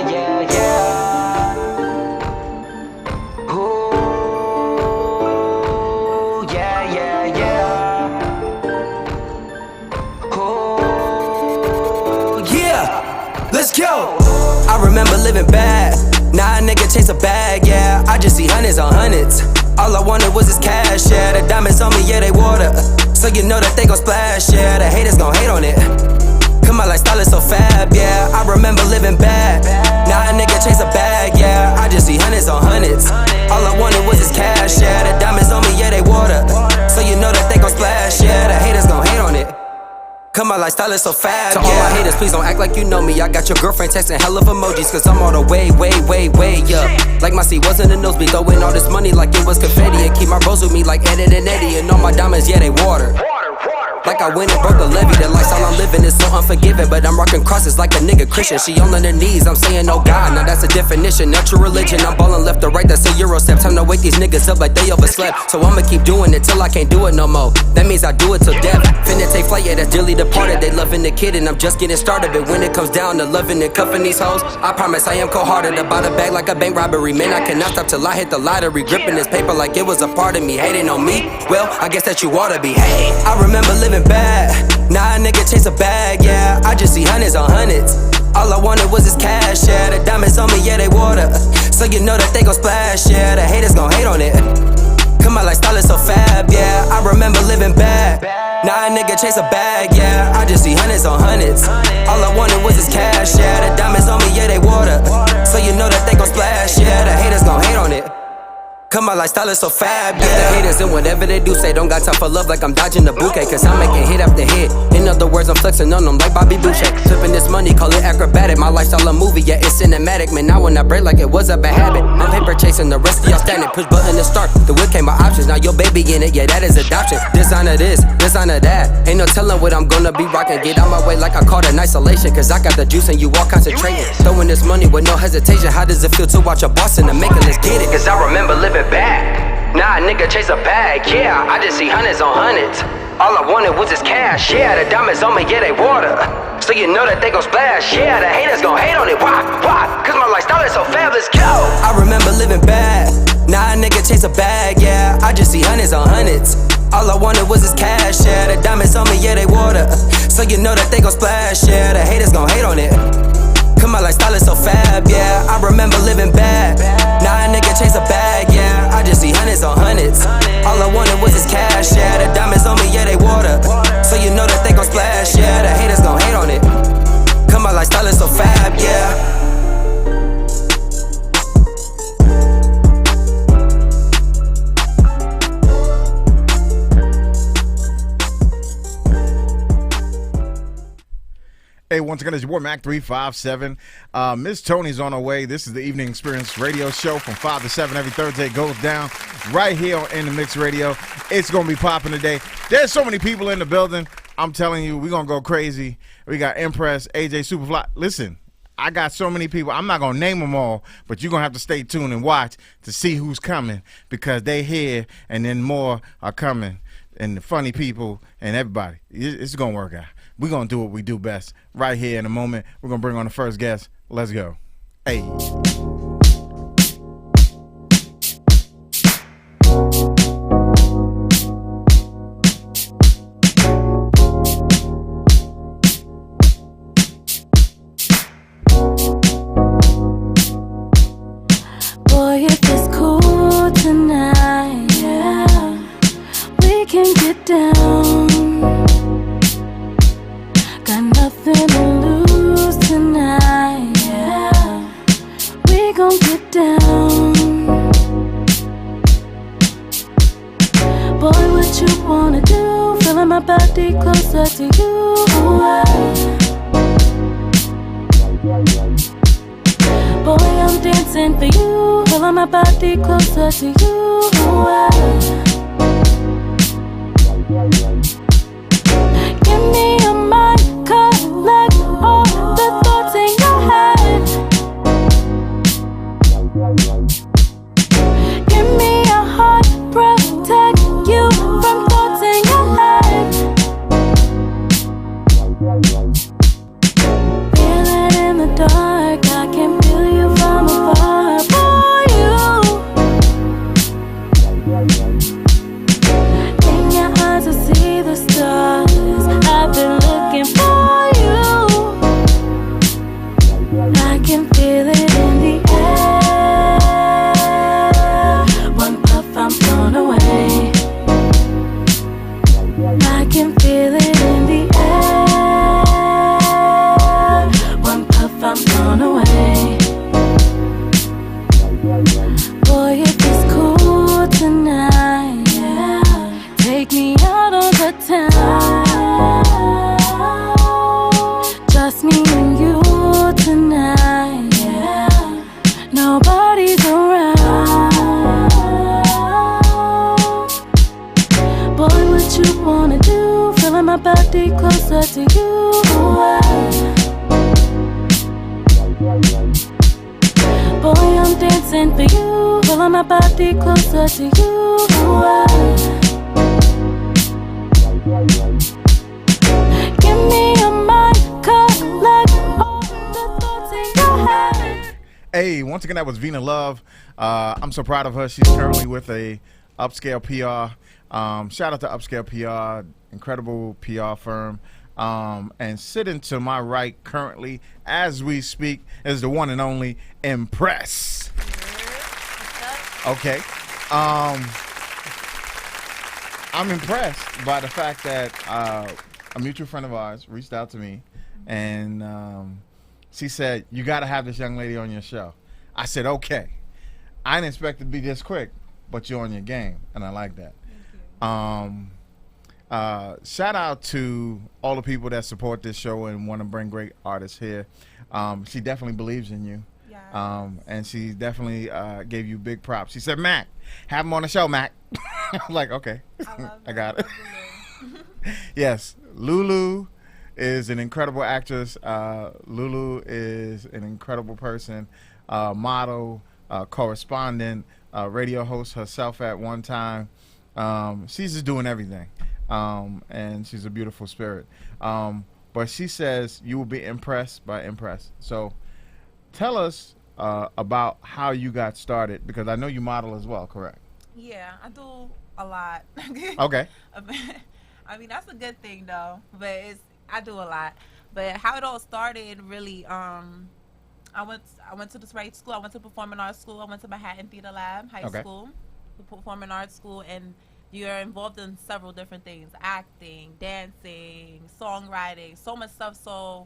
yeah, yeah. Ooh, yeah, yeah, yeah. Ooh, yeah. Let's go. I remember living bad. Now a nigga chase a bag, yeah. I just see hundreds on hundreds. All I wanted was this cash, yeah. The diamonds on me, yeah, they water. So you know that they gon' splash, yeah. The haters gon' hate on it. Come on, like style is so fab, yeah. I remember living bad. Now a nigga chase a bag, yeah. I just see hundreds on hundreds. All I wanted was this cash, yeah. The diamonds on me, yeah, they water. So you know that they gon' splash, yeah. The haters gon' hate on it. Come on, like style is so fab, yeah. To all my haters, please don't act like you know me. I got your girlfriend texting hell of emojis, cause I'm all the way, yeah. Like my seat wasn't a nosebleed, throwing all this money like it was confetti. And keep my bros with me like Ed and Eddie. And all my diamonds, yeah, they water. Like I went and broke the levee. The lifestyle I'm living is so unforgiving, but I'm rocking crosses like a nigga Christian. She on her knees, I'm saying oh God. Now that's a definition, natural religion. I'm ballin' left to right, that's a Euro step. Time to wake these niggas up like they overslept. So I'ma keep doing it till I can't do it no more. That means I do it till death. Finna take flight, yeah, that's dearly departed. They loving the kid and I'm just getting started. But when it comes down to loving and cuffing these hoes, I promise I am cold-hearted. About a bag like a bank robbery. Man, I cannot stop till I hit the lottery. Gripping this paper like it was a part of me. Hating on me, well, I guess that you ought to be. Hey, I remember living bad. Now a nigga chase a bag, yeah. I just see hundreds on hundreds. All I wanted was this cash, yeah. The diamonds on me, yeah, they water. So you know that they gon' splash, yeah. The haters gon' hate on it. Come on, like style is so fab, yeah. I remember living bad. Now a nigga chase a bag, yeah. I just see hundreds on hundreds. All I wanted was this cash, yeah. The diamonds on me, yeah, they water. So you know that they gon' splash, yeah. The haters gon' hate on it. Come on, like style is so fab, yeah. The haters and whatever they do say, don't got time for love like I'm dodging the bouquet. Cause I'm making hit after hit. In other words, I'm flexing on them like Bobby Boucher. Flipping this money, call it acrobatic. My lifestyle a movie, yeah, it's cinematic. Man, I wanna break like it was a bad habit. I'm paper chasing, the rest of y'all standing. Push button to start, the whip came by options. Now your baby in it, yeah, that is adoption. Designer this, designer that. Ain't no telling what I'm gonna be rocking. Get out my way like I caught an isolation. Cause I got the juice and you all concentrating. Throwing this money with no hesitation. How does it feel to watch a boss in the making? Let's get it. Cause I remember living bad. Nah, nigga chase a bag, yeah. I just see hundreds on hundreds. All I wanted was this cash, yeah. The diamonds on me, yeah, they water. So you know that they gon' splash, yeah. The haters gon' hate on it, why? Cause my lifestyle is so fab, let's go. I remember living bad. Nah, nigga chase a bag, yeah. I just see hundreds on hundreds. All I wanted was this cash, yeah. The diamonds on me, yeah, they water. So you know that they gon' splash, yeah. The haters gon' hate on it. Come on, like style is so fab, yeah. I remember living bad. Now a nigga chase a bag, yeah. I just see hundreds on hundreds. All I wanted was this cash, yeah. The diamonds on me, yeah, they water. So you know that they gon' splash, yeah. The haters gon' hate on it. Come on, like style is so fab, yeah. Hey, once again, it's your boy Mac 357. Miss Tony's on her way. This is the Evening Experience radio show from 5 to 7 every Thursday. It goes down right here on In The Mix Radio. It's going to be popping today. There's so many people in the building. I'm telling you, we're going to go crazy. We got Impress, AJ Superfly. Listen, I got so many people. I'm not going to name them all, but you're going to have to stay tuned and watch to see who's coming because they here and then more are coming. And the funny people and everybody. It's going to work out. We're going to do what we do best right here in a moment. We're going to bring on the first guest. Let's go. Hey. Boy, if it's cool tonight, yeah, we can get down. Got nothing to lose tonight, yeah. We gon' get down. Boy, what you wanna do? Feeling my body closer to you. Boy, I'm dancing for you. Feeling my body closer to you. Give me a mind, collect all the thoughts in your head. Give me a heart, protect you from thoughts in your head. Feel it in the dark, I can feel be closer to you. Give me your mind, collect all the thoughts in your head. Hey, once again, that was Vina Love. I'm so proud of her. She's currently with a Upscale PR. Shout out to Upscale PR, incredible PR firm. And sitting to my right currently, as we speak, is the one and only Impress. Okay. I'm impressed by the fact that a mutual friend of ours reached out to me, and she said, "You got to have this young lady on your show." I said, "Okay." I didn't expect it to be this quick, but you're on your game, and I like that. Shout out to all the people that support this show and want to bring great artists here. She definitely believes in you. Yes. And she definitely gave you big props. She said, "Mac, have him on the show, Mac." I'm like, okay, I got it. Yes, Lulu is an incredible actress. Lulu is an incredible person, model, correspondent, radio host herself at one time. She's just doing everything, and she's a beautiful spirit. But she says you will be impressed by Impress. So tell us about how you got started, because I know you model as well, correct? Yeah, I do a lot. Okay. I mean, that's a good thing though, but I do a lot. But how it all started, really, I went to this right school. I went to Performing Arts School. I went to Manhattan Theater Lab High School, the Performing Arts School, and you're involved in several different things: acting, dancing, songwriting, so much stuff. So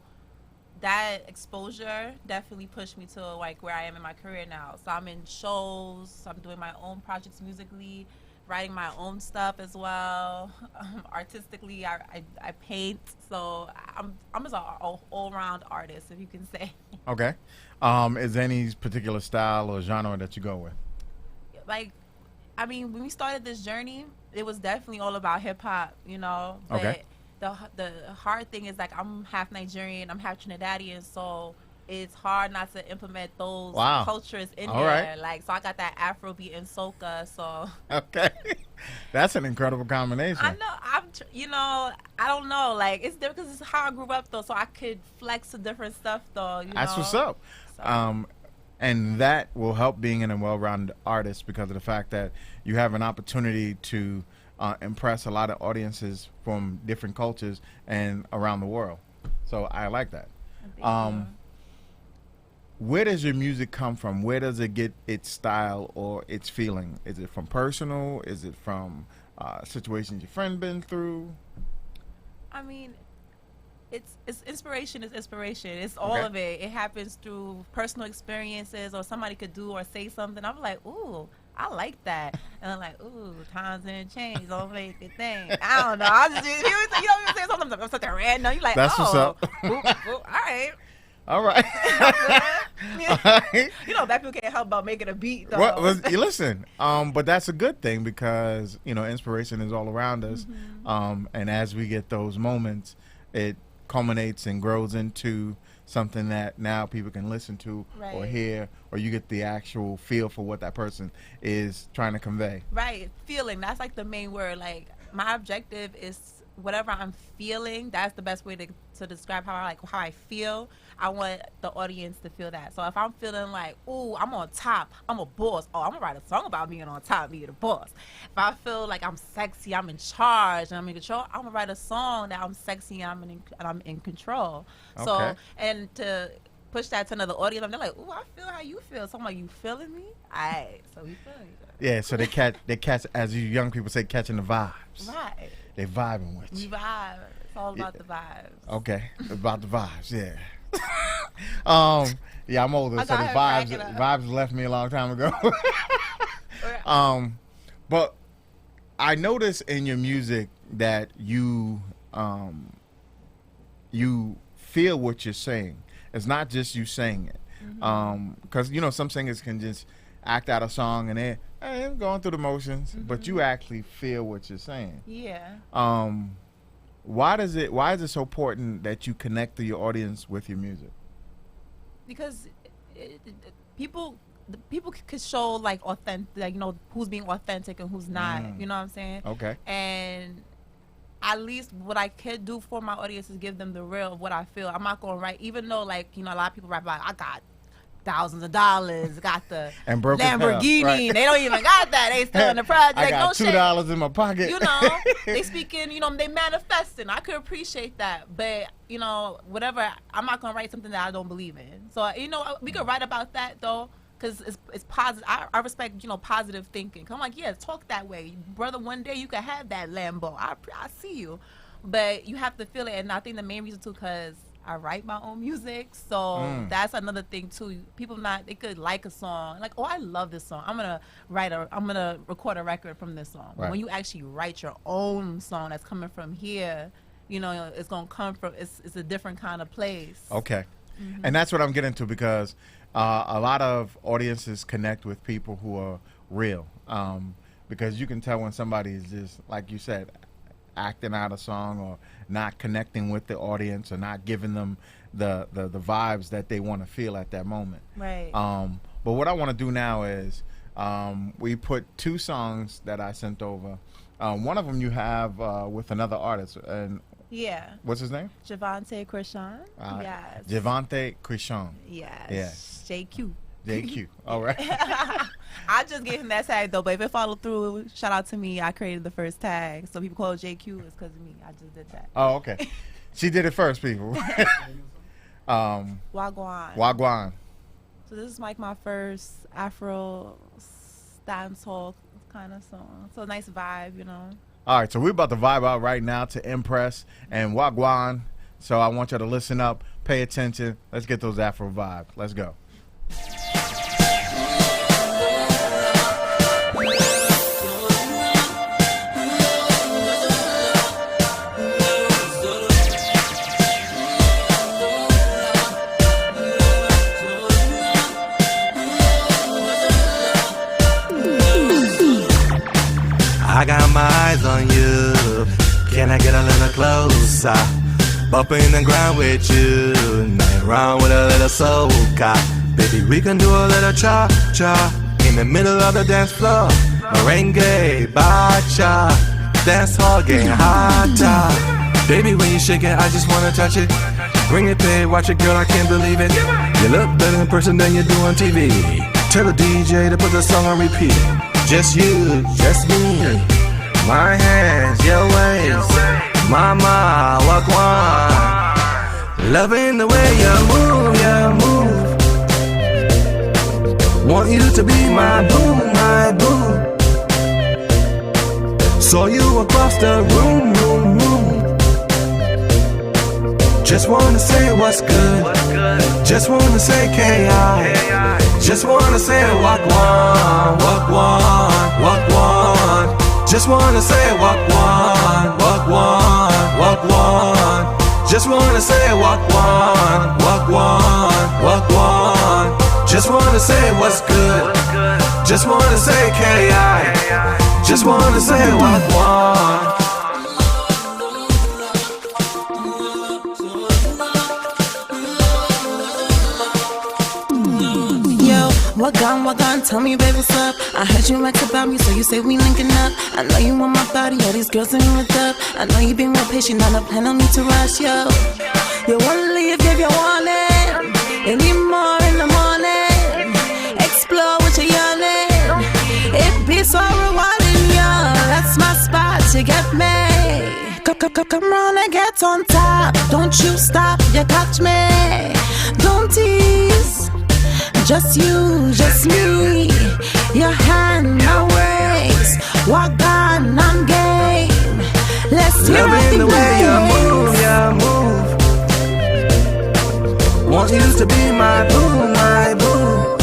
that exposure definitely pushed me to like where I am in my career now. So I'm in shows. I'm doing my own projects musically, writing my own stuff as well. Artistically, I paint. So I'm just an all-round artist, if you can say. Okay. Is there any particular style or genre that you go with? Like, I mean, when we started this journey, it was definitely all about hip hop, you know. But Okay. the hard thing is, like, I'm half Nigerian, I'm half Trinidadian, so it's hard not to implement those Wow. cultures in All there. right. Like, so I got that Afrobeat and soca, so Okay. That's an incredible combination. I know I don't know, like, it's different because it's how I grew up though, so I could flex to different stuff though. That's know? what's up. So. And that will help being a well-rounded artist, because of the fact that you have an opportunity to impress a lot of audiences from different cultures and around the world. So I like that. Thank you. Where does your music come from? Where does it get its style or its feeling? Is it from personal? Is it from situations your friend been through? I mean, it's inspiration is inspiration. It's all Okay. of it. It happens through personal experiences, or somebody could do or say something. I'm like, ooh, I like that. And I'm like, ooh, times and change, don't make a thing. I don't know. I just you know say something. I'm something random. You like, That's what's up. All right. All right. All right. You know, black people can't help but making a beat though. Well, listen, but that's a good thing, because inspiration is all around us, and as we get those moments, it culminates and grows into something that now people can listen to or Right. hear, or you get the actual feel for what that person is trying to convey. Right, feeling. That's like the main word. Like, my objective is whatever I'm feeling. That's the best way to describe how I feel. I want the audience to feel that. So if I'm feeling like, ooh, I'm on top, I'm a boss. Oh, I'm gonna write a song about being on top, being the boss. If I feel like I'm sexy, I'm in charge, and I'm in control, I'm gonna write a song that I'm sexy and I'm in control. So Okay. and to push that to another audience, they're like, ooh, I feel how you feel. So I'm like, you feeling me? Alright, so we feeling each other. Yeah, so they catch, as you young people say, catching the vibes. Right. They vibing with We you. vibe. It's all about the vibes. Okay, about the vibes, yeah. Yeah, I'm older, I so the got her cracking up. vibes left me a long time ago. But I notice in your music that you feel what you're saying. It's not just you saying it, because some singers can just act out a song and they're I'm going through the motions, but you actually feel what you're saying. Yeah. Why is it so important that you connect to your audience with your music? Because people the people could show like authentic, like, you know, who's being authentic and who's not. You know what I'm saying? Okay. And at least what I could do for my audience is give them the real of what I feel. I'm not gonna write, even though, like, you know, a lot of people rap about, I got thousands of dollars, got the And broke as hell, Lamborghini. right. They don't even got that. They still in the project. I got no shit. $2 in my pocket. You know, they speaking, you know, they manifesting. I could appreciate that. But, you know, whatever, I'm not going to write something that I don't believe in. So, you know, we could write about that, though, because it's positive. I respect, you know, positive thinking. 'Cause I'm like, yeah, talk that way. Brother, one day you can have that Lambo. I see you. But you have to feel it. And I think the main reason, too, because I write my own music, so that's another thing too. People they could like a song, like, oh, I love this song. I'm gonna record a record from this song. Right. When you actually write your own song that's coming from here, you know, it's gonna come from it's a different kind of place. Okay. And that's what I'm getting to, because a lot of audiences connect with people who are real, because you can tell when somebody is just, like you said, acting out a song or not connecting with the audience or not giving them the vibes that they want to feel at that moment. Right. But what I want to do now is we put 2 songs that I sent over. One of them you have with another artist. And Yeah. what's his name? Javante Krishan. Yes. Javante Krishan. Yes. JQ. JQ. All right. I just gave him that tag though, but if it followed through, shout out to me. I created the first tag, so people call it JQ. It's because of me. I just did that. Oh, okay. She did it first, people. Wagwan. Wagwan. So this is like my first Afro dancehall kind of song. So nice vibe, you know. All right, so we're about to vibe out right now to Impress and Wagwan. So I want you to listen up, pay attention. Let's get those Afro vibes. Let's go. I got my eyes on you. Can I get a little closer? Bumping the ground with you. Nothing wrong with a little soca. Baby, we can do a little cha-cha in the middle of the dance floor. Merengue, bacha, dance hall getting hotter. Baby, when you shake it, I just wanna touch it. Bring it, pay, watch it, girl, I can't believe it. You look better in person than you do on TV. Tell the DJ to put the song on repeat. Just you, just me. My hands, your waist. Mama, walk one. Loving the way you move, Want you to be my boo, my boo. Saw you across the room. Just wanna say what's good. Just wanna say K.I. Just wanna say walk one. Just wanna say walk one. Just wanna say walk one. Just wanna say what's good. Just wanna say K.I. Just wanna say walk one. Wagwan, tell me, baby, what's up? I heard you write about me, so you say we linking up. I know you want my body, all these girls in with up. I know you been real patient, not a plan on me to rush, yo. You wanna leave, give you warning. You need more in the morning. Explore what you're yearning. It be so rewarding, yo. That's my spot to get me. Come round and get on top. Don't you stop, you catch me. Don't tease. Just you, just me. Your hand, my waist. Walk on, I'm game. Let's hear Loving the way you move. Want you to be my boo,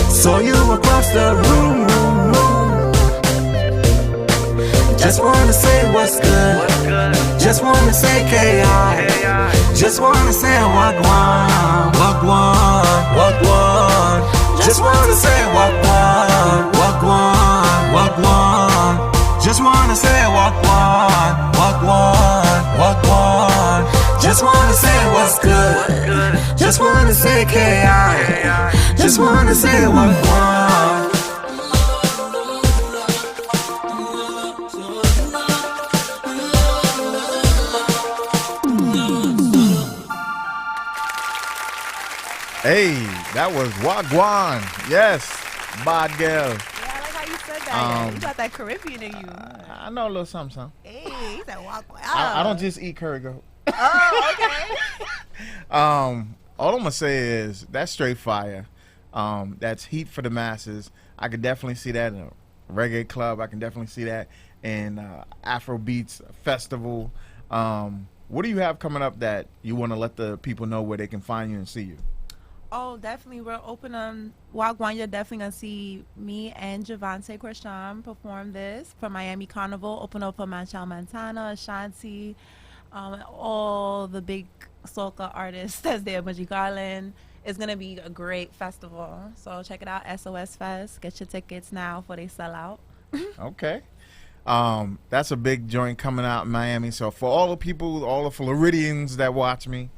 Saw you across the room. Just wanna say what's good. Just wanna say K.I. Just wanna say walk one. Just wanna say walk one. Just wanna say walk one. Just wanna say what's good. Just wanna say K.I. Just wanna say what one. Hey, that was Wagwan. Yes, Bad Girl. Yeah, I like how you said that. You got that Caribbean in you. I know a little something, something. Hey, he said walk. I don't just eat curry goat. Oh, okay. All I'm gonna say is that's straight fire. That's heat for the masses. I could definitely see that in a reggae club. I can definitely see that in Afro Beats festival. What do you have coming up that you want to let the people know where they can find you and see you? Oh, definitely. We're open on Wagwan. You're definitely going to see me and Javante Christian perform this for Miami Carnival. Open up for Manchal Montana, Ashanti, all the big soca artists that's there, Bungie Garland. It's going to be a great festival. So check it out, SOS Fest. Get your tickets now before they sell out. Okay. That's a big joint coming out in Miami. So for all the people, all the Floridians that watch me,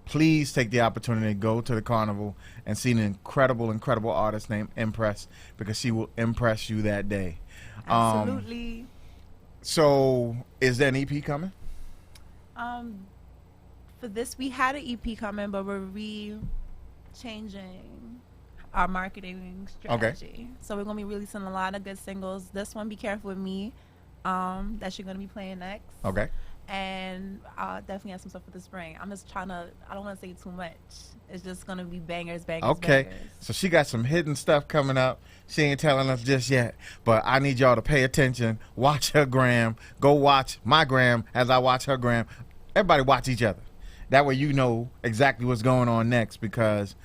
please take the opportunity to go to the carnival and see an incredible artist named Impress, because she will impress you that day. Absolutely. So is there an EP coming? For this, we had an EP coming, but we're changing our marketing strategy. So we're going to be releasing a lot of good singles. This one, Be Careful With Me, that you're going to be playing next. Okay. And I'll definitely have some stuff for the spring. I'm just trying to, I don't want to say too much. It's just going to be bangers. Okay. So she got some hidden stuff coming up. She ain't telling us just yet. But I need y'all to pay attention. Watch her gram. Go watch my gram as I watch her gram. Everybody watch each other. That way you know exactly what's going on next, because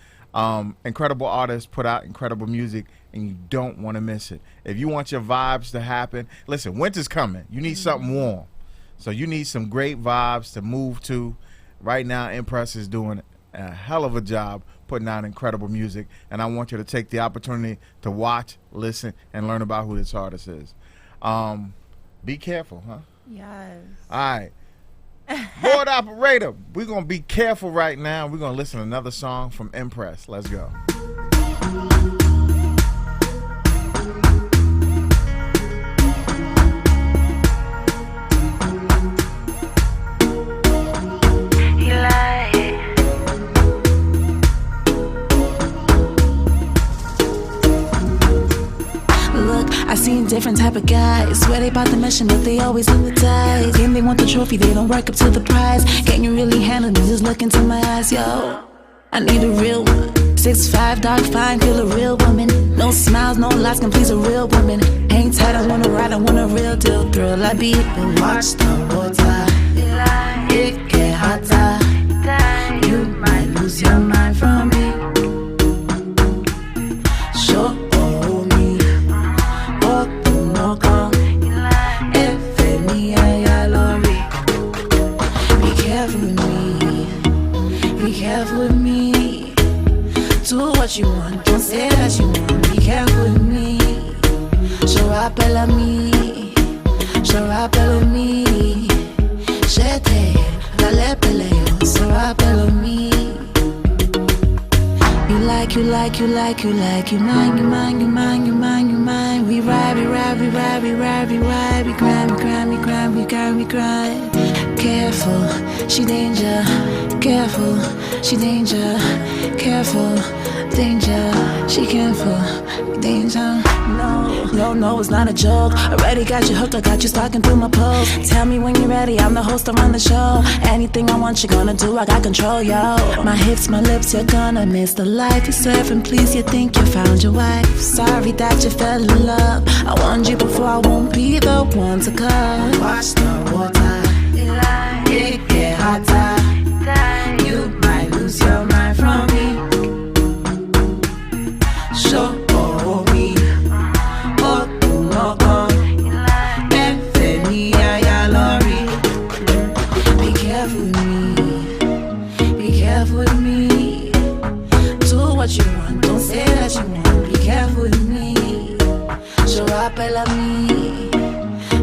incredible artists put out incredible music and you don't want to miss it. If you want your vibes to happen, listen, winter's coming. You need something warm. So you need some great vibes to move to. Right now, Impress is doing a hell of a job putting out incredible music, and I want you to take the opportunity to watch, listen, and learn about who this artist is. Be careful, huh? Yes. All right. Board operator, we're going to be careful right now. We're going to listen to another song from Impress. Let's go. I seen different type of guys. Swear they bought the mission, but they always hypnotized. Claim they want the trophy, they don't work up to the prize. Can you really handle me? Just look into my eyes, yo. I need a real one. 6'5", dark, fine, feel a real woman. No smiles, no lies, can please a real woman. Hang tight, I wanna ride, I want a real deal thrill. I be and watch the water. It get hotter. You might lose your mind from me. Show me. Be careful with me. Be careful with me. Do what you want, don't say that you want. Be careful with me. Je rappelle à mi. Je rappelle à mi. J'étais dans les péléos. Je rappelle à mi. You like, you mine, you mine, you mine, you mine, you mine. We ride, we ride, we ride, we ride, we ride. We grind, we grind, we grind, we grind, we grind. Careful, she danger. Careful, she danger. Careful, danger. She careful, danger. No, it's not a joke. Already got you hooked, I got you stalking through my post. Tell me when you're ready, I'm the host, I run the show. Anything I want, you're gonna do, I got control, yo. My hips, my lips, you're gonna miss the life. You're surfing, please, you think you found your wife. Sorry that you fell in love. I warned you before, I won't be the one to come. Watch the water, it get hotter. You might lose your mind from me. Show me. Be careful with me. Be careful with me. Do what you want, don't say that you want. Be careful with me. Je rappelle à mi.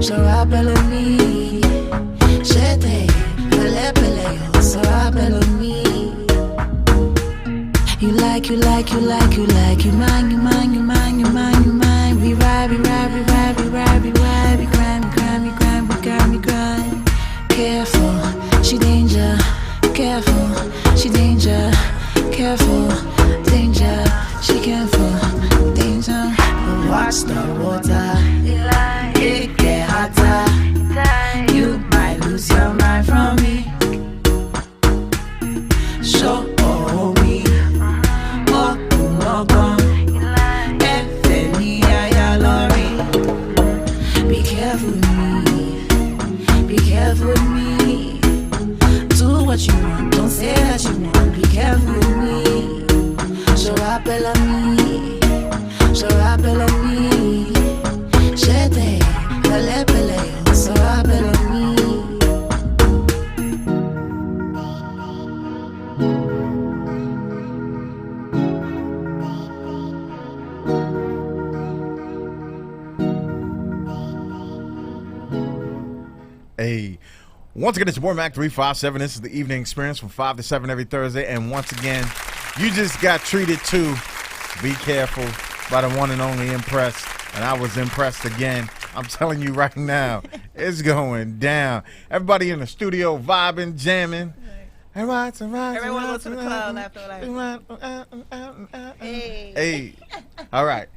Je rappelle à mi. J'étais like, you like, you like, you like, you mine, you mine, you mine, you mine, you mine. We ride, we ride, we ride, we ride, we ride, we grind, we grind, we grind, we grind, we grind. Careful, she danger. Careful, she danger. Careful, danger. She careful, danger. But watch the water, it get hotter. You might lose your mind from me. Show me, be careful with me, be careful with me. Do what you want, don't say that you want. Be careful with me. Je rappelle à mi, je rappelle à mi. J'étais, pele pele, se rappelle à mi. Hey, once again, it's your boy Mac 357. This is the evening experience from 5 to 7 every Thursday. And once again, you just got treated to Be Careful by the one and only Impressed. And I was impressed again. I'm telling you right now, it's going down. Everybody in the studio vibing, jamming. Everyone go to the club after Hey. All right.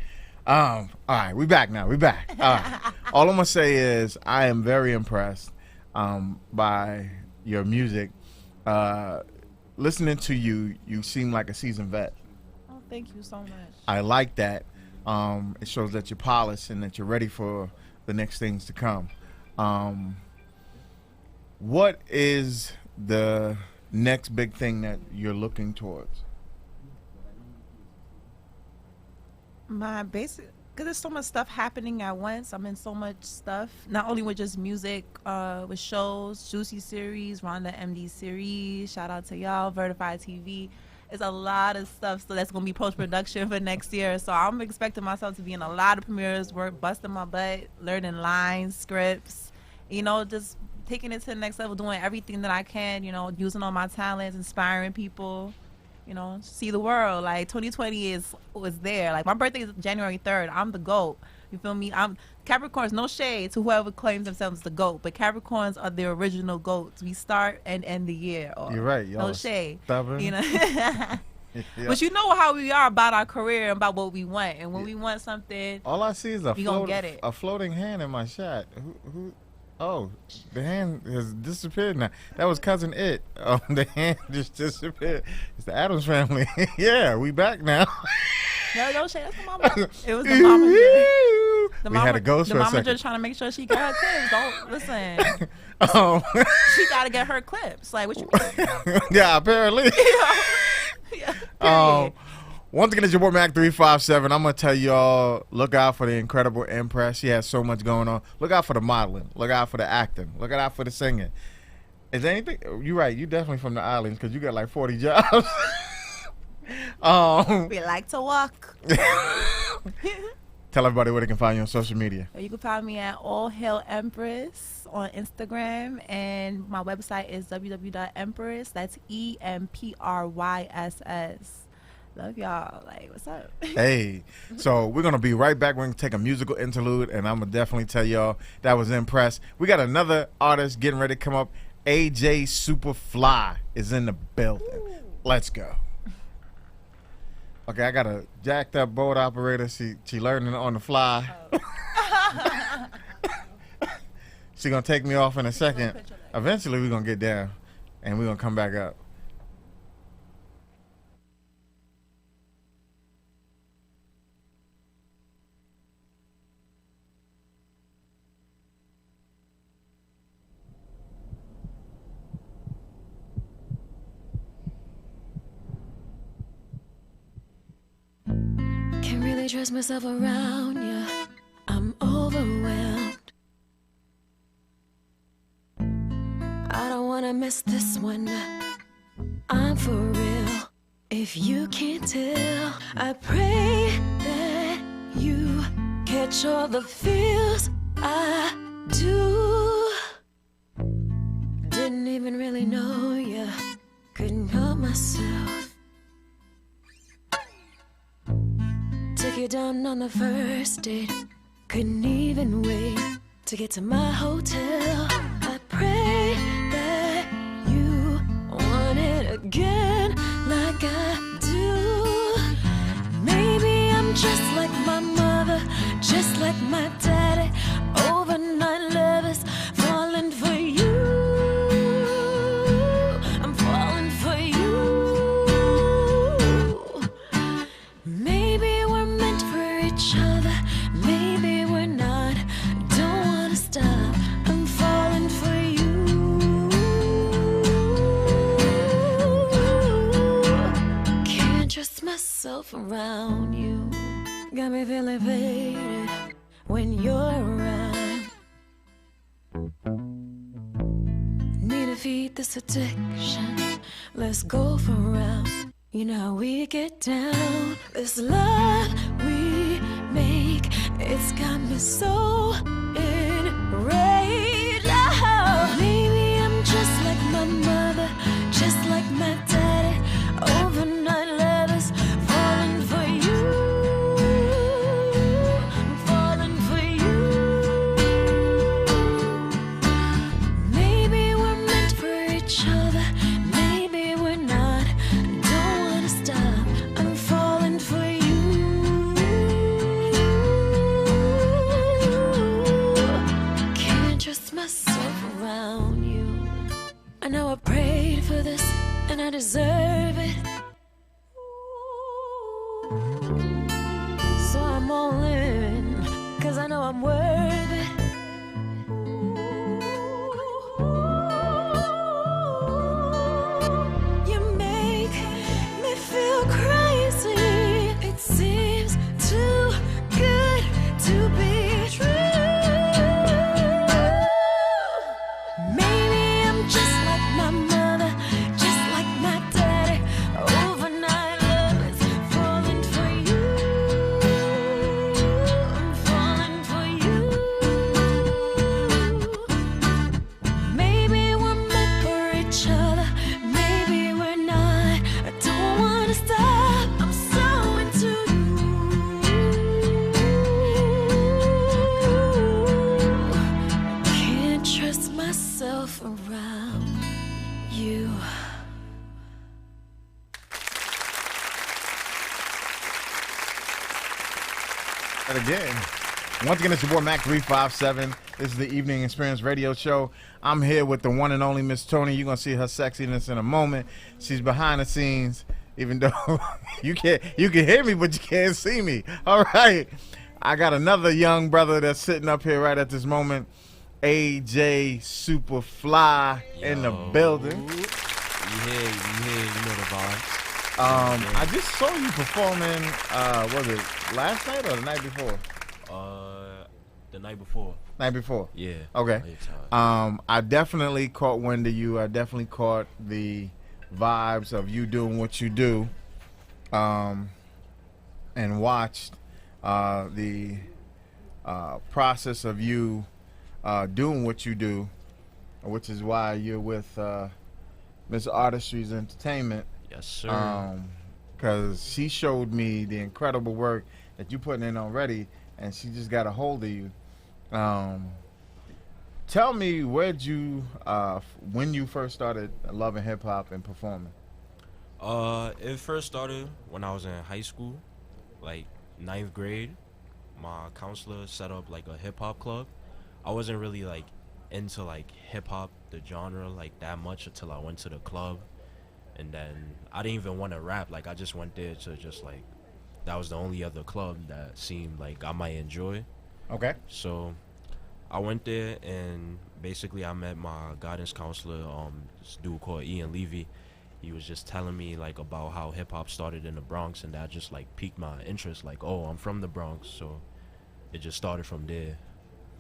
All right, we back now. We back. All right. All I'm gonna say is I am very impressed by your music. Listening to you, you seem like a seasoned vet. Oh, thank you so much. I like that. It shows that you're polished and that you're ready for the next things to come. What is the next big thing that you're looking towards? My basic, because there's so much stuff happening at once. I'm in so much stuff, not only with just music, with shows, Juicy series, Rhonda MD series. Shout out to y'all, Vertified TV. It's a lot of stuff, so that's going to be post-production for next year. So I'm expecting myself to be in a lot of premieres, work, busting my butt, learning lines, scripts, you know, just taking it to the next level, doing everything that I can, you know, using all my talents, inspiring people. You know, see the world. Like 2020 was there. Like my birthday is January 3rd. I'm the GOAT. You feel me? I'm Capricorns. No shade to whoever claims themselves the GOAT, but Capricorns are the original GOATs. We start and end the year. You're right. Y'all no shade. Stubborn. You know. Yeah. But you know how we are about our career and about what we want. And when we want something, all I see is we gonna get it. a floating hand in my shot. Who? Oh, the hand has disappeared now. That was Cousin It. Oh, the hand just disappeared. It's the Addams Family. Yeah, we back now. No shade. That's the mama. It was the mama. We had a ghost for a second. The mama just trying to make sure she got her clips. Don't listen. Oh. She got to get her clips. Like what you? Yeah, apparently. Yeah. Once again, it's your boy Mac 357. I'm gonna tell y'all, look out for the incredible Impress. She has so much going on. Look out for the modeling. Look out for the acting. Look out for the singing. Is there anything? You're right. You definitely from the islands because you got like 40 jobs. We like to walk. Tell everybody where they can find you on social media. You can find me at All Hail Empress on Instagram, and my website is www.empress. That's EMPRYSS. Love y'all. Like, what's up? Hey, so we're going to be right back. We're going to take a musical interlude, and I'm going to definitely tell y'all that was Impressed. We got another artist getting ready to come up. AJ Superfly is in the building. Ooh. Let's go. Okay, I got a jacked up boat operator. She learning on the fly. Oh. She going to take me off in a second. Eventually, we're going to get down, and we're going to come back up. Can't really trust myself around you. I'm overwhelmed. I don't wanna miss this one. I'm for real. If you can't tell, I pray that you catch all the feels I do. Didn't even really know you. Couldn't help myself. you down on the first date. Couldn't even wait to get to my hotel. I pray that you want it again like I do. Maybe I'm just like my mother, just like my daddy. Overnight lovers falling for you. I'm falling for you. Maybe we're meant for each other. Maybe we're not. Don't wanna stop. I'm falling for you. Can't trust myself around you. Got me feeling faded when you're around. Need to feed this addiction. Let's go for rounds. You know how we get down. This love we make, it's got me so enraged. Oh, maybe I'm just like my mother, just like my daddy. Overnight lovers falling for you. I'm falling for you. Maybe we're meant for each other. Maybe we're not. Don't wanna stop. I'm falling for you. Can't trust myself around you. I know I prayed for this and I deserve it. So I'm all in, 'cause I know I'm worth it. You make me feel crazy. It seems too good to be true. Maybe I'm just like my mother, just like my daddy. Overnight lovers falling for you. I'm falling for you. Maybe we're meant for each other. Maybe we're not. I don't wanna stop. I'm so into you. Can't trust myself around you. And again, once again, it's your boy Mac 357. This is the Evening Experience Radio Show. I'm here with the one and only Miss Tony. You're gonna see her sexiness in a moment. She's behind the scenes, even though you can hear me, but you can't see me. All right, I got another young brother that's sitting up here right at this moment. AJ Superfly in the building. You know the vibes. I just saw you performing. Was it last night or the night before? The night before. Night before. Yeah. Okay. I definitely caught wind of you. I definitely caught the vibes of you doing what you do, and watched the process of you doing what you do, which is why you're with Miss Artistry's Entertainment. Yes, sir. Because she showed me the incredible work that you putting in already, and she just got a hold of you. Tell me, where'd you, when you first started loving hip hop and performing? It first started when I was in high school, like 9th grade. My counselor set up like a hip hop club. I wasn't really like into like hip hop, the genre, like that much until I went to the club. And then I didn't even want to rap. Like I just went there to just like, that was the only other club that seemed like I might enjoy. Okay. So I went there and basically I met my guidance counselor, this dude called Ian Levy. He was just telling me like about how hip hop started in the Bronx, and that just like piqued my interest. Like, oh, I'm from the Bronx, so it just started from there,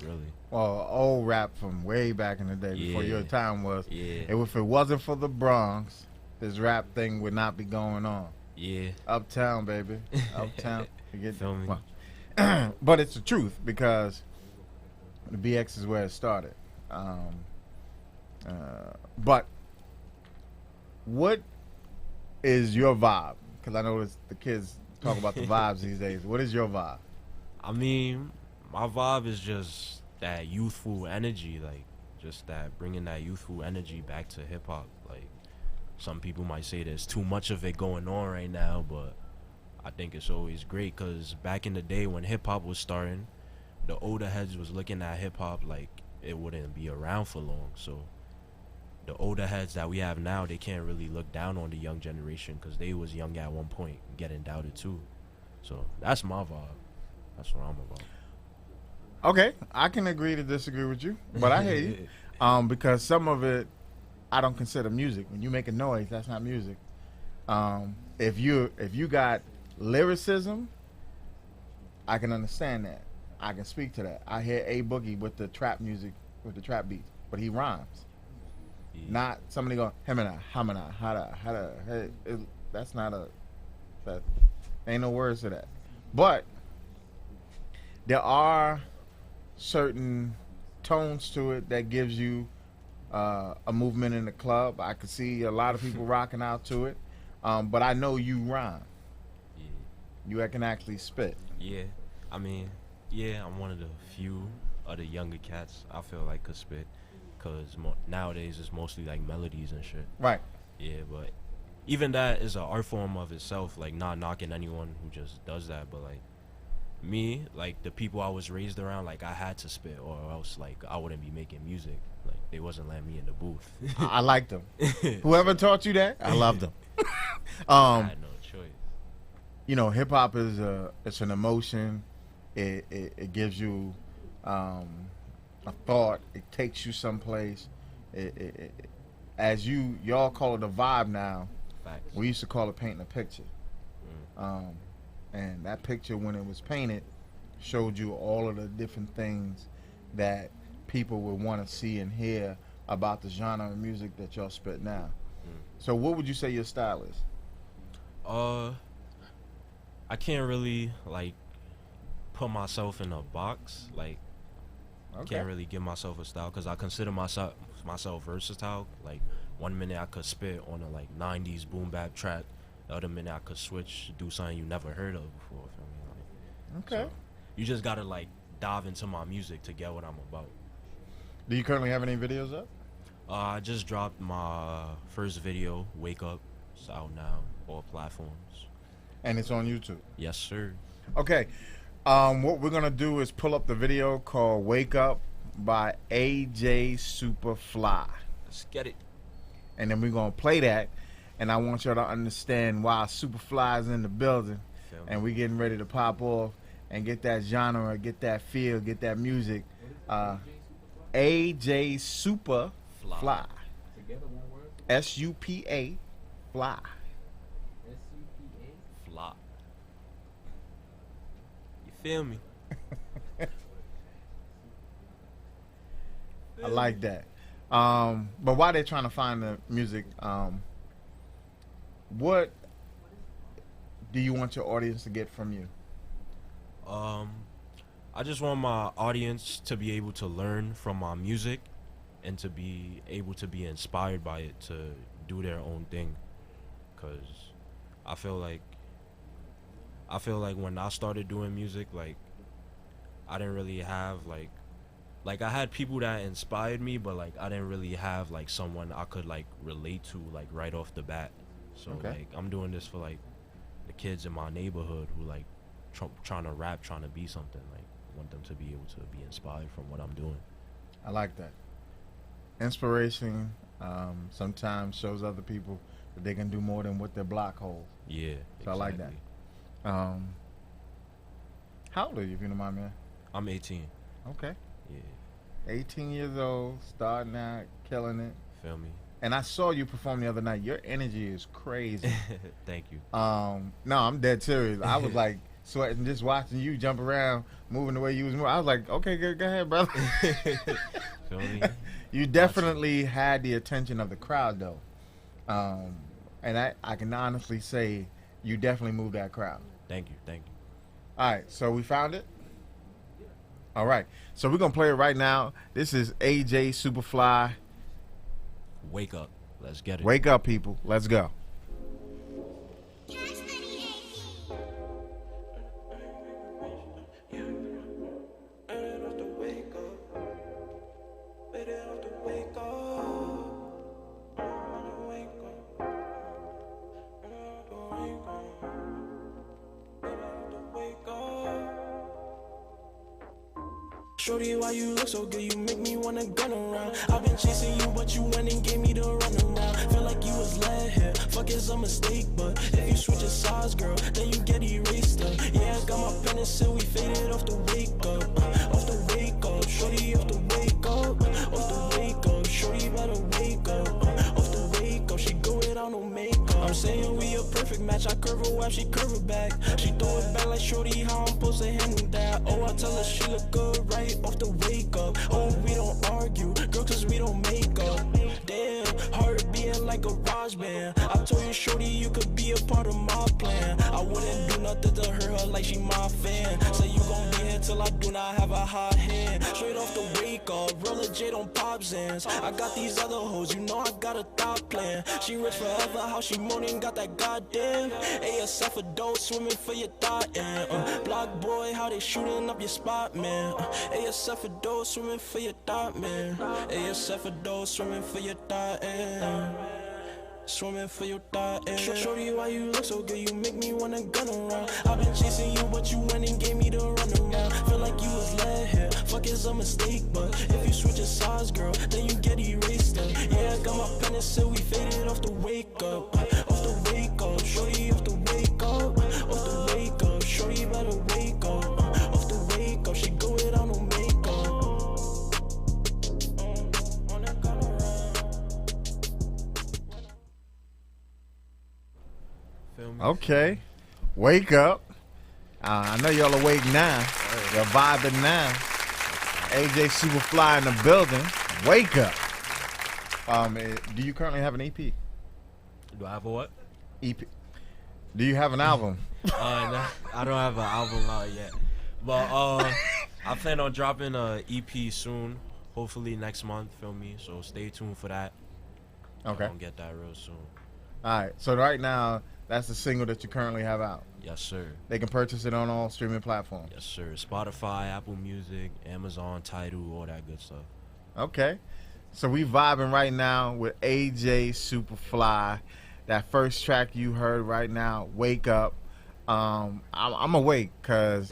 really. Well, old rap from way back in the day before Yeah. your time was. Yeah. If it wasn't for the Bronx, this rap thing would not be going on. Yeah. Uptown, baby. Uptown. You get Feel me? well, but it's the truth, because the BX is where it started. But what is your vibe? Because I noticed the kids talk about the vibes these days. What is your vibe? I mean, my vibe is just that youthful energy, like just that bringing that youthful energy back to hip hop. Like some people might say there's too much of it going on right now, but I think it's always great because back in the day when hip hop was starting, the older heads was looking at hip hop like it wouldn't be around for long. So the older heads that we have now, they can't really look down on the young generation because they was young at one point, getting doubted too. So that's my vibe. That's what I'm about. Okay, I can agree to disagree with you, but I hear you. Because some of it I don't consider music. When you make a noise, that's not music. If you got lyricism, I can understand that. I can speak to that. I hear A Boogie with the trap music, with the trap beats, but he rhymes. Yeah. Not somebody going hamina, hamina, hada, hada. Hey, that's not that ain't no words to that. But there are certain tones to it that gives you a movement in the club. I could see a lot of people rocking out to it, but I know you rhyme. Yeah. You can actually spit. Yeah. I mean, yeah, I'm one of the few of the younger cats I feel like could spit, because nowadays it's mostly like melodies and shit. Right. Yeah, but even that is an art form of itself, like not knocking anyone who just does that, but like me, like the people I was raised around, like I had to spit or else like I wouldn't be making music. Like they wasn't letting me in the booth. I liked them. Whoever taught you that, I loved them. I had no choice. You know, hip hop is it's an emotion. It gives you a thought. It takes you someplace. As y'all call it a vibe now. Facts. We used to call it painting a picture. And that picture, when it was painted, showed you all of the different things that people would want to see and hear about the genre of music that y'all spit now. So what would you say your style is? I can't really like put myself in a box. Like can't really give myself a style because I consider myself versatile. Like one minute I could spit on a like 90s boom bap track. The other minute I could switch, do something you never heard of before. Feel me? Like, Okay. so you just gotta like dive into my music to get what I'm about. Do you currently have any videos up? I just dropped my first video, Wake Up. It's out now, all platforms. And it's on YouTube. Yes, sir. Okay. What we're gonna do is pull up the video called "Wake Up" by AJ Superfly, Let's get it. and then we're gonna play that. And I want y'all to understand why Superfly is in the building, Feel me? and we getting ready to pop off and get that genre, get that feel, get that music. AJ Superfly, SUPA, fly. Flop. You feel me? I like that. But while they're trying to find the music, what do you want your audience to get from you? I just want my audience to be able to learn from my music and to be able to be inspired by it to do their own thing. Cause I feel like when I started doing music, like I didn't really have like I had people that inspired me, but like I didn't really have like someone I could like relate to like right off the bat. So Okay. like I'm doing this for like the kids in my neighborhood who like trying to rap, trying to be something. Like want them to be able to be inspired from what I'm doing. I like that. Inspiration sometimes shows other people that they can do more than what their block holds. Yeah. So I like that. exactly. How old are you, if you don't mind me? I'm 18. Okay. Yeah. 18 years old, starting out, killing it. Feel me? And I saw you perform the other night. Your energy is crazy. Thank you. No, I'm dead serious. I was like sweating just watching you jump around, moving the way you was moving. I was like, okay, go ahead, brother. Feel me? You definitely had the attention of the crowd, though. And I can honestly say you definitely moved that crowd. Thank you. Thank you. All right, so we found it? All right, so we're going to play it right now. This is AJ Superfly. Wake up. Let's get it. Wake up, people. Let's go. Shorty, why you look so good? You make me wanna gun around. I've been chasing you, but you went and gave me the runaround. Feel like you was led here. Fuck it's a mistake, but if you switch your sides, girl, then you get erased up. Yeah, I got my penicillin, we faded off the wake up. Off the wake up, shorty off the wake up. Off the wake up, shorty better wake up. Off the wake up, she go without no makeup. I'm saying we a perfect match. I curve her wife, she curve her back. She throw it back like shorty, how I'm supposed to handle that? Oh, I tell her she look good right off the wake up. Oh, we don't argue, girl, cause we don't make up. Damn, heart beating like a garage band. I told you, shorty, you could be a part of my plan. I wouldn't do nothing to hurt her like she my fan. Say you gon' be here till I do not have a hot hand. Straight off the wake up, roll a J on pop Zans. I got these other hoes, you know I got a thought plan. She rich forever, how she moaning, got that goddamn ASF adult swimming for your thought. And block boy, how they shooting up your spot, man. ASF adult swimming for your thought, man. ASF adult swimming for your thought, and swimming for your thought. Shorty, why you look so good? You make me wanna gun around. I've been chasing you, but you went and gave me the runaround. Feel like you was led here. Fuck it's a mistake, but if you switch your sides, girl, then you get erased up. Yeah, I got my penicillin, we faded off the wake up. Off the wake up, shorty off the wake up. Off the wake up, shorty better wake up. Off the wake up, she go without no makeup. On that gun around. Okay. Wake up. I know y'all awake now. You're vibing now. AJ Superfly in the building. Wake up. Do you currently have an EP? Do I have a what? EP. Do you have an album? No, I don't have an album out yet. But I plan on dropping a EP soon. Hopefully next month, feel me? So stay tuned for that. Okay. I'm gonna get that real soon. All right. So right now, that's the single that you currently have out. Yes, sir. They can purchase it on all streaming platforms. Yes, sir. Spotify, Apple Music, Amazon, Tidal, all that good stuff. Okay. So we vibing right now with AJ Superfly. That first track you heard right now, Wake Up. I'm awake because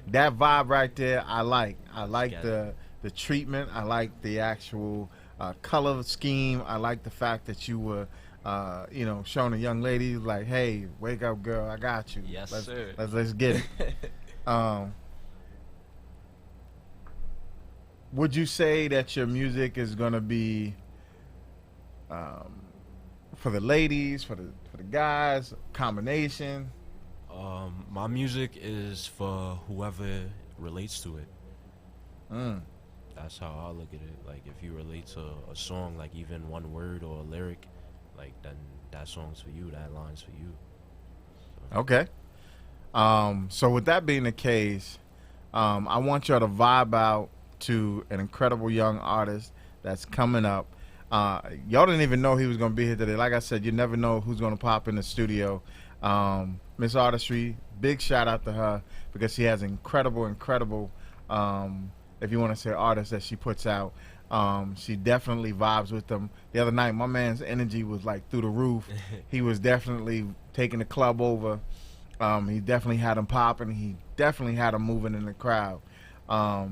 that vibe right there, I like. I like the treatment. I like the actual color scheme. I like the fact that you were showing a young lady like, hey, wake up, girl, I got you. Yes, sir. Let's get it. Would you say that your music is gonna be for the ladies, for the guys, combination? My music is for whoever relates to it. That's how I look at it. Like, if you relate to a song, like even one word or a lyric, like, then that song's for you, that line's for you. So. Okay. So with that being the case, I want y'all to vibe out to an incredible young artist that's coming up. Y'all didn't even know he was going to be here today. Like I said, you never know who's going to pop in the studio. Miss Artistry, big shout out to her because she has incredible, if you want to say artists that she puts out. She definitely vibes with them. The other night, my man's energy was like through the roof. He was definitely taking the club over. He definitely had them popping. He definitely had them moving in the crowd. I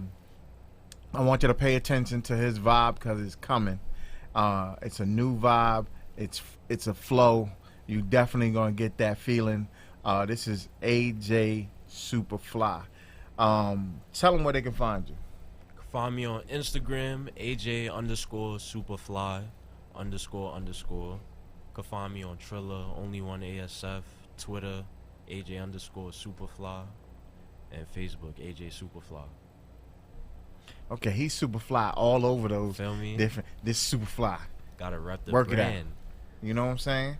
want you to pay attention to his vibe because it's coming. It's a new vibe. It's a flow. You definitely gonna get that feeling. This is AJ Superfly. Tell them where they can find you. Find me on Instagram, AJ_Superfly __. Can find me on Triller, Only One ASF, Twitter, AJ_Superfly, and Facebook, AJ Superfly. Okay, he's Superfly all over those. Feel me? Different. This Superfly. Gotta rep the Work brand. it out. You know what I'm saying?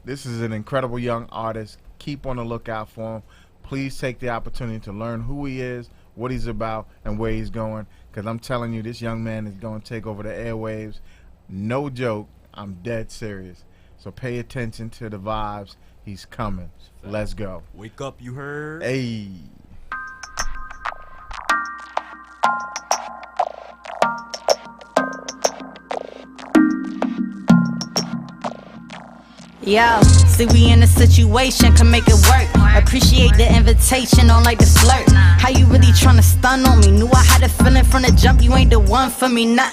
This is an incredible young artist. Keep on the lookout for him. Please take the opportunity to learn who he is, what he's about, and where he's going. Because I'm telling you, this young man is going to take over the airwaves. No joke. I'm dead serious. So pay attention to the vibes. He's coming. Let's go. Wake up, you heard? Hey. Yo, see we in a situation, can make it work. Appreciate the invitation, don't like the flirt. How you really tryna stun on me? Knew I had a feeling from the jump, you ain't the one for me, nah.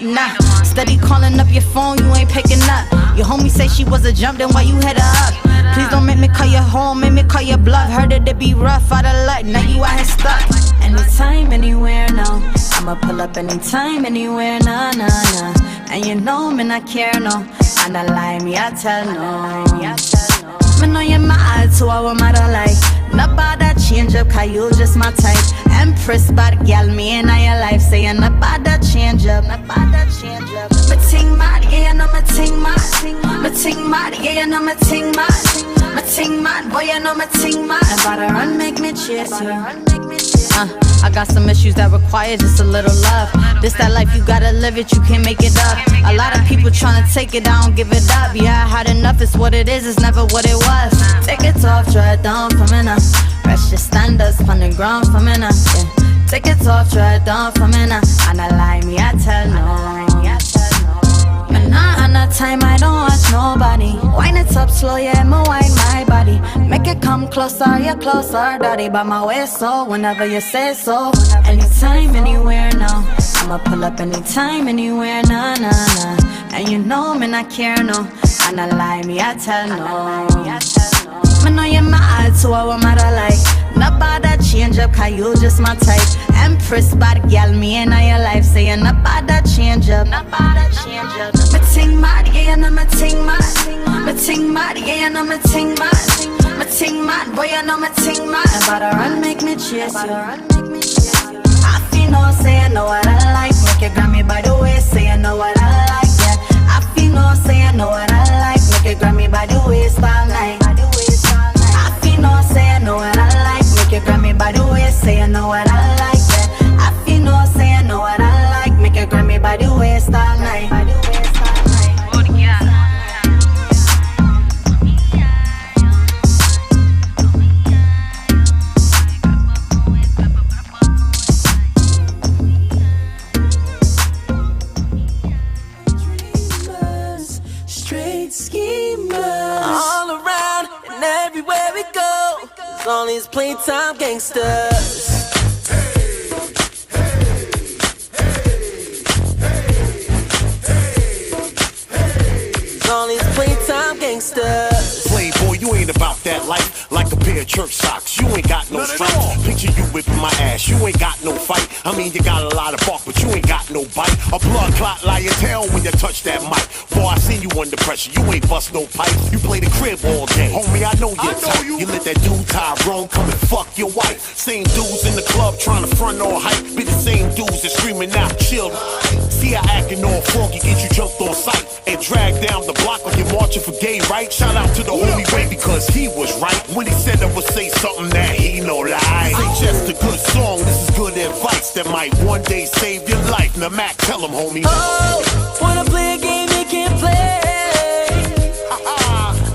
Steady calling up your phone, you ain't picking up. Your homie say she was a jump, then why you hit her up? Please don't make me call your home, make me call your bluff. Heard it to be rough, out of luck, now you out here stuck. Anytime, anywhere, no. I'ma pull up anytime, anywhere, nah. And you know me not care, no. And I lie, me I tell no. Me know you're mad, so I want matter like. Not about that change up, cause you just my type. Empress, bad gal, me and I your life. Saying not about that change up, not about that change up. Me ting mad, yeah, no, me ting mad. Me ting mad, yeah, no, me ting mad. Me ting mad, boy, you know me ting mad. About to run, make me chase you. I got some issues that require just a little love. This that life, you gotta live it, you can't make it up. A lot of people tryna take it, I don't give it up. Yeah, I had enough, it's what it is, it's never what it was. Take it off, try it down for me now. Rest your standards on the ground for me now. Yeah. Take it off, try it down for me now. And I lie, me I tell no. But nah, on that time I don't watch nobody. Wind it up slow, yeah, me wind my body. Make it come closer, yeah, closer, daddy. By my waist, so whenever you say so. Anytime, anywhere, no. I'ma pull up anytime, anywhere, nah. And you know me not care, no. And I lie, me I tell no. Me know you're mad, so I want matter like. Not about that change up, cause you just my type. Empress, bad gal, me and I your life. Saying not about that change up, not about that change up. Me ting mad, yeah, no, me ting mad. Me ting mad, yeah, no, me ting mad. Me ting mad, boy, you know me ting mad. About to run, make me chase you. I feel no, say I know what I like. Make you grab me by the waist, say I know what I like, yeah. I feel no, say I know what I like. Make you grab me by the waist all night. I feel no, say I know what I like. Make you grab me by the waist, say I know what I like, yeah. I feel no, say I know what I like. Make you grab me by the waist all night. All around and everywhere we go, all these playtime gangsters. All these playtime gangsters. Playboy, you ain't about that life. Like a pair of church socks, you ain't got no stripes. Picture you whipping my ass, you ain't got no fight. I mean, you got a lot of bark, but you ain't got no bite. A blood clot lie your tail when you touch that mic. Boy, I seen you under pressure, you ain't bust no pipe. You play the crib all day. Homie, I know you're tight. You let that dude Tyrone come and fuck your wife. Same dudes in the club trying to front all hype. Be the same dudes that screaming out, chill. See how acting all funky, get you jumped on sight. And dragged down the block like you're marching for gay rights. Shout out to the homie Ray because he was right when he said I would say something that he no lie. It's just a good song, this is good advice that might one day save your life. Now Mac, tell him, homie. Oh, wanna play a game you can't play.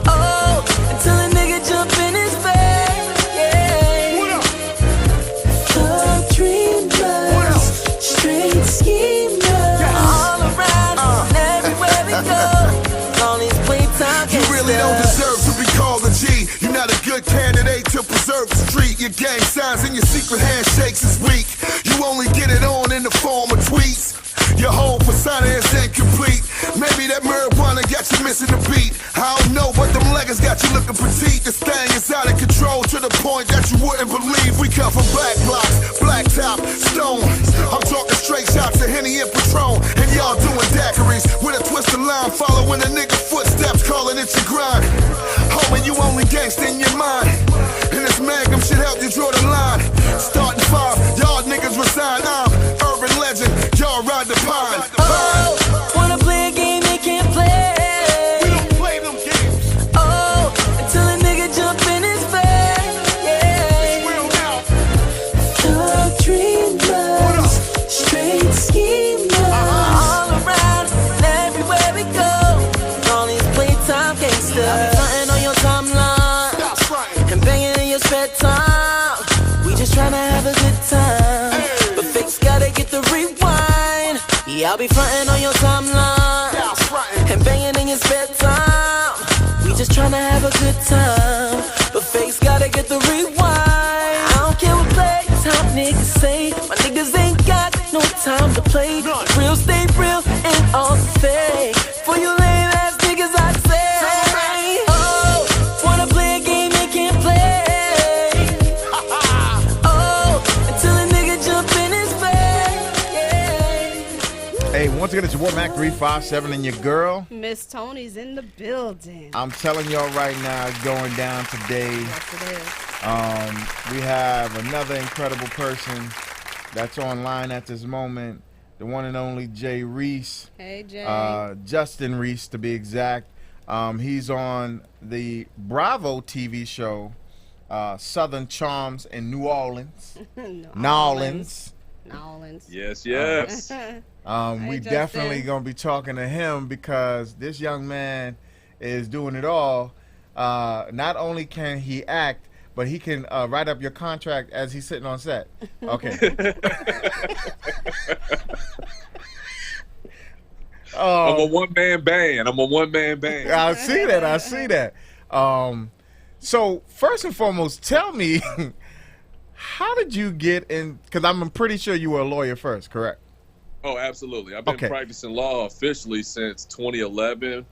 Oh, until a nigga jump in his face. Yeah. What up? Thug dreamers, straight schemers. All around and everywhere we go, all these playtime You really don't deserve to be called a G. You're not a good candidate to preserve the street. Your gang signs and your secret handshakes is weak. You only get it on in the form of tweets. Your whole persona is incomplete. Maybe that marijuana got you missing the beat. I don't know, but them leggings got you looking petite. This thing is out of control to the point that you wouldn't believe. We come from black blocks, black top, stone. I'm talking straight shots of Henny and Patron. And y'all doing daiquiris with a twist of line, following a nigga footsteps, calling it your grind. Homie, you only gangsta in your mind. And this magnum should help you draw the line. Starting 5, y'all niggas resign. I'm urban legend, y'all ride the pine. Oh, wanna play a game they can't play. We don't play them games. Oh, until a nigga jump in his face. Yeah. Real now. Thug dreamers, straight schemers. All around and everywhere we go, all these playtime gangsters. Frontin' on your timeline, That's right. and banging in your spare time. We just tryna have a good time, but fakes gotta get the rewind. Yeah, I'll be frontin' on your timeline, That's right. and banging in your spare time. We just just tryna have a good time, but face gotta get the rewind. I don't care what playtime niggas say, my niggas ain't got no time to play. Real stay real and all fake. For you lame ass niggas I say, oh, wanna play a game they can't play. Oh, until a nigga jump in his face. Hey, once again, it's your boy Mac 357 and your girl. Miss Tony's in the building. I'm telling y'all right now, it's going down today. Yes, it is. We have another incredible person that's online at this moment. The one and only Jay Reese. Hey, Jay. Justin Reese, to be exact. He's on the Bravo TV show, Southern Charms in New Orleans. Nolans. Yes, yes. We definitely going to be talking to him because this young man is doing it all. Not only can he act, but he can write up your contract as he's sitting on set. Okay. I'm a one-man band. I see that. So first and foremost, tell me, how did you get in? Because I'm pretty sure you were a lawyer first, correct? Oh, absolutely. I've been practicing law officially since 2011.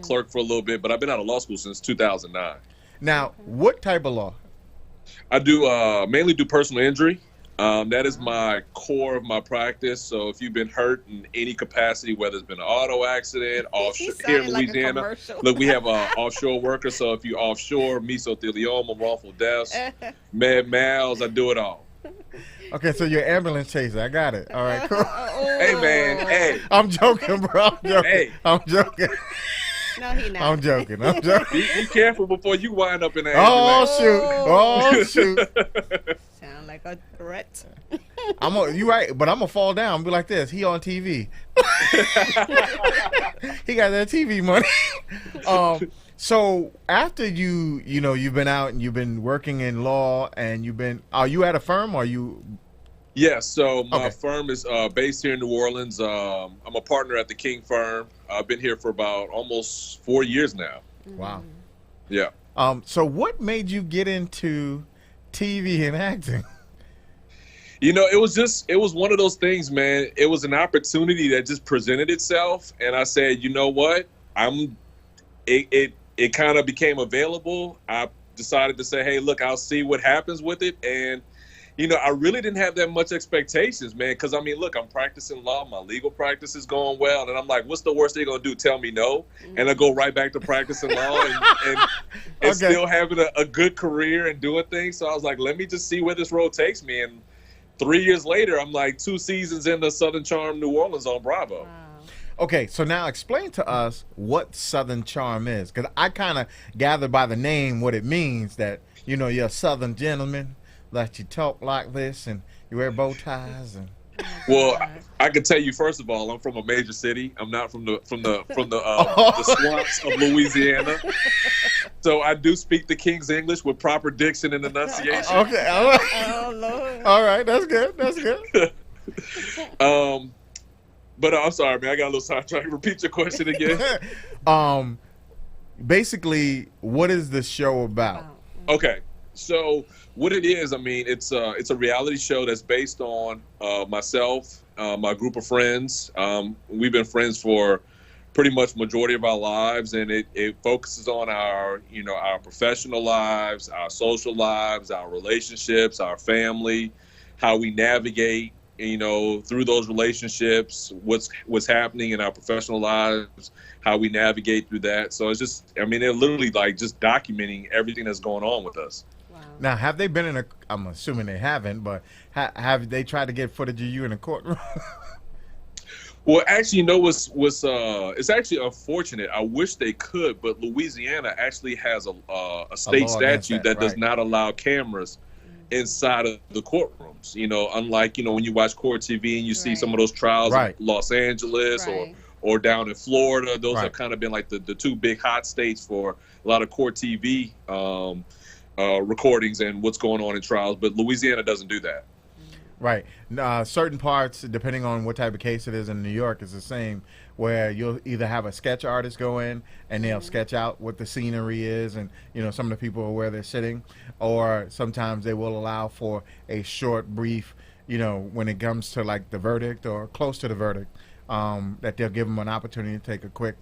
Clerk for a little bit, but I've been out of law school since 2009. Now, what type of law? I do mainly do personal injury. That is my core of my practice. So if you've been hurt in any capacity, whether it's been an auto accident, offshore here in Louisiana, look, we have offshore workers. So if you offshore, mesothelioma, wrongful deaths, med mals, I do it all. Okay, so you're an ambulance chaser. I got it. All right, cool. Hey, man. Hey. I'm joking, bro. I'm joking. No, he not. I'm joking. Be careful before you wind up in the ambulance. Oh, shoot. Sound like a threat. You right, but I'm going to fall down and be like this. He on TV. He got that TV money. So after you've been out and you've been working in law and are you at a firm or are you? Yes, so my firm is based here in New Orleans. I'm a partner at the King firm. I've been here for about almost 4 years now. Wow. Yeah. So what made you get into TV and acting? It was one of those things, man. It was an opportunity that just presented itself, and I said, you know what? It kind of became available. I decided to say, hey, look, I'll see what happens with it, and I really didn't have that much expectations, man, because, look, I'm practicing law. My legal practice is going well. And I'm like, what's the worst they're going to do? Tell me no. And I go right back to practicing law and still having a good career and doing things. So I was like, let me just see where this road takes me. And 3 years later, I'm like 2 seasons in the Southern Charm New Orleans on Bravo. Wow. Okay, so now explain to us what Southern Charm is, because I kind of gathered by the name what it means, that, you're a Southern gentleman, that you talk like this and you wear bow ties and. Well, I can tell you, first of all, I'm from a major city. I'm not from the swamps of Louisiana. So I do speak the King's English with proper diction and enunciation. Okay, all right. Oh, Lord. All right, that's good. But I'm sorry, man. I got a little sidetracked. Repeat your question again. Basically, what is the show about? Okay, so what it is, it's a reality show that's based on myself, my group of friends. We've been friends for pretty much majority of our lives, and it focuses on our professional lives, our social lives, our relationships, our family, how we navigate through those relationships, what's happening in our professional lives, how we navigate through that. So it's just, they're literally like just documenting everything that's going on with us. Wow. Now, have they been I'm assuming they haven't, but have they tried to get footage of you in a courtroom? Well, actually, it's actually unfortunate. I wish they could, but Louisiana actually has a state statute that does not allow cameras inside of the courtrooms. Unlike, when you watch court TV and you see some of those trials in Los Angeles or down in Florida, those have kind of been like the two big hot states for a lot of court TV recordings and what's going on in trials. But Louisiana doesn't do that. Right. Certain parts, depending on what type of case it is in New York, is the same, where you'll either have a sketch artist go in and they'll sketch out what the scenery is and, some of the people where they're sitting, or sometimes they will allow for a short, brief, when it comes to like the verdict or close to the verdict, that they'll give them an opportunity to take a quick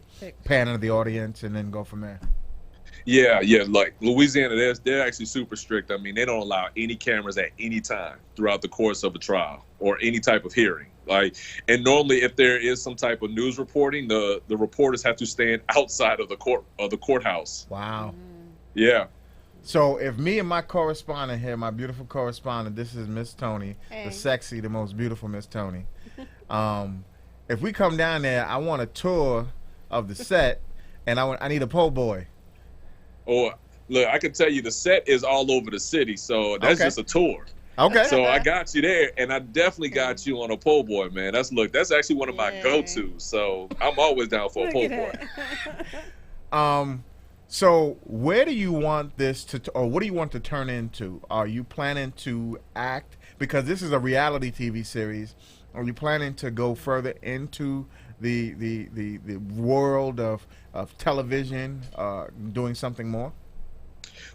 pan of the audience and then go from there. Yeah, like Louisiana, they're actually super strict. I mean, they don't allow any cameras at any time throughout the course of a trial or any type of hearing. Like, and normally if there is some type of news reporting, the reporters have to stand outside of the courthouse. Wow. Yeah. So if me and my correspondent here, my beautiful correspondent, this is Miss Tony, Hey. the sexy, the most beautiful Miss Tony. If we come down there, I want a tour of the set, and I need a po' boy. Or look, I can tell you the set is all over the city, so that's Okay. just a tour. Okay. So I got you there, and I definitely got you on a po' boy, man. That's actually one of my go-tos. So I'm always down for a po' boy. So where do you want this or what do you want to turn into? Are you planning to act, because this is a reality TV series? Are you planning to go further into the world of television, doing something more?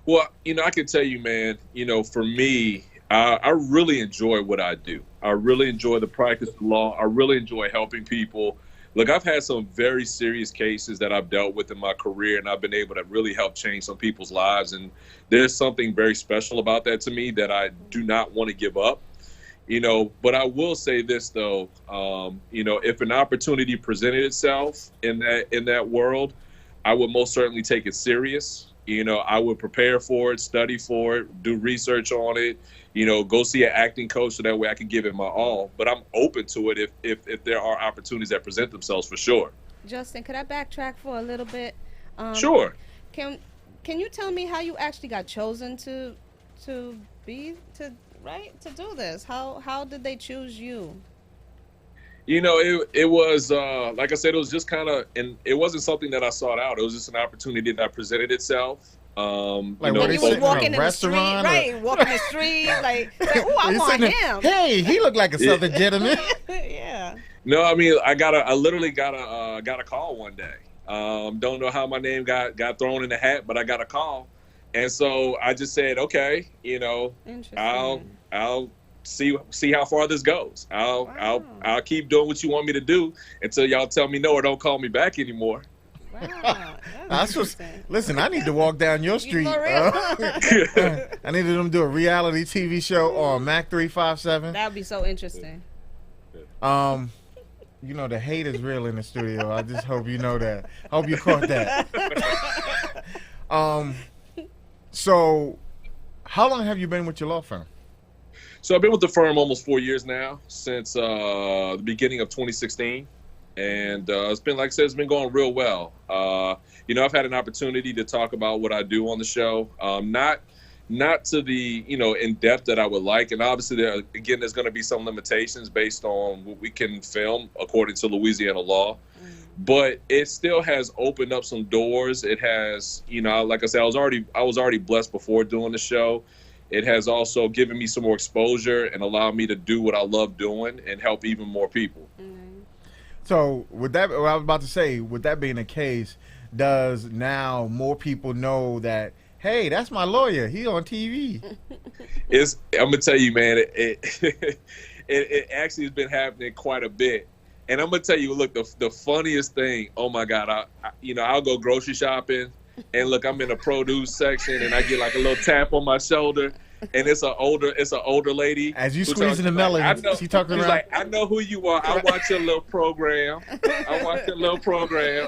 Well, I can tell you, man, for me, I really enjoy what I do. I really enjoy the practice of law. I really enjoy helping people. Look, I've had some very serious cases that I've dealt with in my career, and I've been able to really help change some people's lives. And there's something very special about that to me that I do not want to give up. But I will say this though, if an opportunity presented itself in that world, I would most certainly take it serious. I would prepare for it, study for it, do research on it, go see an acting coach so that way I can give it my all. But I'm open to it if there are opportunities that present themselves, for sure. Justin, could I backtrack for a little bit? Sure. Can you tell me how you actually got chosen to do this? How did they choose you? It was like I said, it was just kind of, and it wasn't something that I sought out. It was just an opportunity that presented itself. Like you was walking in the street, right? Walking the street, like, oh, I want him. Hey, he looked like a Southern gentleman. Yeah. No, I mean, I literally got a call one day. Don't know how my name got thrown in the hat, but I got a call, and so I just said, okay, I'll see how far this goes. I'll keep doing what you want me to do until y'all tell me no or don't call me back anymore. Wow, listen, I need to walk down your street. For real? I needed them to do a reality TV show on Mac 357. That'd be so interesting. The hate is real in the studio. I just hope you know that. Hope you caught that. So how long have you been with your law firm? So I've been with the firm almost 4 years now, since the beginning of 2016. And it's been, like I said, it's been going real well. I've had an opportunity to talk about what I do on the show, not to the, in depth that I would like. And obviously, there's going to be some limitations based on what we can film according to Louisiana law. But it still has opened up some doors. It has, like I said, I was already blessed before doing the show. It has also given me some more exposure and allowed me to do what I love doing and help even more people. So with that, what I was about to say, with that being the case, does now more people know that, hey, that's my lawyer, he on TV? I'm gonna tell you, man, it actually has been happening quite a bit. And I'm gonna tell you, look, the funniest thing, oh my God, I'll go grocery shopping, and look, I'm in the produce section, and I get like a little tap on my shoulder, and it's an older lady. As you squeezing the melon, she talking she's around. like, I know who you are. I watch your little program.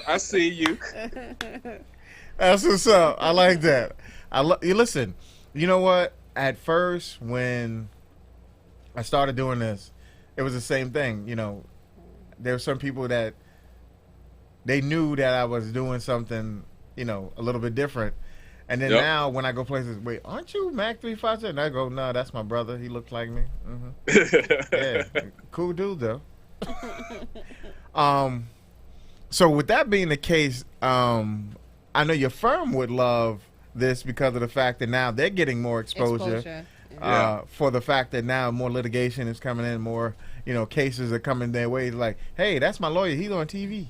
I see you. That's what's up. I like that. You listen. You know what? At first, when I started doing this, it was the same thing. There were some people that they knew that I was doing something, a little bit different. And then now when I go places, wait, aren't you Mac 357? And I go, no, that's my brother. He looks like me. Yeah, cool dude though. So with that being the case, I know your firm would love this because of the fact that now they're getting more exposure. for the fact that now more litigation is coming in, more cases are coming their way. Like, hey, that's my lawyer. He's on TV.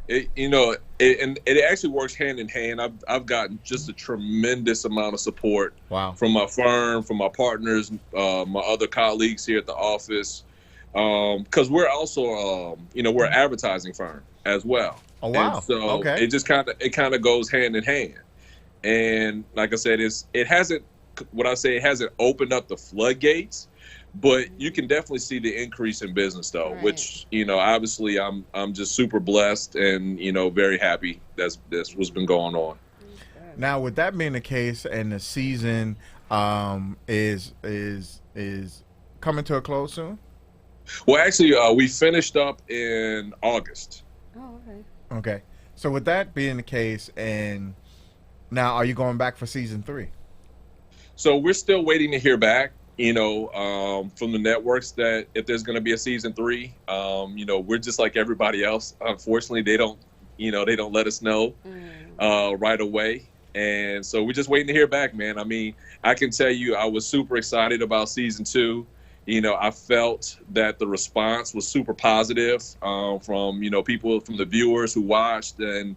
And it actually works hand in hand. I've gotten just a tremendous amount of support from my firm, from my partners, my other colleagues here at the office, because we're also we're an advertising firm as well. Oh wow! And so it kind of goes hand in hand. And like I said, it hasn't opened up the floodgates, but you can definitely see the increase in business though, which obviously I'm just super blessed and very happy that's what's been going on. Now, with that being the case, and the season is coming to a close soon. Well, actually, we finished up in August. Oh, okay. Okay, so with that being the case, and now are you going back for season 3? So we're still waiting to hear back, from the networks that if there's going to be a season 3. We're just like everybody else. Unfortunately, they don't let us know right away. And so we're just waiting to hear back, man. I mean, I can tell you I was super excited about season 2. I felt that the response was super positive from people, from the viewers who watched, and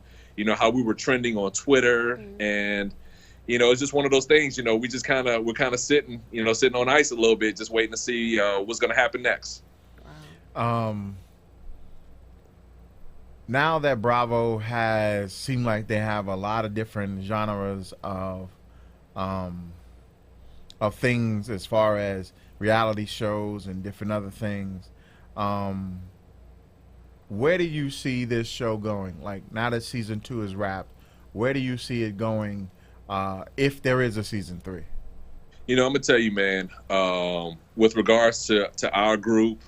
how we were trending on Twitter. And it's just one of those things. We just we're kind of sitting on ice a little bit, just waiting to see what's going to happen next. Now that Bravo has seemed like they have a lot of different genres of things as far as reality shows and different other things, where do you see this show going? Like, now that season 2 is wrapped, where do you see it going if there is a season 3? I'm gonna tell you, man, with regards to our group,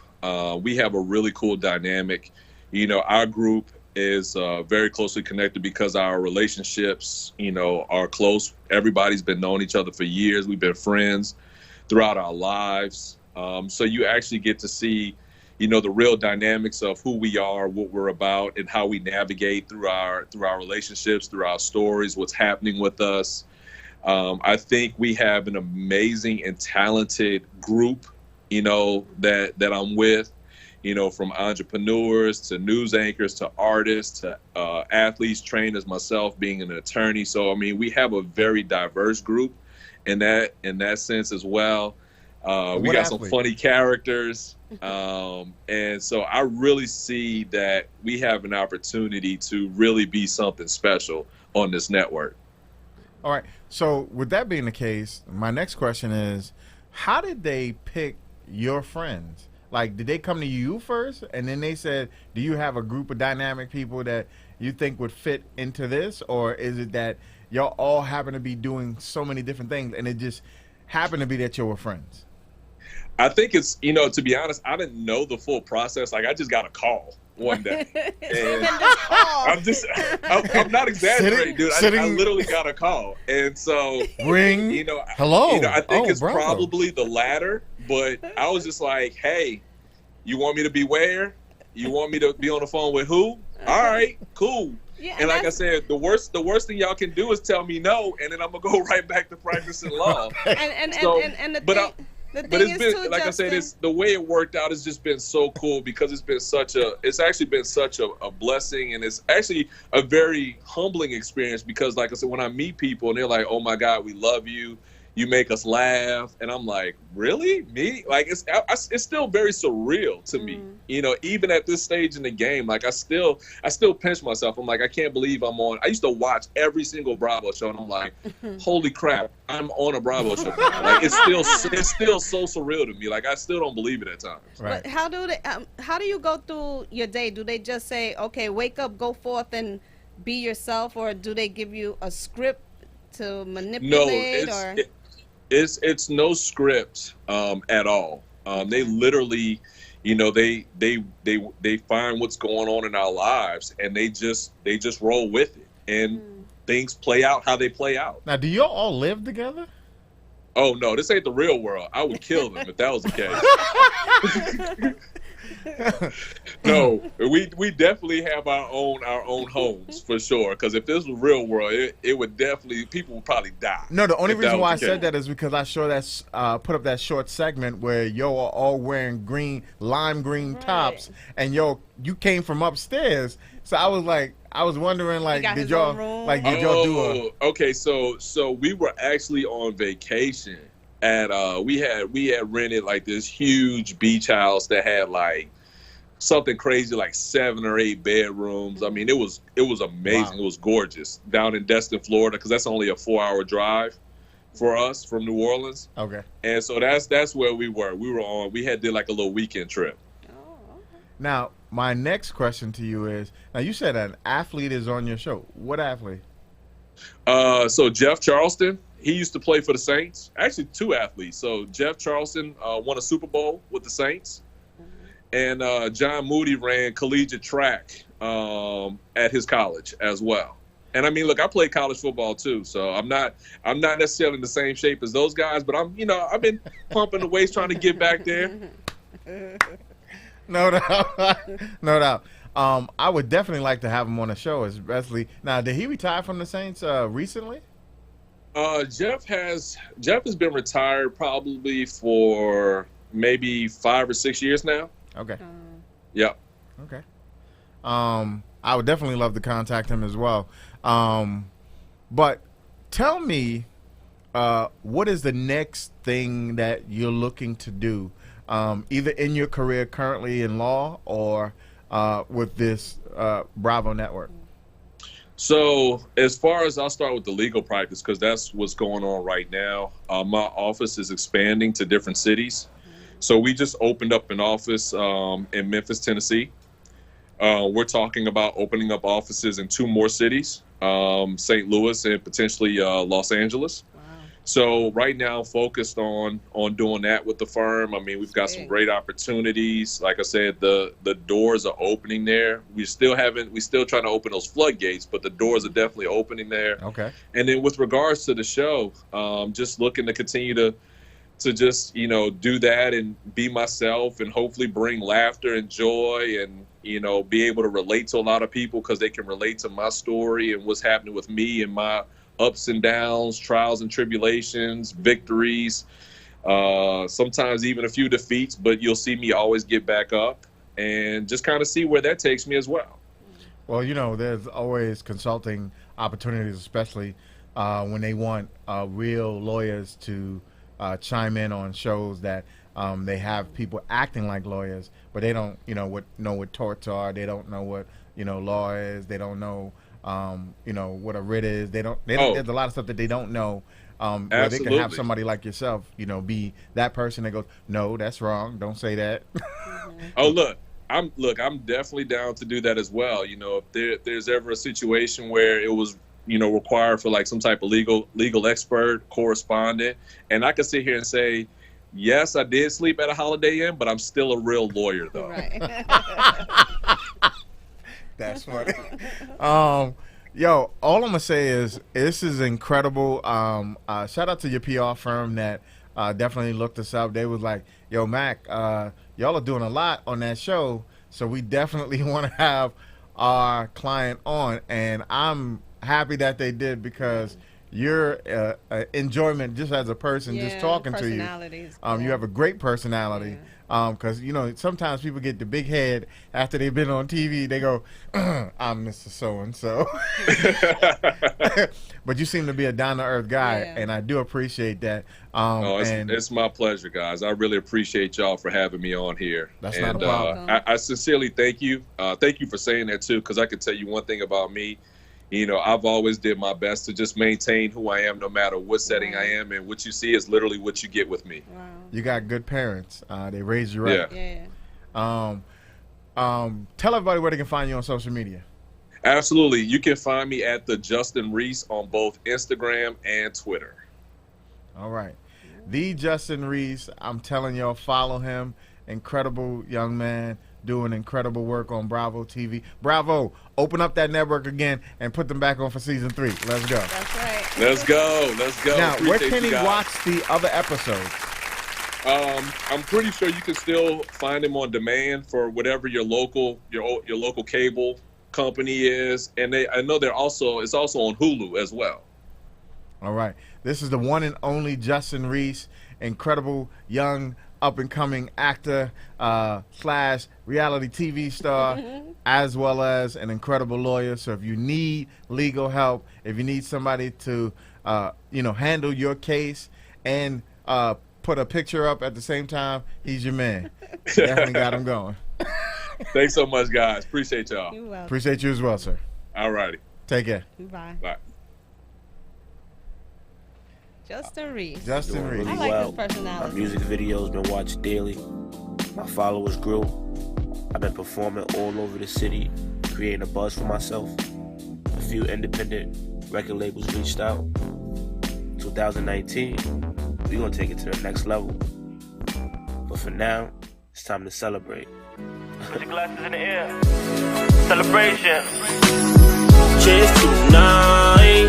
we have a really cool dynamic. Our group is very closely connected because our relationships are close. Everybody's been knowing each other for years. We've been friends throughout our lives. So you actually get to see, the real dynamics of who we are, what we're about, and how we navigate through our relationships, through our stories, what's happening with us. I think we have an amazing and talented group, that I'm with, from entrepreneurs to news anchors to artists to athletes, trainers, myself being an attorney. So, I mean, we have a very diverse group in that sense as well. We got some funny characters. And so I really see that we have an opportunity to really be something special on this network. All right. So with that being the case, my next question is, how did they pick your friends? Like, did they come to you first and then they said, do you have a group of dynamic people that you think would fit into this? Or is it that y'all all happen to be doing so many different things and it just happened to be that you were friends? I think it's, to be honest, I didn't know the full process. Like, I just got a call one day. And I'm not exaggerating, dude. I literally got a call. And so, ring, hello. I think it's probably the latter, but I was just like, hey, you want me to be where? You want me to be on the phone with who? All right, cool. Yeah, and like I said, the worst thing y'all can do is tell me no, and then I'm gonna go right back to practicing law. But it's been, like I said, it's the way it worked out has just been so cool because it's actually been such a blessing, and it's actually a very humbling experience because, like I said, when I meet people and they're like, "Oh my God, we love you. You make us laugh," and I'm like, "Really? Me?" Like it's still very surreal to me, even at this stage in the game. Like I still pinch myself. I'm like, I can't believe I'm on. I used to watch every single Bravo show, and I'm like, holy crap, I'm on a Bravo show now. Like it's still so surreal to me. Like I still don't believe it at times. Right. But how do you go through your day? Do they just say, okay, wake up, go forth, and be yourself, or do they give you a script to manipulate? No, it's no script at all. They literally, they find what's going on in our lives and they just roll with it, and things play out how they play out. Now, do y'all all live together? Oh no, this ain't the real world. I would kill them if that was the case. No, we definitely have our own homes for sure. Because if this was real world, it would definitely, people would probably die. No, the only if reason that was why I the said case. that is because I saw that put up that short segment where yo are all wearing lime green tops, and yo, you came from upstairs. So I was wondering, like, did y'all do a? Okay, so we were actually on vacation at we had rented like this huge beach house that had like something crazy like 7 or 8 bedrooms. I mean, it was amazing. Wow. It was gorgeous down in Destin, Florida, because that's only a 4-hour drive for us from New Orleans. Okay. And so that's where we were. We did like a little weekend trip. Now, my next question to you is, now you said an athlete is on your show. What athlete? So Jeff Charleston, he used to play for the Saints. Actually, 2 athletes. So Jeff Charleston won a Super Bowl with the Saints. And John Moody ran collegiate track at his college as well. And I mean, look, I played college football too, so I'm not necessarily in the same shape as those guys, but I've been pumping the weights trying to get back there. No doubt. No doubt. I would definitely like to have him on the show, especially now. Did he retire from the Saints recently? Jeff has been retired probably for maybe 5 or 6 years now. Okay. Yep. Okay. I would definitely love to contact him as well. But tell me, what is the next thing that you're looking to do, either in your career currently in law or with this Bravo Network? So as far as, I'll start with the legal practice because that's what's going on right now. My office is expanding to different cities. So we just opened up an office in Memphis, Tennessee. We're talking about opening up offices in 2 more cities, St. Louis and potentially Los Angeles. Wow. So right now, focused on doing that with the firm. I mean, we've got some great opportunities. Like I said, the doors are opening there. We still trying to open those floodgates, but the doors are definitely opening there. Okay. And then with regards to the show, just looking to continue to just, do that and be myself and hopefully bring laughter and joy and, be able to relate to a lot of people because they can relate to my story and what's happening with me and my ups and downs, trials and tribulations, victories, sometimes even a few defeats, but you'll see me always get back up and just kind of see where that takes me as well. Well, there's always consulting opportunities, especially when they want real lawyers to chime in on shows that they have people acting like lawyers, but they don't, know what torts are. They don't know what, law is. They don't know, what a writ is. They don't. There's a lot of stuff that they don't know. Where they can have somebody like yourself, be that person that goes, no, that's wrong. Don't say that. Oh, I'm definitely down to do that as well. If there's ever a situation where it was, required for like some type of legal expert, correspondent, and I could sit here and say, yes, I did sleep at a Holiday Inn, but I'm still a real lawyer, though. Right. That's funny. Yo, all I'm gonna say is this is incredible. Shout out to your PR firm that definitely looked us up. They was like, yo, Mac, y'all are doing a lot on that show, so we definitely want to have our client on, and I'm happy that they did because your enjoyment just as a person, just talking to you. You have a great personality. Because, sometimes people get the big head after they've been on TV. They go, I'm Mr. So-and-so. But you seem to be a down-to-earth guy, and I do appreciate that. It's my pleasure, guys. I really appreciate y'all for having me on here. That's not a problem. I sincerely thank you. Thank you for saying that, too, because I can tell you one thing about me. I've always did my best to just maintain who I am no matter what setting I am, and what you see is literally what you get with me. Wow. You got good parents. They raised you right. Yeah. Tell everybody where they can find you on social media. Absolutely. You can find me at the Justin Reese on both Instagram and Twitter. All right. The Justin Reese, I'm telling y'all, follow him. Incredible young man. Doing incredible work on Bravo TV. Bravo, open up that network again and put them back on for season 3. Let's go. That's right. Let's go. Now, Appreciate where can he guys. watch the other episodes? I'm pretty sure you can still find him on demand for whatever your local cable company is, and I know it's also on Hulu as well. All right, this is the one and only Justin Reese, incredible young up-and-coming actor / reality TV star, as well as an incredible lawyer. So if you need legal help, if you need somebody to handle your case and put a picture up at the same time, he's your man. Definitely got him going. Thanks so much, guys. Appreciate y'all. You're welcome. Appreciate you as well, sir. All righty. Take care. Bye. Bye. Justin Reese. Justin Reese. I like his personality. My music videos been watched daily. My followers grew. I've been performing all over the city, creating a buzz for myself. A few independent record labels reached out. 2019, we're gonna take it to the next level. But for now, it's time to celebrate. Put your glasses in the air. Celebration. Cheers tonight.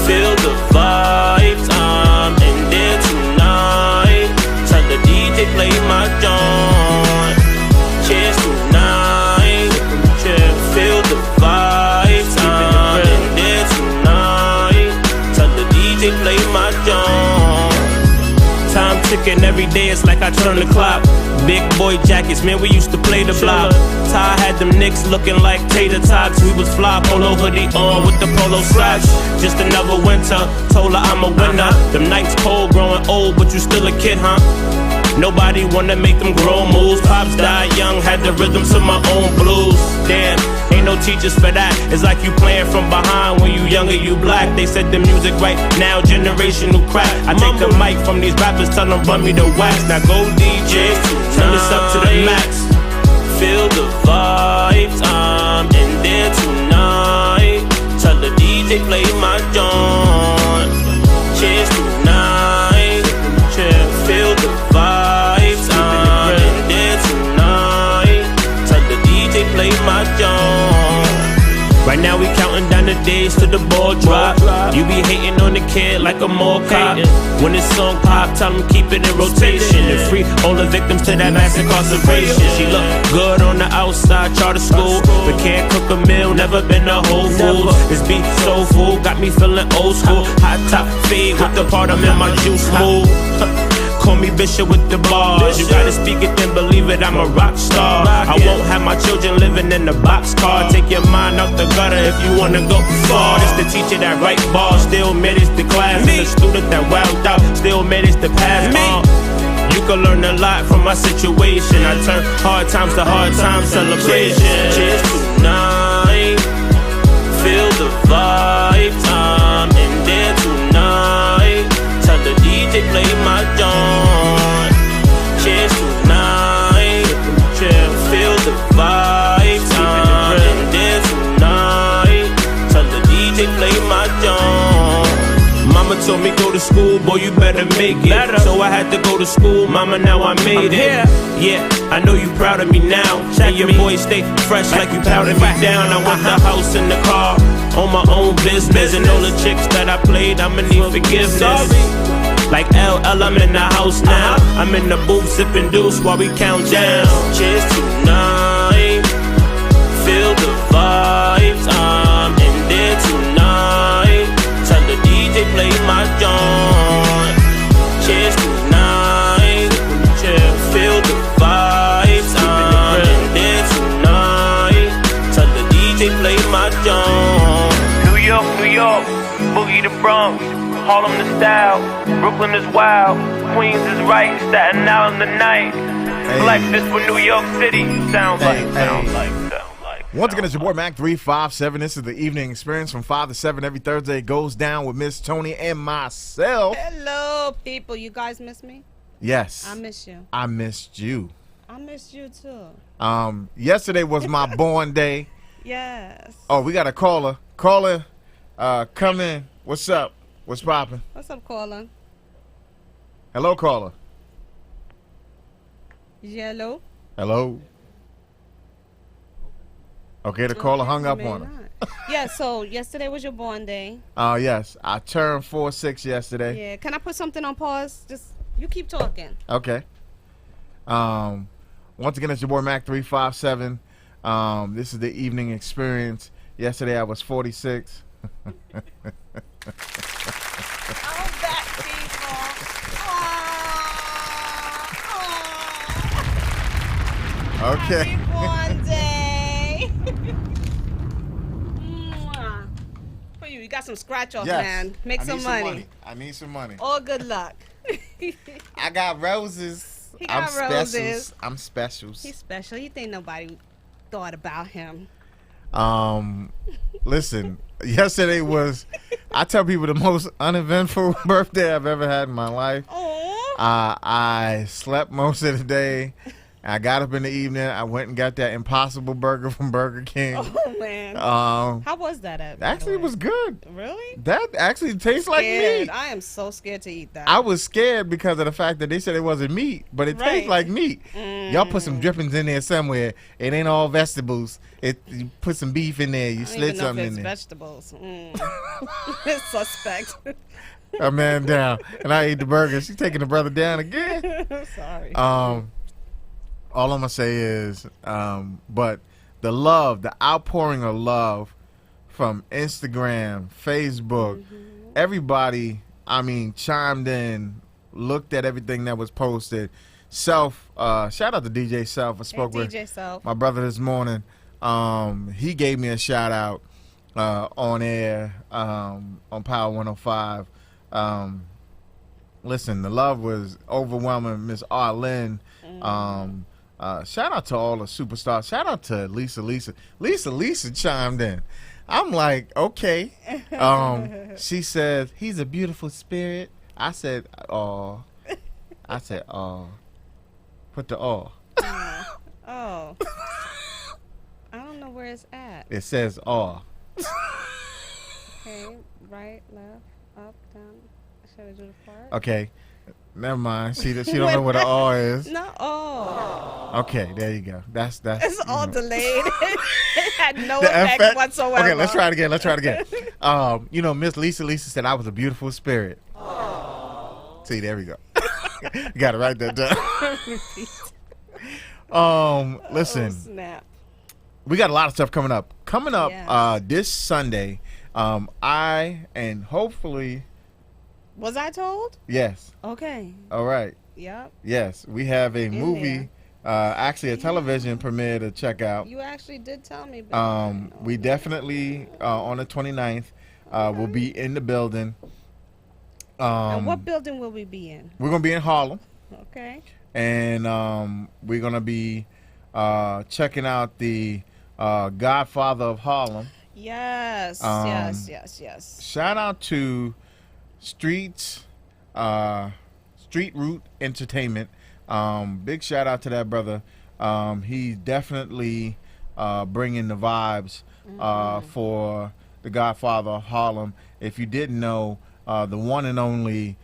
Feel the vibes. I'm in there tonight. Tell the DJ play my joint. Cheers tonight. Feel the vibes. I'm in there tonight. Tell the DJ play my joint. Time ticking every day, it's like I turn the clock. Big boy jackets, man, we used to play the block. Ty had them Knicks looking like tater tots. We was fly, polo hoodie on with the polo socks. Just another winter, told her I'm a winner. Them nights cold, growing old, but you still a kid, huh? Nobody wanna make them grow moves. Pops died young, had the rhythm to my own blues. Damn, ain't no teachers for that. It's like you playing from behind when you younger, you black. They said the music right now, generational crap. I take the mic from these rappers, tell them run me the wax. Now go DJ, turn this up to the max. Feel the vibes, I'm in there tonight. Tell the DJ play my joint. Cheers tonight. Feel the vibes, I'm in there tonight. Tell the DJ play my joint. Right now we counting down the days till the ball drop. You be hating on the kid like a mall cop. When this song pop, tell them keep it in rotation and free all the victims to that mass incarceration. She look good on the outside, charter school, but can't cook a meal, never been a Whole Foods. This beat so full, got me feeling old school. Hot top fade with the part I'm in my juice mood. Call me Bishop with the bars. You gotta speak it, then believe it, I'm a rock star. I won't have my children living in the boxcar. Take your mind out the gutter if you wanna go far. It's the teacher that write bars, still managed the class. And the student that wowed out, still managed to pass. You can learn a lot from my situation. I turn hard times to hard times celebration. Cheers tonight. Feel the vibes, I'm in there tonight. Tell the DJ play my joint. Cheers tonight. Feel the vibes, I'm in there tonight. Tell the DJ play my joint. Mama told me go to school, boy, you better make it. So I had to go to school, mama, now I made it. Yeah, I know you proud of me now. And your boy stay fresh like you powdered me down. I want the house and the car, on my own business. And all the chicks that I played, I'ma need forgiveness. Like LL, I'm in the house now. I'm in the booth sipping deuce while we count down. Cheers tonight. Feel the vibes, I'm in there tonight. Tell the DJ play my joint. Cheers tonight. Feel the vibes, I'm in there tonight. Tell the DJ play my joint. New York, New York, Boogie the Bronx, Harlem the style, Brooklyn is wild, Queens is right, Staten Island the night. Like this for New York City, sounds like. Once again, it's your boy Mac 357. This is the evening experience from 5 to 7 every Thursday. It goes down with Miss Tony and myself. Hello, people. You guys miss me? Yes. I miss you. I missed you. I missed you too. Yesterday was my born day. Yes. Oh, we got a caller. Caller, come in. What's up? What's poppin'? What's up, caller? Hello, caller. Hello. Hello. Okay, the caller hung up on her. Yeah, so yesterday was your born day. Yes. I turned 4-6 yesterday. Yeah. Can I put something on pause? Just You keep talking. Okay. Once again, it's your boy Mac 357. This is the evening experience. Yesterday I was 46. I'm back, people. Okay. One day. For you got some scratch off, man. Make I some need money. I need some money. All good luck. I got roses. He got roses. Specials. I'm specials. He's special. You think nobody thought about him? Listen, yesterday was, I tell people, the most uneventful birthday I've ever had in my life. I slept most of the day. I got up in the evening. I went and got that Impossible Burger from Burger King. Oh, man. How was that? Actually, it was good. Really? That actually tastes like meat. I am so scared to eat that. I was scared because of the fact that they said it wasn't meat, but it tastes like meat. Y'all put some drippings in there somewhere. It ain't all vegetables. You put some beef in there. You slid something in there. Vegetables. It's suspect. A man down, and I ate the burger. She's taking the brother down again. Sorry. All I'm gonna say is, but the love, the outpouring of love from Instagram, Facebook, everybody, I mean, chimed in, looked at everything that was posted. Shout out to DJ Self. I spoke with DJ Self. my brother this morning. He gave me a shout out on air on Power 105. Listen, the love was overwhelming. Miss Arlene. Shout out to all the superstars. Shout out to Lisa. Lisa chimed in. I'm like, okay. She said, he's a beautiful spirit. I said, oh. Put the oh. Oh. I don't know where it's at. It says oh. Okay, right, left, up, down. Should I do the part? Okay. Never mind. She don't know what an "oh" is. No, oh. Okay, there you go. That's. It's all delayed. It had no The effect whatsoever. Okay, let's try it again. Miss Lisa said I was a beautiful spirit. See, there we go. Got to write that down. Listen. Snap. We got a lot of stuff coming up. This Sunday, and hopefully. Was I told? Yes. Okay. All right. Yep. Yes, we have a movie, actually a television premiere to check out. You actually did tell me. We definitely on the 29th will be in the building. And what building will we be in? We're gonna be in Harlem. Okay. And we're gonna be checking out the Godfather of Harlem. Yes. Yes. Shout out to Street Root Entertainment. Big shout out to that brother. He's definitely bringing the vibes for the Godfather of Harlem. If you didn't know, the one and only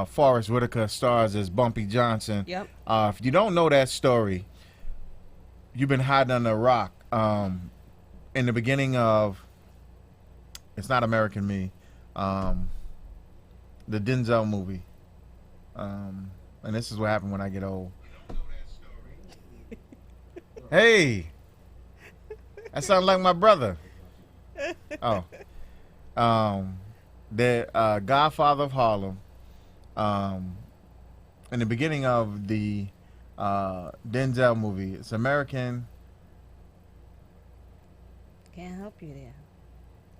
Forrest Whitaker stars as Bumpy Johnson. Yep. If you don't know that story, you've been hiding under a rock. In the beginning of It's Not American Me, the Denzel movie, and this is what happened when I get old. Hey, that sounds like my brother. Oh, the Godfather of Harlem. In the beginning of the Denzel movie, it's American. Can't help you there.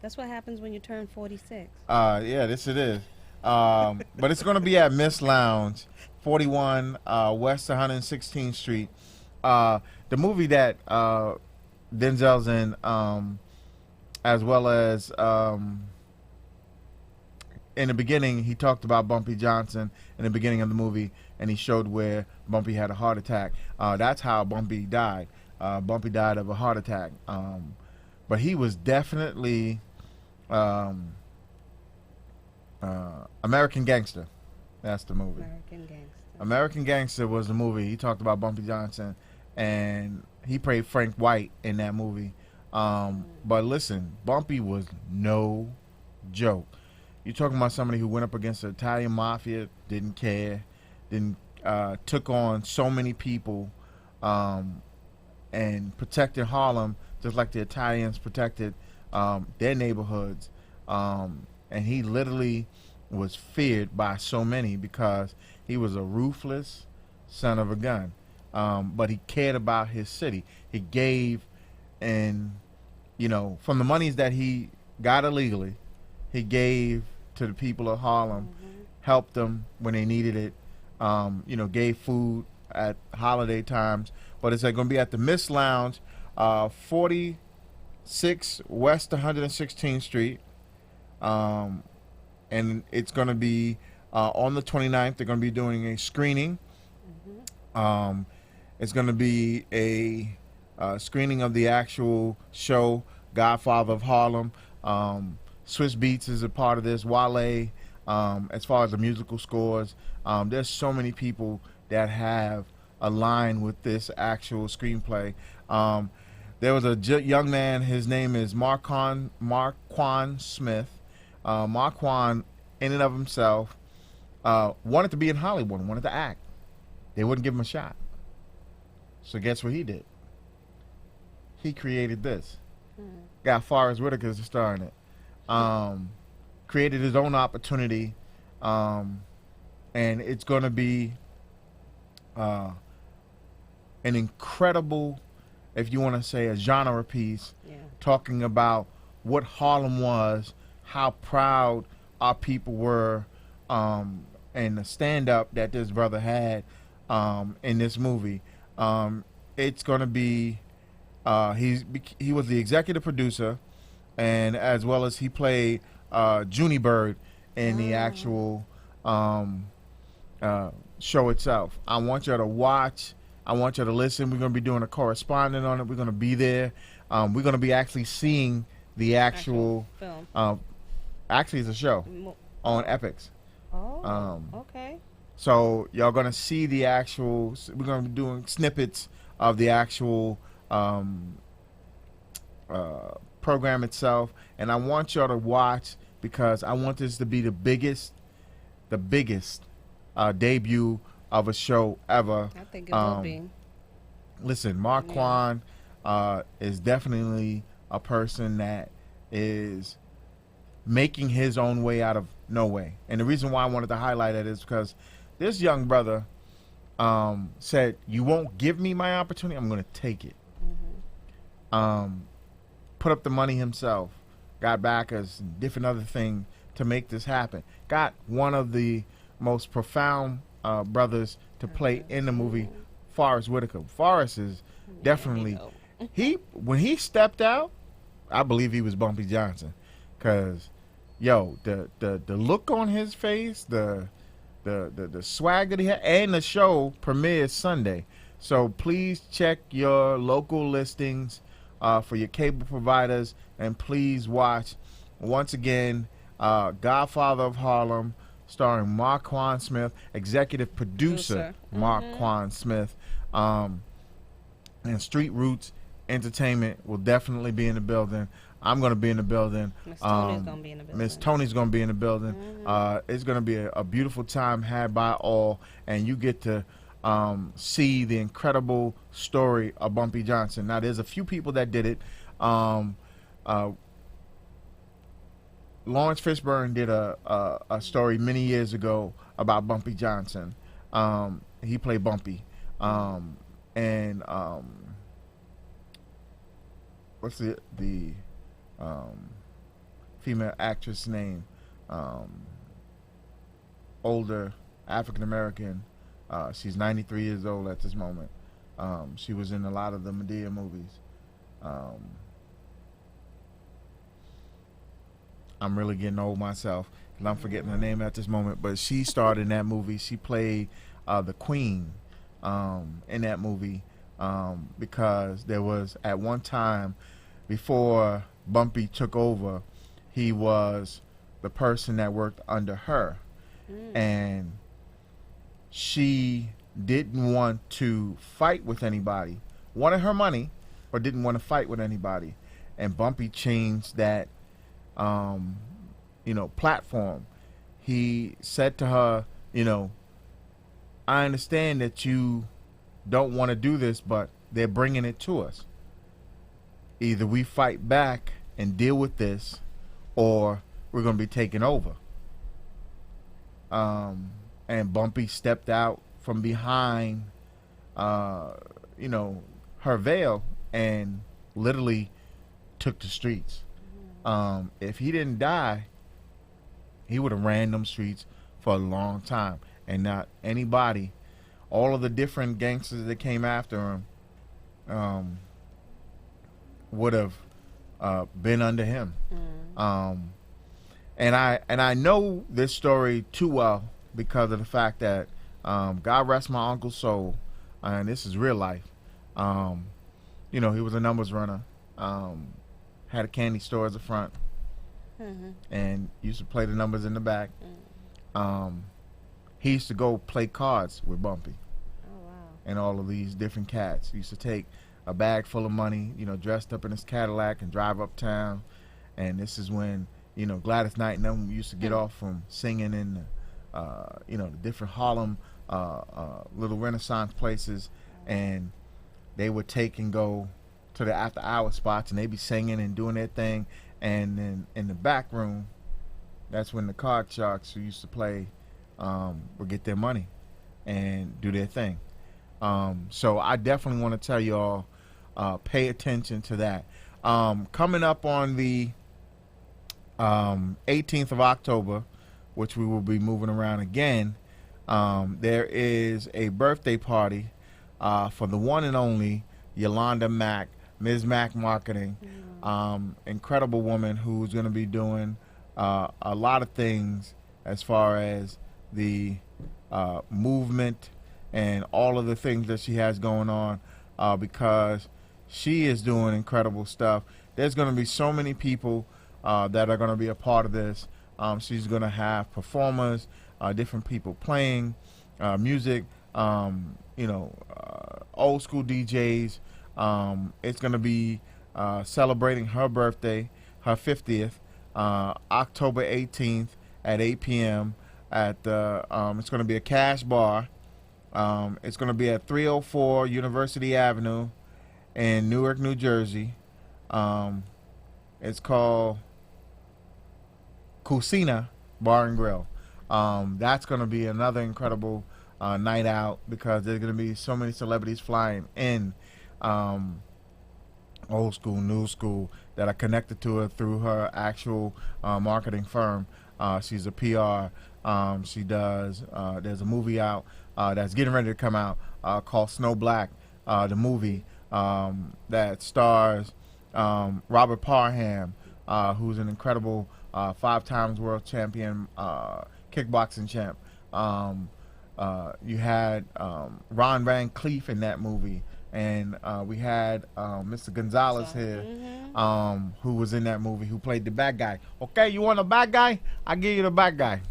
That's what happens when you turn 46. Yeah, this it is. But it's going to be at Miss Lounge, 41 West 116th Street. The movie that Denzel's in, as well as in the beginning, he talked about Bumpy Johnson in the beginning of the movie, and he showed where Bumpy had a heart attack. That's how Bumpy died. Bumpy died of a heart attack. But he was definitely American Gangster. That's the movie. American Gangster was the movie. He talked about Bumpy Johnson, and he played Frank White in that movie. But listen, Bumpy was no joke. You're talking about somebody who went up against the Italian mafia, didn't care. then took on so many people and protected Harlem just like the Italians protected their neighborhoods. And he literally was feared by so many because he was a ruthless son of a gun. But he cared about his city. He gave, and from the monies that he got illegally, he gave to the people of Harlem, helped them when they needed it, gave food at holiday times. But it's going to be at the Miss Lounge, 46 West 116th Street. And it's going to be on the 29th. They're going to be doing a screening. It's going to be a screening of the actual show, Godfather of Harlem. Swiss Beats is a part of this. Wale, as far as the musical scores, there's so many people that have aligned with this actual screenplay. There was a young man, his name is Marquand Smith. Marquand, in and of himself, wanted to be in Hollywood, wanted to act. They wouldn't give him a shot. So guess what he did? He created this. Got Forrest Whitaker to star in it. Created his own opportunity, and it's going to be an incredible, if you want to say, a genre piece, talking about what Harlem was, how proud our people were, and the stand-up that this brother had in this movie. It's going to be, he was the executive producer, and as well as he played Junie Bird in the actual show itself. I want you to watch. I want you to listen. We're going to be doing a correspondent on it. We're going to be there. We're going to be actually seeing the actual film. Actually, it's a show on Epix. Oh, okay. So y'all going to see the actual. We're going to be doing snippets of the actual program itself, and I want y'all to watch because I want this to be the biggest debut of a show ever. I think it will be. Listen, Marquand is definitely a person that is making his own way out of no way. And the reason why I wanted to highlight it is because this young brother said, "You won't give me my opportunity, I'm going to take it." Put up the money himself, got backers, different other things to make this happen. Got one of the most profound brothers to play in the movie, Forrest Whitaker. Forrest is definitely when he stepped out, I believe he was Bumpy Johnson, cause the look on his face, the swag that he had, and the show premieres Sunday. So please check your local listings for your cable providers, and please watch once again Godfather of Harlem, starring Marquand Smith, executive producer Marquand Smith, and Street Roots Entertainment will definitely be in the building. I'm going to be in the building. Miss Tony's going to be in the building. Miss Tony's going to be in the building. It's going to be a beautiful time had by all, and you get to see the incredible story of Bumpy Johnson. Now, there's a few people that did it. Lawrence Fishburne did a story many years ago about Bumpy Johnson. He played Bumpy. And what's the female actress name? Older African American. She's 93 years old at this moment. She was in a lot of the Madea movies. I'm really getting old myself, and I'm forgetting her name at this moment. But she starred in that movie. She played the Queen in that movie because there was, at one time, before Bumpy took over, he was the person that worked under her. And she didn't want to fight with anybody, wanted her money, but didn't want to fight with anybody. And Bumpy changed that platform. He said to her, I understand that you don't want to do this, but they're bringing it to us. Either we fight back and deal with this, or we're going to be taken over. And Bumpy stepped out from behind, you know, her veil and literally took the streets. If he didn't die, he would have ran them streets for a long time, and not anybody. All of the different gangsters that came after him would have been under him. And I know this story too well because of the fact that God rest my uncle's soul, and this is real life. You know, he was a numbers runner. Had a candy store as a front, and used to play the numbers in the back. He used to go play cards with Bumpy. And all of these different cats. He used to take a bag full of money, you know, dressed up in his Cadillac and drive uptown. And this is when, you know, Gladys Knight and them used to get off from singing in, you know, the different Harlem little Renaissance places, and they would take and go to the after-hour spots, and they'd be singing and doing their thing. And then in the back room, that's when the card sharks who used to play would get their money and do their thing. So I definitely want to tell y'all, pay attention to that. Coming up on the 18th of October, which we will be moving around again, there is a birthday party for the one and only Yolanda Mack, Ms. Mack Marketing. Incredible woman who's going to be doing a lot of things as far as the movement and all of the things that she has going on, because she is doing incredible stuff. There's going to be so many people that are going to be a part of this. She's going to have performers, different people playing music, you know, old school DJs. It's going to be celebrating her birthday, her 50th, October 18th at 8 p.m. at the, it's going to be a cash bar. It's going to be at 304 University Avenue in Newark, New Jersey. It's called Cucina Bar and Grill. That's going to be another incredible night out because there's going to be so many celebrities flying in, old school, new school, that are connected to her through her actual marketing firm. She's a PR. She does, there's a movie out that's getting ready to come out called Snow Black, the movie that stars Robert Parham, who's an incredible 5 times world champion kickboxing champ. You had Ron Van Cleef in that movie, and we had Mr. Gonzalez here, who was in that movie, who played the bad guy. Okay, you want a bad guy? I'll give you the bad guy.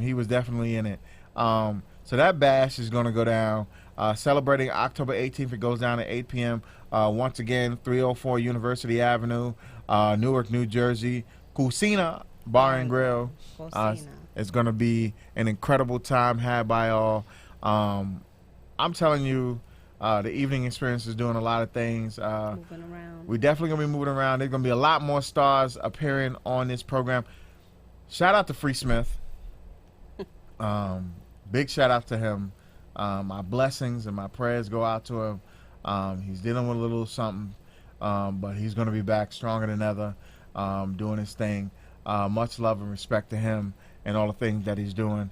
He was definitely in it. So that bash is going to go down, celebrating October 18th. It goes down at 8 p.m. Once again, 304 University Avenue, Newark, New Jersey. Cucina Bar and Grill. It's going to be an incredible time had by all. I'm telling you, the evening experience is doing a lot of things. Moving around. We're definitely going to be moving around. There's going to be a lot more stars appearing on this program. Shout out to Free Smith. Big shout out to him. My blessings and my prayers go out to him. He's dealing with a little something, but he's going to be back stronger than ever, doing his thing. Much love and respect to him and all the things that he's doing.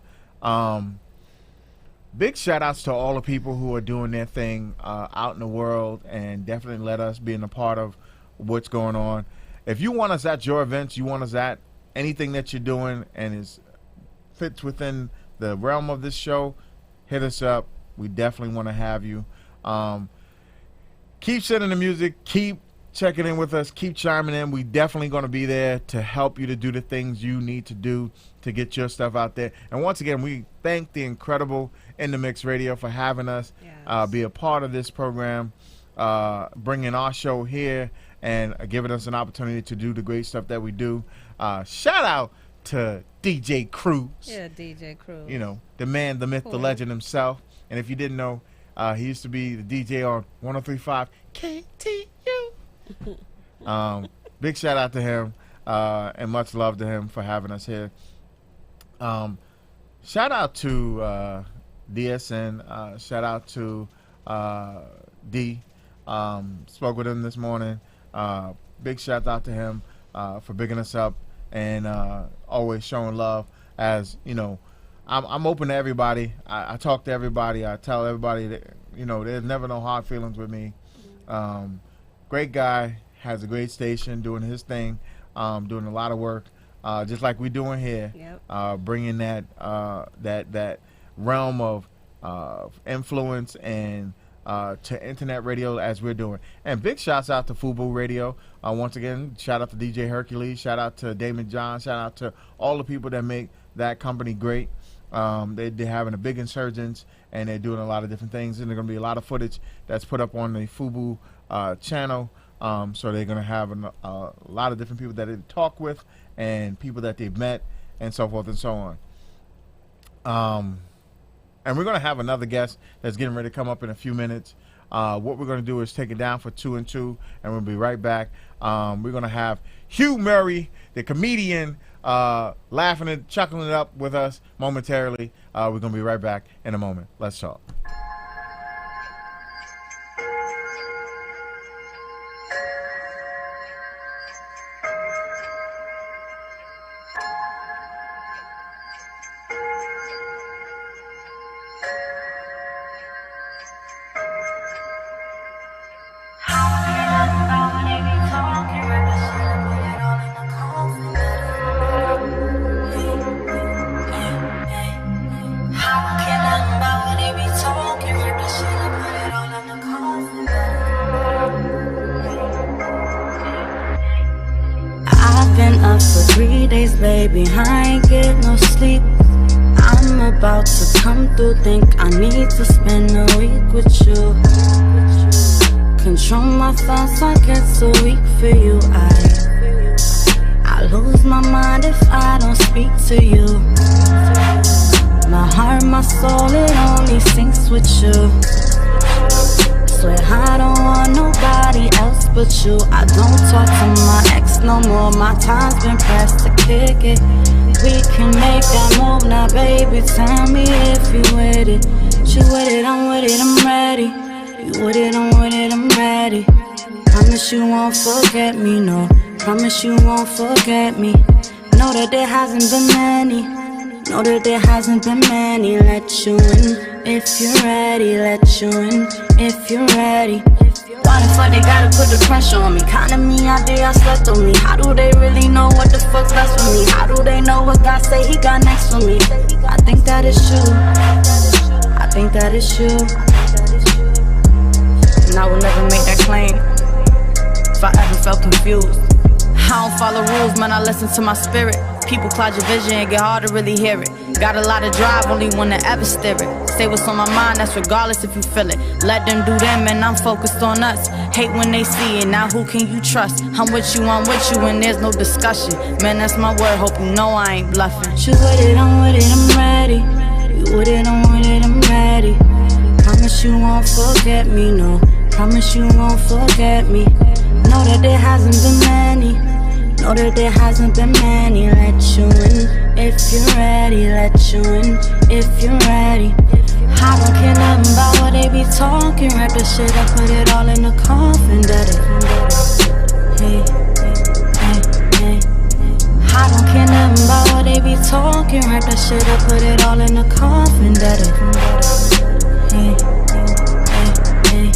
Big shout outs to all the people who are doing their thing out in the world, and definitely let us be in a part of what's going on. If you want us at your events, you want us at anything that you're doing and fits within the realm of this show, hit us up. We definitely want to have you. Keep sending the music. Keep checking in with us. Keep chiming in. We definitely going to be there to help you to do the things you need to do to get your stuff out there. And once again, we thank the incredible In The Mix Radio for having us be a part of this program, bringing our show here and giving us an opportunity to do the great stuff that we do. Shout out to DJ Cruz. Yeah, DJ Cruz. You know, the man, the myth, the legend himself. And if you didn't know, he used to be the DJ on 103.5 KTU. Big shout out to him, and much love to him for having us here. Shout out to DSN. Shout out to D. Spoke with him this morning. Big shout out to him for bigging us up and always showing love. As you know, I'm open to everybody. I talk to everybody. I tell everybody that, you know, there's never no hard feelings with me. Great guy, has a great station, doing his thing, doing a lot of work, just like we're doing here. Yep. Bringing that that realm of influence and to internet radio as we're doing. And big shouts out to Fubu Radio. Once again, shout out to DJ Hercules. Shout out to Damon John. Shout out to all the people that make that company great. They're having a big insurgence, and they're doing a lot of different things. And there's going to be a lot of footage that's put up on the Fubu channel. So they're going to have a lot of different people that they talk with and people that they've met and so forth and so on. And we're going to have another guest that's getting ready to come up in a few minutes. What we're going to do is take it down for 2 and 2, and we'll be right back. We're going to have Hugh Murray, the comedian, laughing and chuckling it up with us momentarily. We're going to be right back in a moment. Let's talk. Baby, I ain't get no sleep. I'm about to come through, think I need to spend a week with you. Control my thoughts, I get so weak for you. I lose my mind if I don't speak to you. My heart, my soul, it only syncs with you. Swear I don't want nobody else but you. I don't talk to my ex no more. My time's been pressed to kick it. We can make that move now, baby. Tell me if you with it. You with it, I'm with it, I'm ready. You with it, I'm with it, I'm ready. Promise you won't forget me, no. Promise you won't forget me. Know that there hasn't been many. Know that there hasn't been many. Let you in if you're ready. Let you in if you're ready. Why the fuck they gotta put the pressure on me? Counting me out there, I slept on me. How do they really know what the fuck's best for me? How do they know what God say he got next for me? I think that is true. I think that is true. And I will never make that claim if I ever felt confused. I don't follow rules, man, I listen to my spirit. People cloud your vision, it get hard to really hear it. Got a lot of drive, only one to ever steer it. Say what's on my mind, that's regardless if you feel it. Let them do them, and I'm focused on us. Hate when they see it, now who can you trust? I'm with you, and there's no discussion. Man, that's my word, hope you know I ain't bluffing. You with it, I'm with it, I'm ready. You with it, I'm with it, I'm ready. Promise you won't forget me, no. Promise you won't forget me. Know that there hasn't been many. Know that there hasn't been many. Let you in if you're ready. Let you in if you're ready. I don't care nothing about what they be talking. Wrap the shit up, put it all in the coffin. Hey, hey, hey. I don't care nothing about what they be talking. Wrap that shit up, put it all in the coffin. Hey, hey, hey.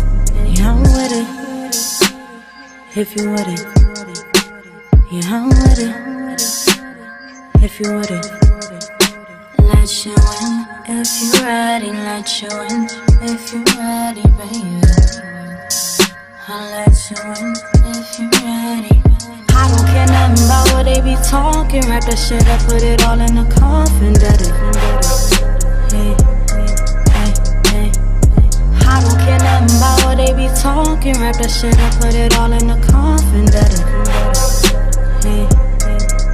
Yeah, I'm with it. If you with it. Yeah, I'm with it, if you with it. Let you in, if you ready. Let you in, if you ready, baby. I'll let you in, if you ready. I don't care nothing about what they be talking. Wrap that shit up, put it all in the coffin. Hey, hey, hey. I don't care nothing about what they be talking. Wrap that shit up, put it all in the coffin. Hey,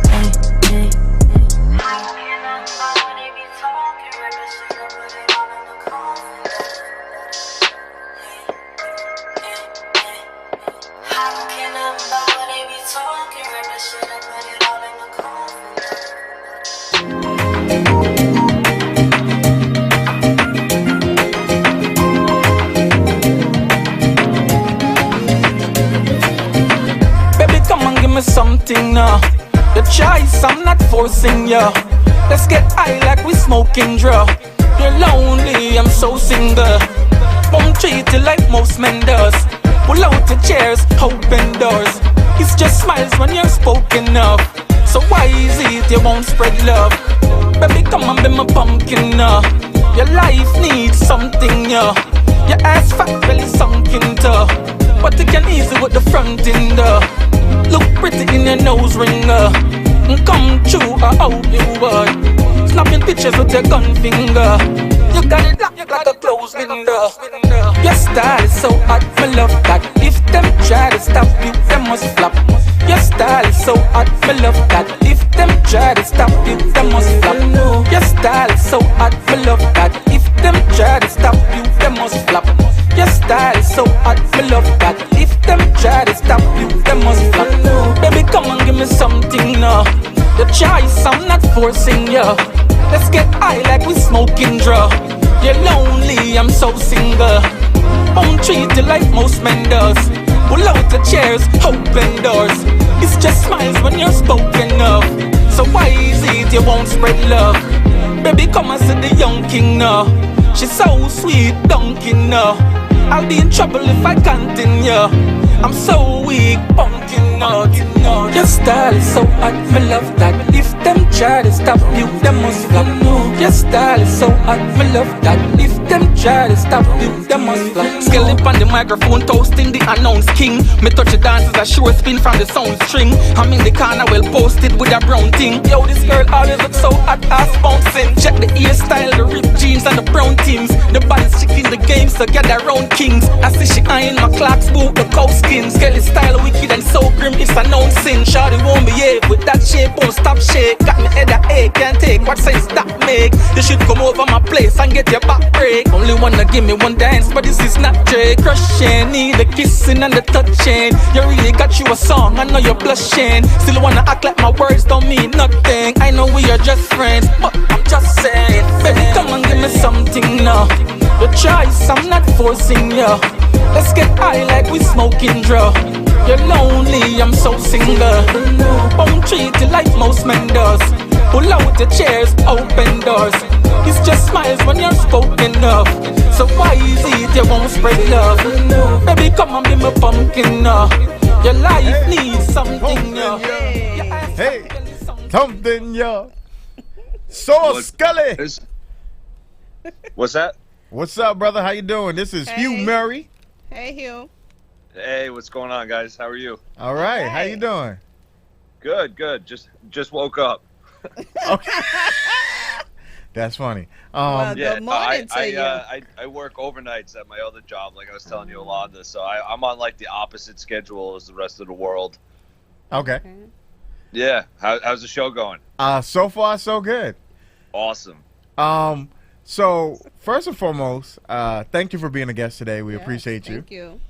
hey, hey, hey. something now. Your choice, I'm not forcing you. Let's get high like we smoking draw. You're lonely, I'm so single. Won't treat you like most men does. Pull out the chairs, open doors. It's just smiles when you're spoken of. So why is it you won't spread love? Baby, come and be my pumpkin now. Your life needs something, yeah. Your ass fat belly sunken too. But it can easy with the front end. Look pretty in your nose ring. Come true, I hope you would. Snapping pictures with your gun finger. You got it locked like a closed window. Your style is so hot, me love that. If them try to stop you, they must flop. Your style is so hot, me love that. If them try to stop you, they must flop. Your style is so hot, me love that. If them try to stop you, they must flop. Your style is so hot, me love that. If them try to stop you, they must flop. Baby, come and give me something now. Your choice, I'm not forcing you. Let's get high like we smoking draw. You're lonely, I'm so single. Won't treat you like most men does. Pull out the chairs, open doors. It's just smiles when you're spoken of. So why is it you won't spread love? Baby, come and see the young king now. She's so sweet, dunking now. I'll be in trouble if I continue. I'm so weak, pumpkin out. Your style is so hot, me love that. If them try to stop you, they must flop. Your style is so hot, me love that. If them try to stop you, they must flop. Skill up on the microphone, toasting the announced king. Me touch the dances, a sure spin from the sound string. I'm in the corner, well posted with a brown thing. Yo, this girl always looks so hot, ass bouncing. Check the hairstyle, the ripped jeans and the brown teams. The body's chick in the game, so get around kings. I see she eyeing my clocks, boot the cow skins. Skelly style wicked and so grim, it's a known sin. Shawty won't behave with that shape, won't stop shake. Got me head a ache, can't take what sense that make. You should come over my place and get your back break. Only wanna give me one dance, but this is not Drake. Crushing, need the kissing and the touching. You really got you a song, I know you're blushing. Still wanna act like my words don't mean nothing. I know we are just friends, but I'm just saying. Baby, come and give me something now. Your choice, I'm not forcing you. Let's get high like we smoking draw. You're lonely, I'm so single. Won't treat you like most men does. Pull out the chairs, open doors. It's just smiles when you're spoken of. So why is it you won't spread love? Baby, come and be my pumpkin now. Your life needs something new. Hey, something new. So Scully. What's that? What's up, brother? How you doing? This is Hugh Murray. Hey, Hugh. Hey, what's going on, guys? How are you? All right. How you doing? Good, good. Just woke up. Okay. That's funny. Well, Yeah, good morning to you. I work overnights at my other job, like I was telling you, Yolanda. So I'm on like the opposite schedule as the rest of the world. Okay. Yeah. How's the show going? So far so good. Awesome. So first and foremost, thank you for being a guest today. We appreciate you. Thank you.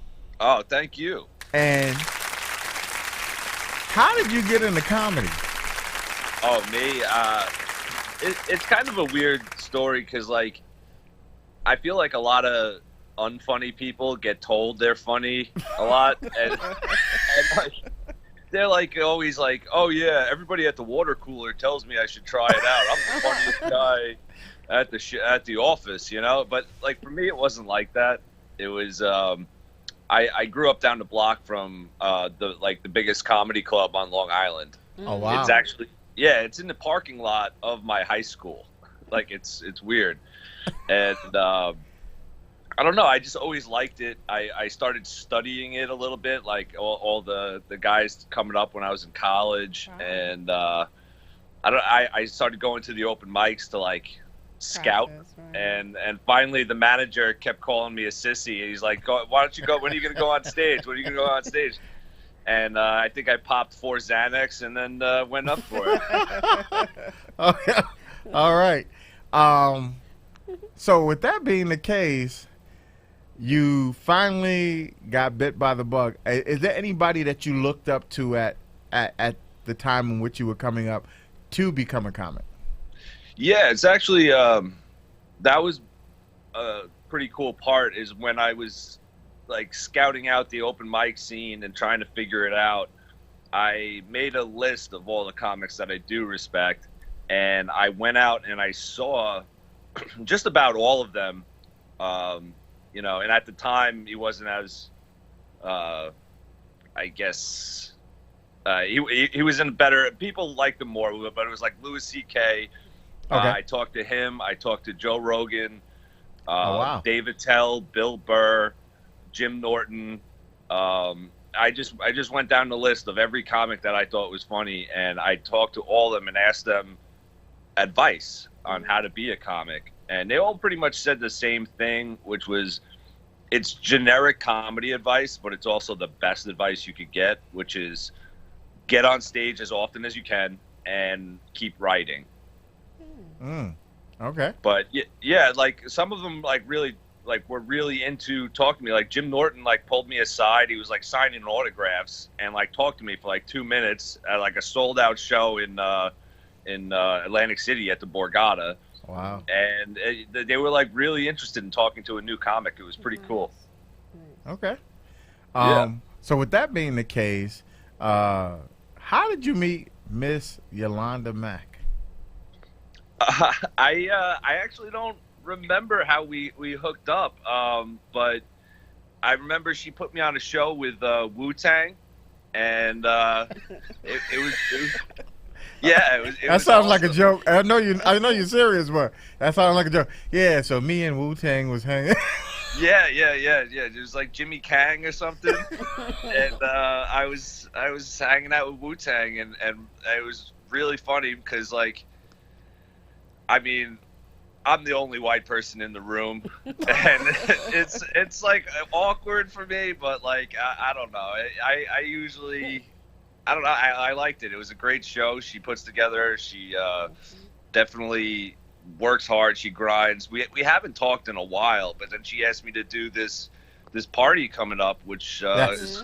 Oh, thank you. And how did you get into comedy? Oh, me? It's kind of a weird story because, like, I feel like a lot of unfunny people get told they're funny a lot, and like, they're like always like, "Oh yeah, everybody at the water cooler tells me I should try it out. I'm the funniest guy at the office, you know." But like for me, it wasn't like that. It was I grew up down the block from the biggest comedy club on Long Island. Oh wow! It's actually it's in the parking lot of my high school. Like it's weird, and I don't know. I just always liked it. I started studying it a little bit, like all the guys coming up when I was in college, and I started going to the open mics to like scout, and finally the manager kept calling me a sissy. He's like, "Why don't you go? When are you gonna go on stage? When are you gonna go on stage?" And I think I popped 4 Xanax and then went up for it. Okay. All right. So with that being the case, you finally got bit by the bug. Is there anybody that you looked up to at the time in which you were coming up to become a comic? Yeah, it's actually that was a pretty cool part is when I was like scouting out the open mic scene and trying to figure it out. I made a list of all the comics that I do respect, and I went out and I saw just about all of them. You know, and at the time he wasn't as, I guess, he was in better. People liked him more, but it was like Louis C.K. Okay. I talked to him. I talked to Joe Rogan, wow. Dave Attell, Bill Burr, Jim Norton. I just went down the list of every comic that I thought was funny, and I talked to all of them and asked them advice on how to be a comic. And they all pretty much said the same thing, which was it's generic comedy advice, but it's also the best advice you could get, which is get on stage as often as you can and keep writing. Okay. But yeah, like some of them like really like were really into talking to me. Like Jim Norton like pulled me aside. He was like signing autographs and like talked to me for like 2 minutes at like a sold out show in Atlantic City at the Borgata. Wow. And they were like really interested in talking to a new comic. It was pretty cool. Okay. Yeah. So with that being the case, how did you meet Miss Yolanda Mack? I actually don't remember how we hooked up, but I remember she put me on a show with Wu-Tang, and it was yeah, it That sounds was like a awesome. joke. I know you're serious, but that sounds like a joke. Yeah, so me and Wu-Tang was hanging. Yeah. It was like Jimmy Kang or something, and I was hanging out with Wu-Tang, and it was really funny because like, I mean, I'm the only white person in the room, and it's like awkward for me, but like I don't know. I usually I don't know. I liked it. It was a great show she puts together. She definitely works hard. She grinds. We haven't talked in a while, but then she asked me to do this party coming up, which Yes.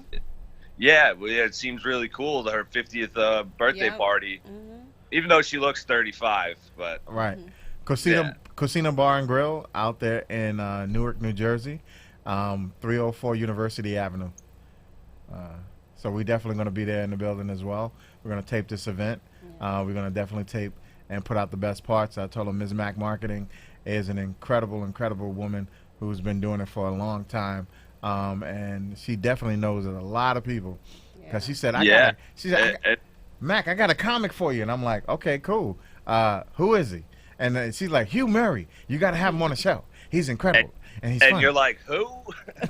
it seems really cool. Her 50th birthday party, even though she looks 35. But Right. Cocina Bar and Grill out there in Newark, New Jersey, 304 University Avenue. So we're definitely going to be there in the building as well. We're going to tape this event. We're going to definitely tape and put out the best parts. I told her Ms. Mac Marketing is an incredible woman who's been doing it for a long time. And she definitely knows a lot of people. Because she said, Mac, I got a comic for you. And I'm like, okay, cool. Who is he? And then she's like, Hugh Murray. You got to have him on the show. He's incredible. And he's funny. you're like, who?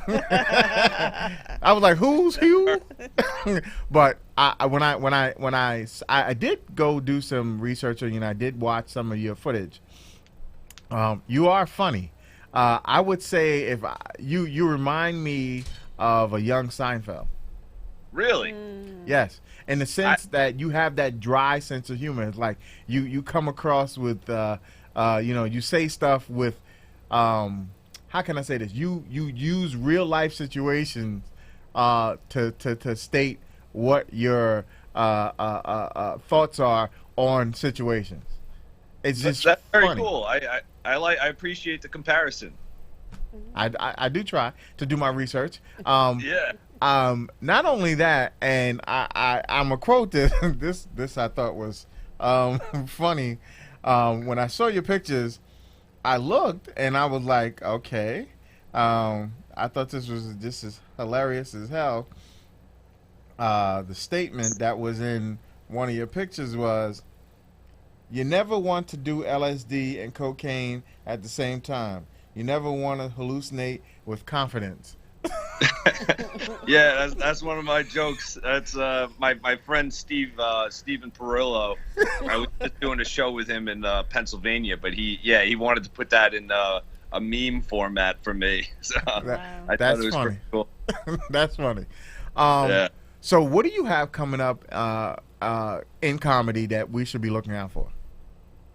I was like, who's Hugh? But I did go do some research on you, and I did watch some of your footage. You are funny. I would say you remind me of a young Seinfeld. Really? Yes, in the sense that you have that dry sense of humor. It's like you come across with, you say stuff with, how can I say this? You use real life situations to state what your thoughts are on situations. It's just that's very funny. cool. I appreciate the comparison. I do try to do my research. Yeah. Not only that, and I'm a quote this I thought was funny. When I saw your pictures, I looked and I was like, okay. I thought this was just as hilarious as hell. The statement that was in one of your pictures was, you never want to do LSD and cocaine at the same time. You never want to hallucinate with confidence. Yeah, that's one of my jokes. That's my friend Steven Perillo. I was just doing a show with him in Pennsylvania, but he wanted to put that in a meme format for me. So I thought it was funny. pretty cool. That's funny. Yeah. So what do you have coming up in comedy that we should be looking out for?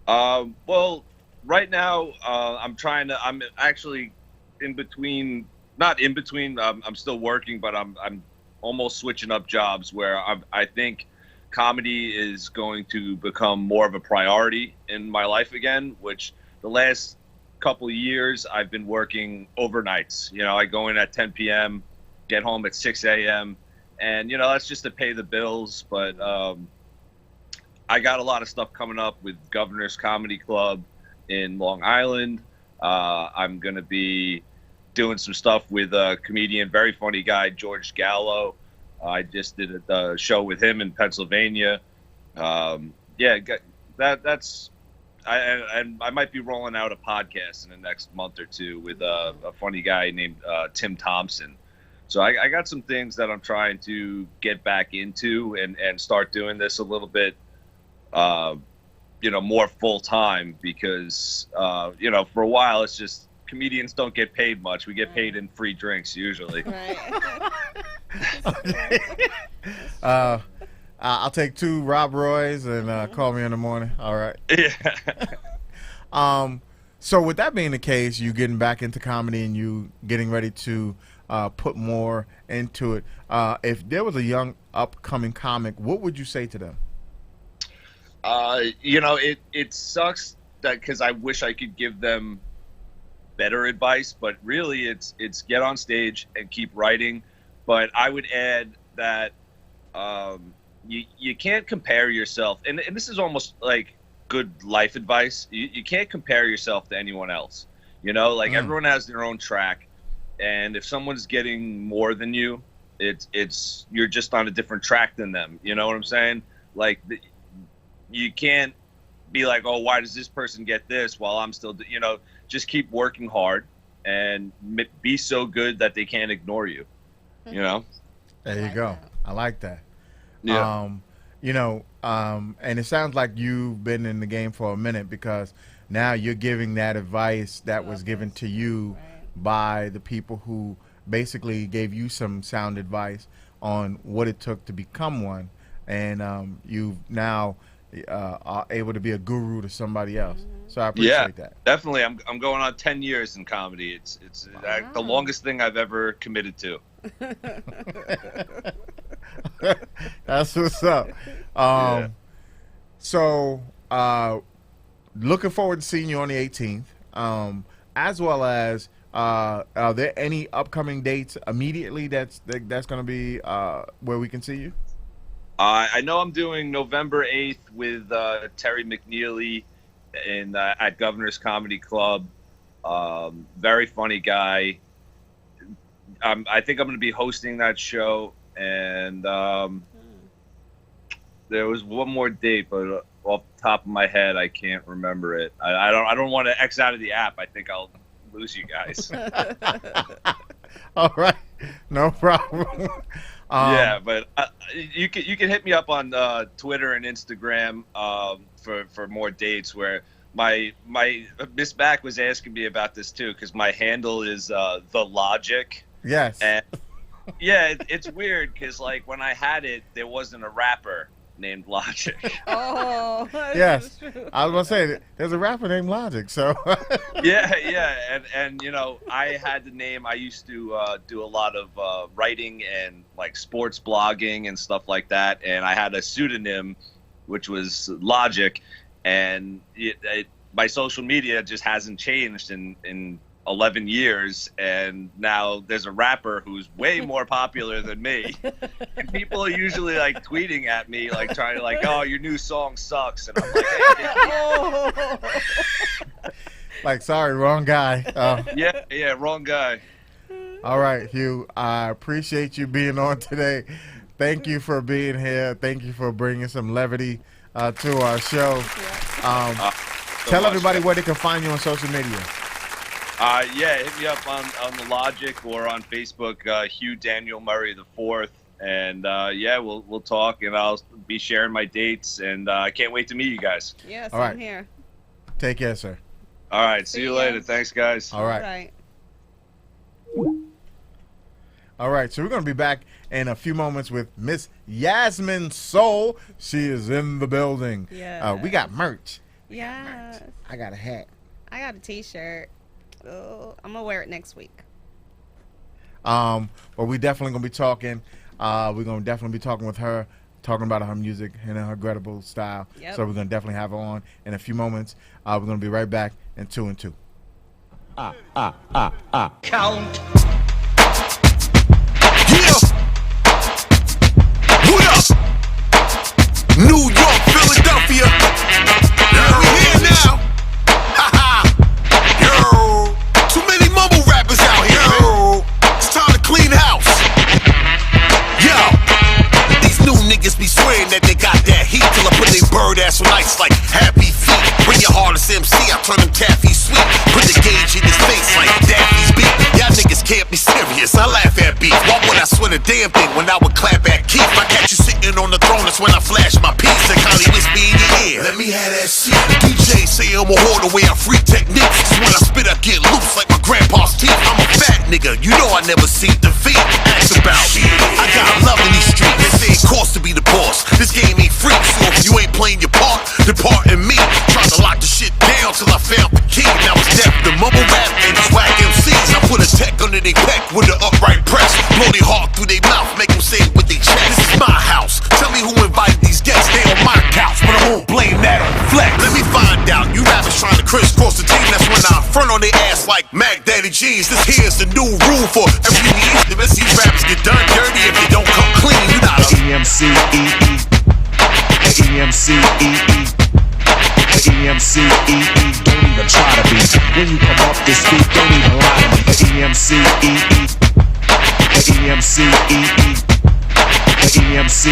Well, right now I'm actually in between. Not in between. I'm still working, but I'm almost switching up jobs where I think comedy is going to become more of a priority in my life again. Which the last couple of years I've been working overnights. You know, I go in at 10 p.m., get home at 6 a.m., and that's just to pay the bills. But I got a lot of stuff coming up with Governor's Comedy Club in Long Island. I'm gonna be doing some stuff with a comedian, very funny guy, George Gallo. I just did a show with him in Pennsylvania. That's. I might be rolling out a podcast in the next month or two with a funny guy named Tim Thompson. So I got some things that I'm trying to get back into and start doing this a little bit, more full time because, for a while it's just comedians don't get paid much. We get paid in free drinks usually. I'll take 2 Rob Roys and call me in the morning. All right. Yeah. So with that being the case, you getting back into comedy and you getting ready to put more into it. If there was a young upcoming comic, what would you say to them? It sucks that because I wish I could give them better advice, but really it's get on stage and keep writing. But I would add that you can't compare yourself, and this is almost like good life advice. You can't compare yourself to anyone else. Everyone has their own track, and if someone's getting more than you, it's you're just on a different track than them. You know what I'm saying? You can't be like, oh, why does this person get this while I'm still, just keep working hard and be so good that they can't ignore you. There you go. I like that. Yeah. And it sounds like you've been in the game for a minute because now you're giving that advice that was given to you by the people who basically gave you some sound advice on what it took to become one. And you've now are able to be a guru to somebody else. So I appreciate that. Definitely. I'm going on 10 years in comedy. It's the longest thing I've ever committed to. That's what's up. So looking forward to seeing you on the 18th, as well as are there any upcoming dates immediately that's going to be where we can see you? I know I'm doing November 8th with Terry McNeely at Governor's Comedy Club. Very funny guy. I think I'm going to be hosting that show, and there was one more date, but off the top of my head, I can't remember it. I don't want to X out of the app. I think I'll lose you guys. All right, no problem. But you can hit me up on Twitter and Instagram for more dates. Where my Miss Back was asking me about this too, because my handle is The Logic. Yes. And it's weird because when I had it, there wasn't a rapper named Logic. Oh, yes. I was gonna say there's a rapper named Logic. So yeah, and I had the name. I used to do a lot of writing and sports blogging and stuff like that, and I had a pseudonym, which was Logic, and my social media just hasn't changed in 11 years, and now there's a rapper who's way more popular than me, and people are usually tweeting at me trying to oh, your new song sucks, and I'm hey. Sorry, wrong guy. Yeah, wrong guy. All right, Hugh, I appreciate you being on today. Thank you for being here. Thank you for bringing some levity to our show. Tell everybody where they can find you on social media. Hit me up on the Logic or on Facebook, Hugh Daniel Murray IV, and we'll talk, and I'll be sharing my dates, and I can't wait to meet you guys. Yes, all right. I'm here. Take care, sir. All right, see you later. Thanks, guys. All right. All right, so we're going to be back in a few moments with Miss Yasmin Soul. She is in the building. Yeah. We got merch. Yeah. I got a hat. I got a T-shirt. Oh, I'm gonna wear it next week. But we definitely gonna be talking. We're gonna definitely be talking with her, talking about her music and her incredible style. Yep. So we're gonna definitely have her on in a few moments. We're gonna be right back in 2 and 2. Count. New York, Philadelphia. Yeah, we here now. Ha Yo, too many mumble rappers out here. Yo, it's time to clean house. Yo, these new niggas be swearing that they got that heat till I put their bird ass on ice like happy feet. Bring your hardest MC, I turn them taffy sweet. Put the gauge in his face like Daffy's beat. Y'all niggas can't be serious, I laugh at beef. Why would I swear a damn thing when I would clap at Keith? I catch you sitting on the throne, that's when I flash my piece and Connie whisper in your ear. Let me have that shit. The DJ say I'm a whore the way I free techniques. Cause when I spit I get loose like my grandpa's teeth. I'm a fat nigga, you know I never see defeat. Ask about me, I got love in these streets. They say it costs to be the boss. This game ain't free, so if you ain't playing your part, depart in me. Trying to lock the shit down till I found the key. Now it's death, the mumble rap and these whack MCs. I put a tech under their peck with the upright press. Blow their heart through their mouth, make them say it with their chest. This is my house, tell me who invited these guests. They on my couch, but I won't blame that on Flex. Let me find out, you rappers trying to crisscross the team. That's when I front on their ass like Mac Daddy G's. This here's the new rule for every need. The rest of these rappers get done dirty if they don't come clean. You not a EMCEE, EMCEE, EMCEE. Don't even try to be. When you come off this beat, don't even lie to me. EMCEE, EMCEE, EMCEE.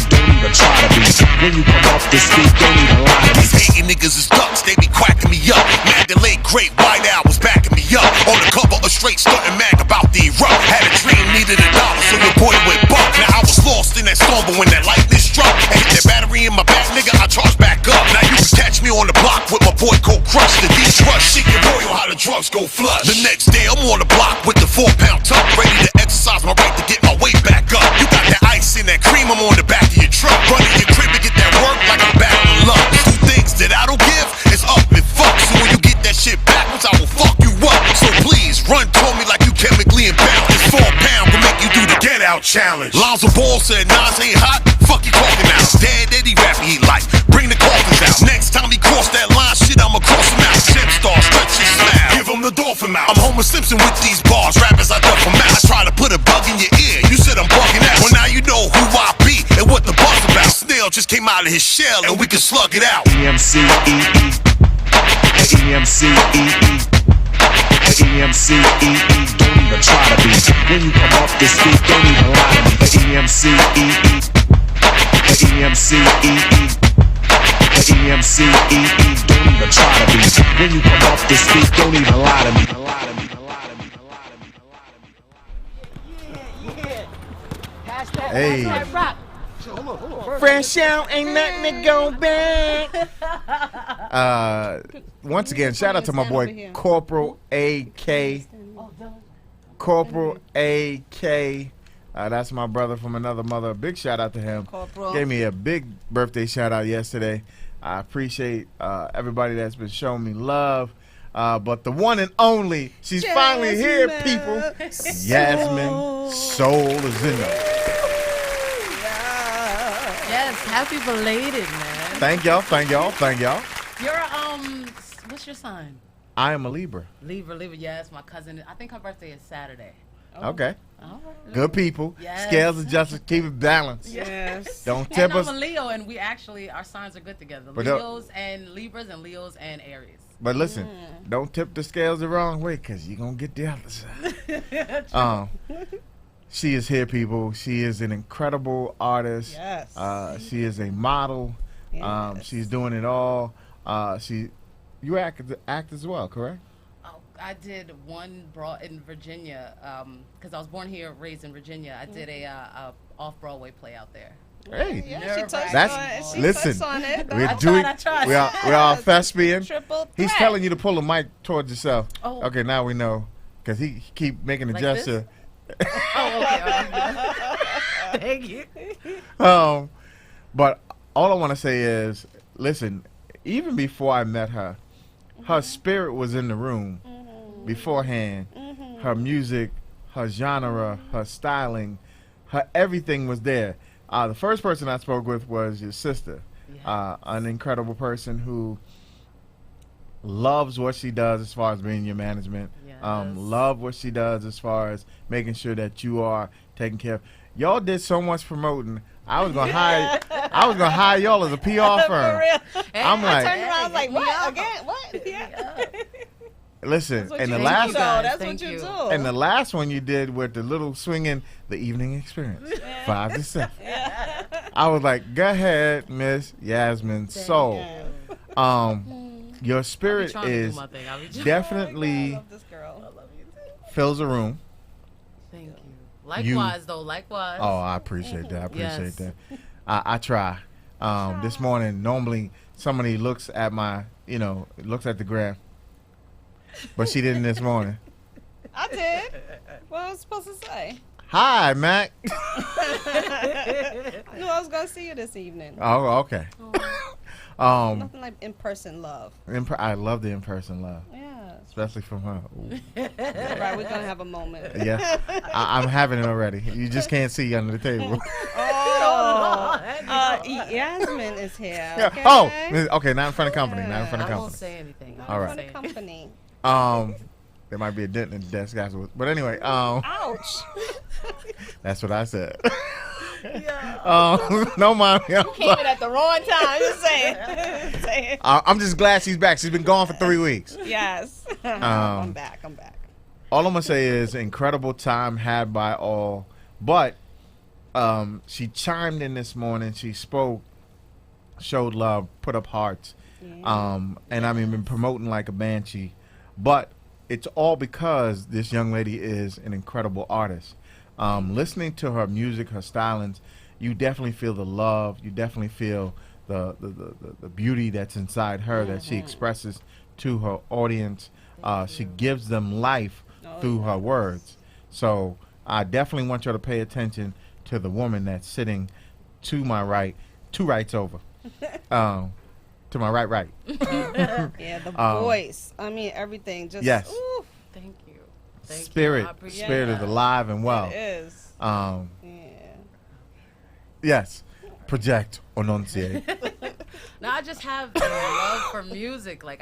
Don't even try to be. When you come off this beat, don't even lie to me. These hating niggas is ducks, they be quacking me up. Mandalay Great White Owl was backing me up. On the cover of Straight Stuntin' Mag about the erupt. Had a dream, needed $1, so your boy went buck. Now I was lost in that storm, but when that lightning struck and hit that battery in my back, nigga, I charged back up. Now you can catch me on the block with my boy Cold Crush. The D-Trush, shit your royal, how the drugs go flush. The next day I'm on the block with the 4-pound tuck, ready to exercise my right to get my weight back up. You got that ice in that cream, I'm on the back of your truck. Run in your crib and get that work like I'm battling luck. Two things that I don't give is up and fuck. So when you get that shit backwards, I will fuck you up. So please, run toward me like you chemically imbalanced. This 4-pound will make you do the get out challenge. Lonzo Ball said Nas ain't hot, fuck you talking out. Dead Eddie rap he like, bring the coffins out. Next time he cross that line, shit I'ma cross him out. Gem star, stretch his smile, give him the dolphin mouth. I'm Homer Simpson with these bars, rappers I duck from out. I try to put a bug in your ear, you said I'm bugging out. Well now you know who I be and what the buzz about. Snail just came out of his shell and we can slug it out. EMCEE, EMCEE, EMCEE. Don't even try to be. When you come off this beat, don't even lie to me. EMCEE, EMCEE, EMCEE. Don't even try to be. When you come off this beat, don't even lie to me. Hey. Fresh out, ain't nothing to go back. Once again, shout out to my boy Corporal AK. Corporal AK. That's my brother from another mother. Big shout out to him. Corporal. Gave me a big birthday shout out yesterday. I appreciate everybody that's been showing me love. But the one and only, she's finally here, people. Yasmin Soul is in there. Yes, happy belated, man. Thank y'all, thank y'all, thank y'all. You're what's your sign? I am a Libra. Libra, yes, my cousin. I think her birthday is Saturday. Okay. All right. Good people. Yes. Scales adjusted, keep it balanced. Yes. Don't tip and us. I'm a Leo, and we actually, our signs are good together. But Leos and Libras and Leos and Aries. But listen, don't tip the scales the wrong way because you're going to get the other side. She is here, people. She is an incredible artist. Yes. She is a model. Yes. She's doing it all. You act as well, correct? Oh, I did one brought in Virginia because I was born here, raised in Virginia. I did a off-Broadway play out there. Hey, Yeah, she touched that's on it. She listen. touched on it. We're I doing. tried. We are thespian. Triple He's threat. telling you to pull the mic towards yourself. Oh. Okay, now we know because he keep making a Like gesture. Oh, okay. Thank you. But all I want to say is, listen. Even before I met her, her spirit was in the room beforehand. Her music, her genre, her styling, her everything was there. The first person I spoke with was your sister, an incredible person who loves what she does as far as being your management. Love what she does as far as making sure that you are taken care of. Y'all did so much promoting. I was gonna hire y'all as a PR firm. For real. I'm I like, turned around, I was like, what again? What? Yeah. listen, That's and what the you last do, though. That's what you do. and the last one you did with the little swinging, the evening experience, 5 to 7. I was like, go ahead, Miss Yasmin Soul. Your spirit is definitely fills a room. Thank you. Likewise, though. Likewise. Oh, I appreciate that. I appreciate that. I try. This morning, normally somebody looks at looks at the gram, but she didn't this morning. I did. What was I supposed to say? Hi, Mac. I knew I was gonna see you this evening. Oh, okay. Nothing like in-person love. I love the in-person love. Yeah. Especially from her. All right, we're gonna have a moment. Yeah, I'm having it already. You just can't see under the table. Yasmin is here. Yeah. Okay? Oh, okay. Not in front of company. Not in front of company. I won't say anything. All right. Not in front of company. There might be a dent in the desk afterwards. But anyway, ouch. That's what I said. No, mommy. You came in at the wrong time. Just saying. I'm just glad she's back. She's been gone for 3 weeks. Yes. I'm back. All I'm gonna say is incredible time had by all. But she chimed in this morning. She spoke, showed love, put up hearts. And I mean, been promoting like a banshee. But it's all because this young lady is an incredible artist. Listening to her music, her stylings, you definitely feel the love. You definitely feel the beauty that's inside her that she expresses to her audience. She gives them life through her words. So I definitely want you to pay attention to the woman that's sitting to my right, 2 rights over. To my right. Yeah, the voice. I mean, everything. Just yes. Ooh. Thank you. Spirit is alive and well. It is. Yes. Project, enunciate. No, I just have love for music. Like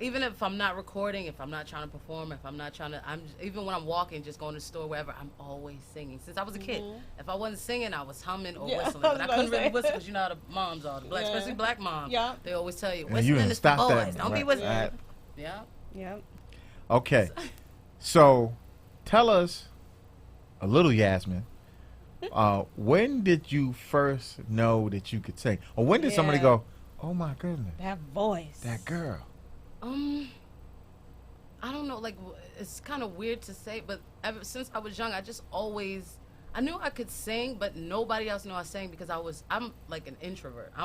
even if I'm not recording, if I'm not trying to perform, if I'm not trying to, even when I'm walking, just going to the store, wherever, I'm always singing. Since I was a kid, if I wasn't singing, I was humming or whistling. But I couldn't really whistle because you know how the moms are, especially black moms. Yeah. They always tell you, whistling is for boys. Don't be whistling. Yeah. Okay. So, tell us a little, Yasmin. When did you first know that you could sing, or when did somebody go, "Oh my goodness, that voice, that girl"? I don't know. Like, it's kind of weird to say, but ever since I was young, I knew I could sing, but nobody else knew I sang because I'm like an introvert. I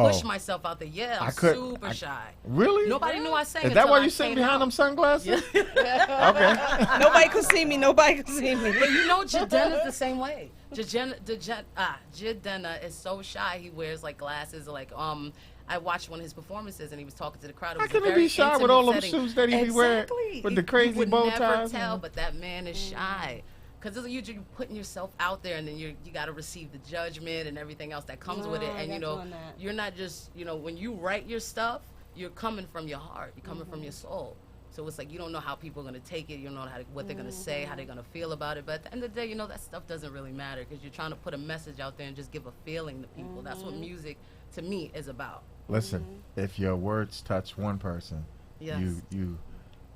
push myself out there. Yeah, I'm super shy. Really? Nobody knew I sang. Is that why you sitting behind them sunglasses? Okay. Nobody could see me. But you know, Jadena's the same way. Jadena is so shy. He wears like glasses. Like I watched one of his performances and he was talking to the crowd. How can he be shy with all them suits that he be wearing with the crazy bow ties? You would never tell, but that man is shy. Because you're putting yourself out there, and then you got to receive the judgment and everything else that comes with it. And you're not just when you write your stuff, you're coming from your heart, you're coming from your soul. So it's like you don't know how people are gonna take it, you don't know what they're gonna say, how they're gonna feel about it. But at the end of the day, that stuff doesn't really matter because you're trying to put a message out there and just give a feeling to people. That's what music, to me, is about. Listen, if your words touch one person, you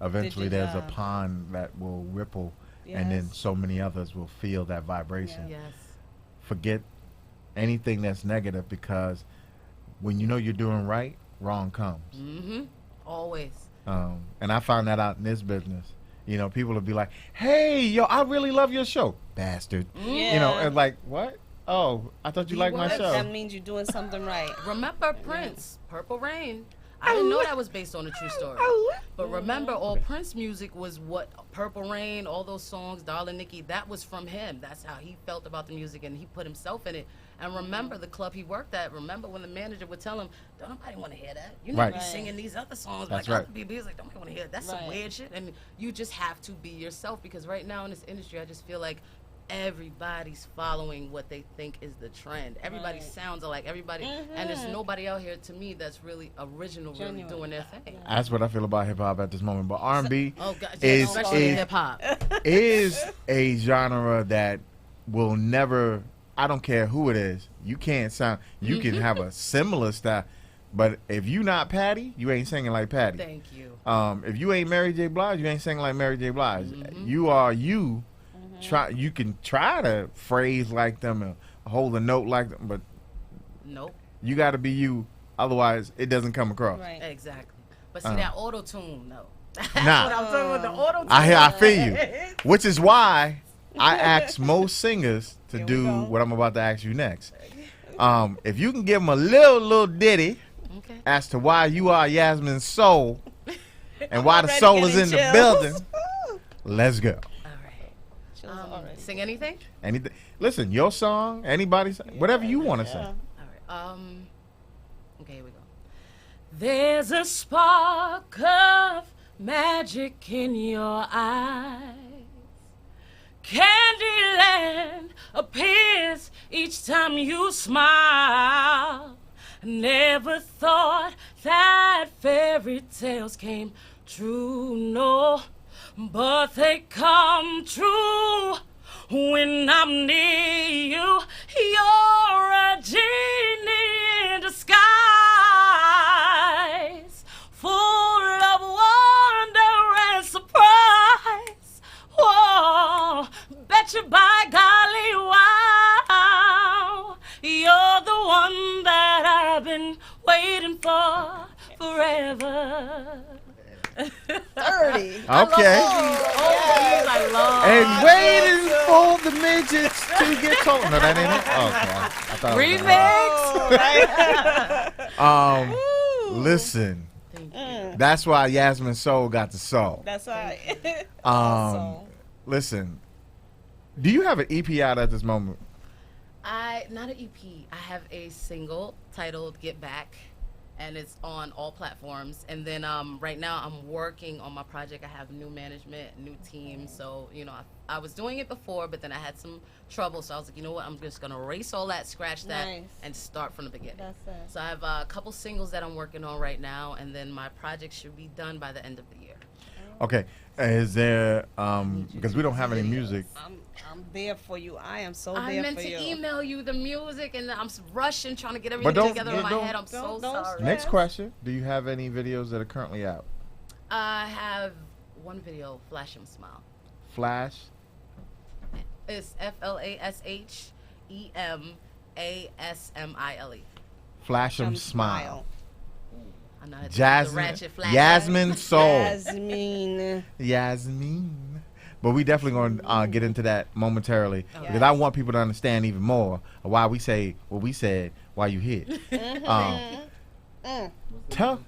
eventually there's a pond that will ripple. Yes. And then so many others will feel that vibration. Yes. Forget anything that's negative because when you know you're doing right, wrong comes. Always. And I found that out in this business. People will be like, "Hey, yo, I really love your show, bastard." Yeah. And like, what? Oh, I thought you liked my show. That means you're doing something right. Remember Prince, Purple Rain? I didn't know that was based on a true story. But remember, all Prince music was what Purple Rain, all those songs, Darling Nikki, that was from him. That's how he felt about the music, and he put himself in it. And remember the club he worked at. Remember when the manager would tell him, "Don't nobody want to hear that. You need to be singing these other songs like other people." He's like, "Don't nobody want to hear that. That's some weird shit." And you just have to be yourself because right now in this industry, I just feel like everybody's following what they think is the trend. Everybody sounds alike. Everybody, and there's nobody out here to me that's really original, really doing their thing. That's what I feel about hip hop at this moment. But R&B especially hip hop is a genre that will never. I don't care who it is. You can't sound. You can have a similar style, but if you not Patty, you ain't singing like Patty. Thank you. If you ain't Mary J. Blige, you ain't singing like Mary J. Blige. You are you. You can try to phrase like them and hold a note like them, but nope. You got to be you. Otherwise, it doesn't come across. Right. Exactly. But see that auto tune, no. That's Nah. what I'm talking about. The auto tune. I feel you. Which is why I ask most singers to do what I'm about to ask you next. If you can give them a little ditty as to why you are Yasmin Soul and why the soul is in the building, let's go. Sing anything? Anything. Listen, your song, anybody's, whatever you want to sing. All right. Okay, here we go. There's a spark of magic in your eyes. Candyland appears each time you smile. Never thought that fairy tales came true, no, but they come true when I'm near you. You're a genie in disguise, full of wonder and surprise. Whoa, bet you by golly, wow, you're the one that I've been waiting for forever. 30. Okay. I love and waiting for the midgets to get told. No, that ain't it. Okay. I thought remix. Listen. That's why Yasmin Soul got the soul. That's right. Listen. Do you have an EP out at this moment? Not an EP. I have a single titled "Get Back," and it's on all platforms. And then right now I'm working on my project. I have new management, new team. So I was doing it before, but then I had some trouble. So I was like, you know what? I'm just gonna erase all that, scratch that, and start from the beginning. That's it. So I have a couple singles that I'm working on right now, and then my project should be done by the end of the year. Okay. Is there because we don't have any music? I'm there for you. I am so there for you. I meant to email you the music, and I'm rushing trying to get everything together in my head. I'm so sorry. Next question. Do you have any videos that are currently out? I have one video, Flash 'em Smile. Flash? It's FLASHEMASMILE. Flash 'em Smile. I'm not Yasmin Soul. Yasmin. But we definitely going to get into that momentarily because I want people to understand even more of why we say what we said while you here. Tell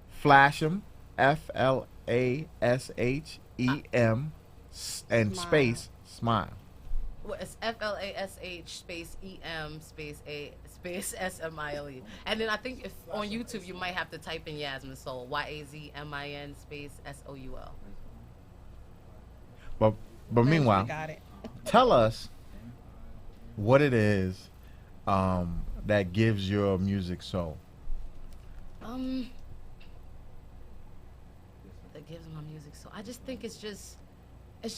Flash 'em, FLASHEM, and space smile. Well, it's FLASH space EM space A space SMILE. And then I think if on YouTube you might have to type in Yasmin Soul, YAZMIN space SOUL. But meanwhile, tell us what it is that gives your music soul. That gives my music soul. I just think it's just I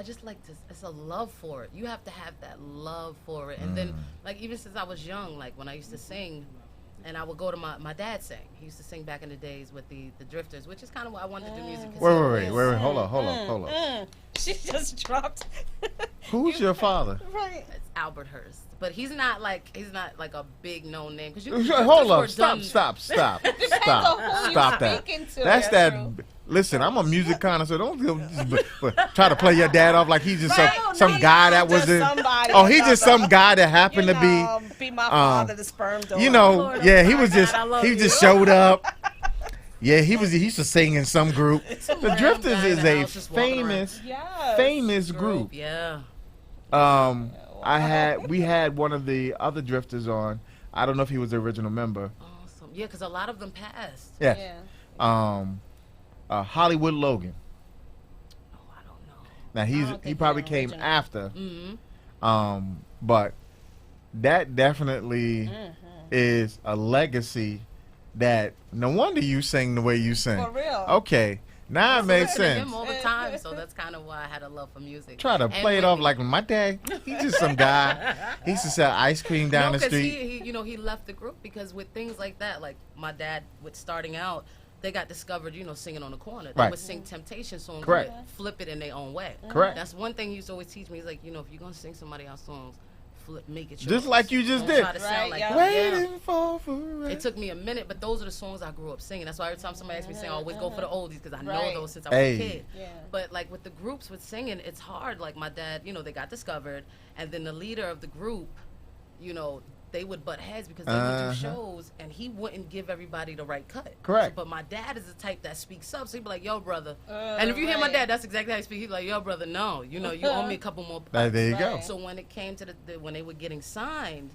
just like to, it's a love for it. You have to have that love for it. And then, like, even since I was young, like when I used to sing, and I would go to my dad sang. He used to sing back in the days with the Drifters, which is kind of why I wanted to do music. Wait, hold up. She just dropped. Who's your father? Right. It's Albert Hurst. But he's not like a big known name. Hold up, stop that. That's that. Listen, I'm a music connoisseur. Don't try to play your dad off like he's just some guy that was in. Oh, he's just some guy that happened to be my father, the sperm donor. He was just showed up. Yeah, he used to sing in some group. The Drifters is a famous group. Yeah. We had one of the other Drifters on. I don't know if he was the original member. Awesome. Yeah, because a lot of them passed. Yeah. Hollywood Logan. Oh, I don't know. Now he probably came after. Mm-hmm. But that definitely is a legacy that no wonder you sing the way you sing. For real. Okay. Now it makes sense. Him all the time, so that's kind of why I had a love for music. Try to play it off like my dad. He's just some guy. He used to sell ice cream down the street. He left the group because with things like that, like my dad, with starting out, they got discovered, singing on the corner. They would sing Temptation songs, Correct. but flip it in their own way. Correct. That's one thing he used to always teach me. He's like, if you're gonna sing somebody else's songs, make it yours. Just like you just Don't did. try to sound like Waiting for forever. It took me a minute, but those are the songs I grew up singing. That's why every time somebody asks me to sing, I always go for the oldies because I know those since I was a kid. Yeah. But like with the groups with singing, it's hard. Like my dad, they got discovered, and then the leader of the group, they would butt heads because they would do shows, and he wouldn't give everybody the right cut. Correct. But my dad is the type that speaks up, so he'd be like, "Yo, brother," and if you hear my dad, that's exactly how he speaks. He'd be like, "Yo, brother, no, you owe me a couple more." There you go. So when it came to when they were getting signed,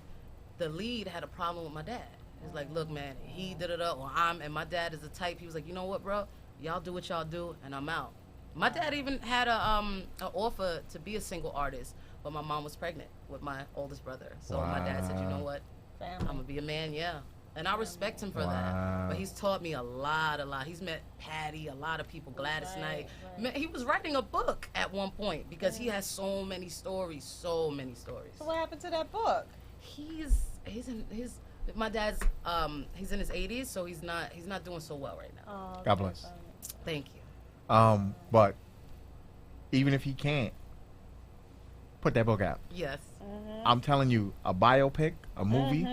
the lead had a problem with my dad. He's like, "Look, man, he did it up, or and my dad is the type. He was like, you know what, bro? Y'all do what y'all do, and I'm out." My dad even had an offer to be a single artist, but my mom was pregnant with my oldest brother. So my dad said, you know what? I'm going to be a man, And I respect him for that. But he's taught me a lot. He's met Patty, a lot of people, Gladys Knight. Man, he was writing a book at one point because he has so many stories. So what happened to that book? He's in his... My dad's he's in his 80s, so he's not doing so well right now. God bless. Thank you. But even if he can't, put that book out. Yes. I'm telling you, a biopic, a movie.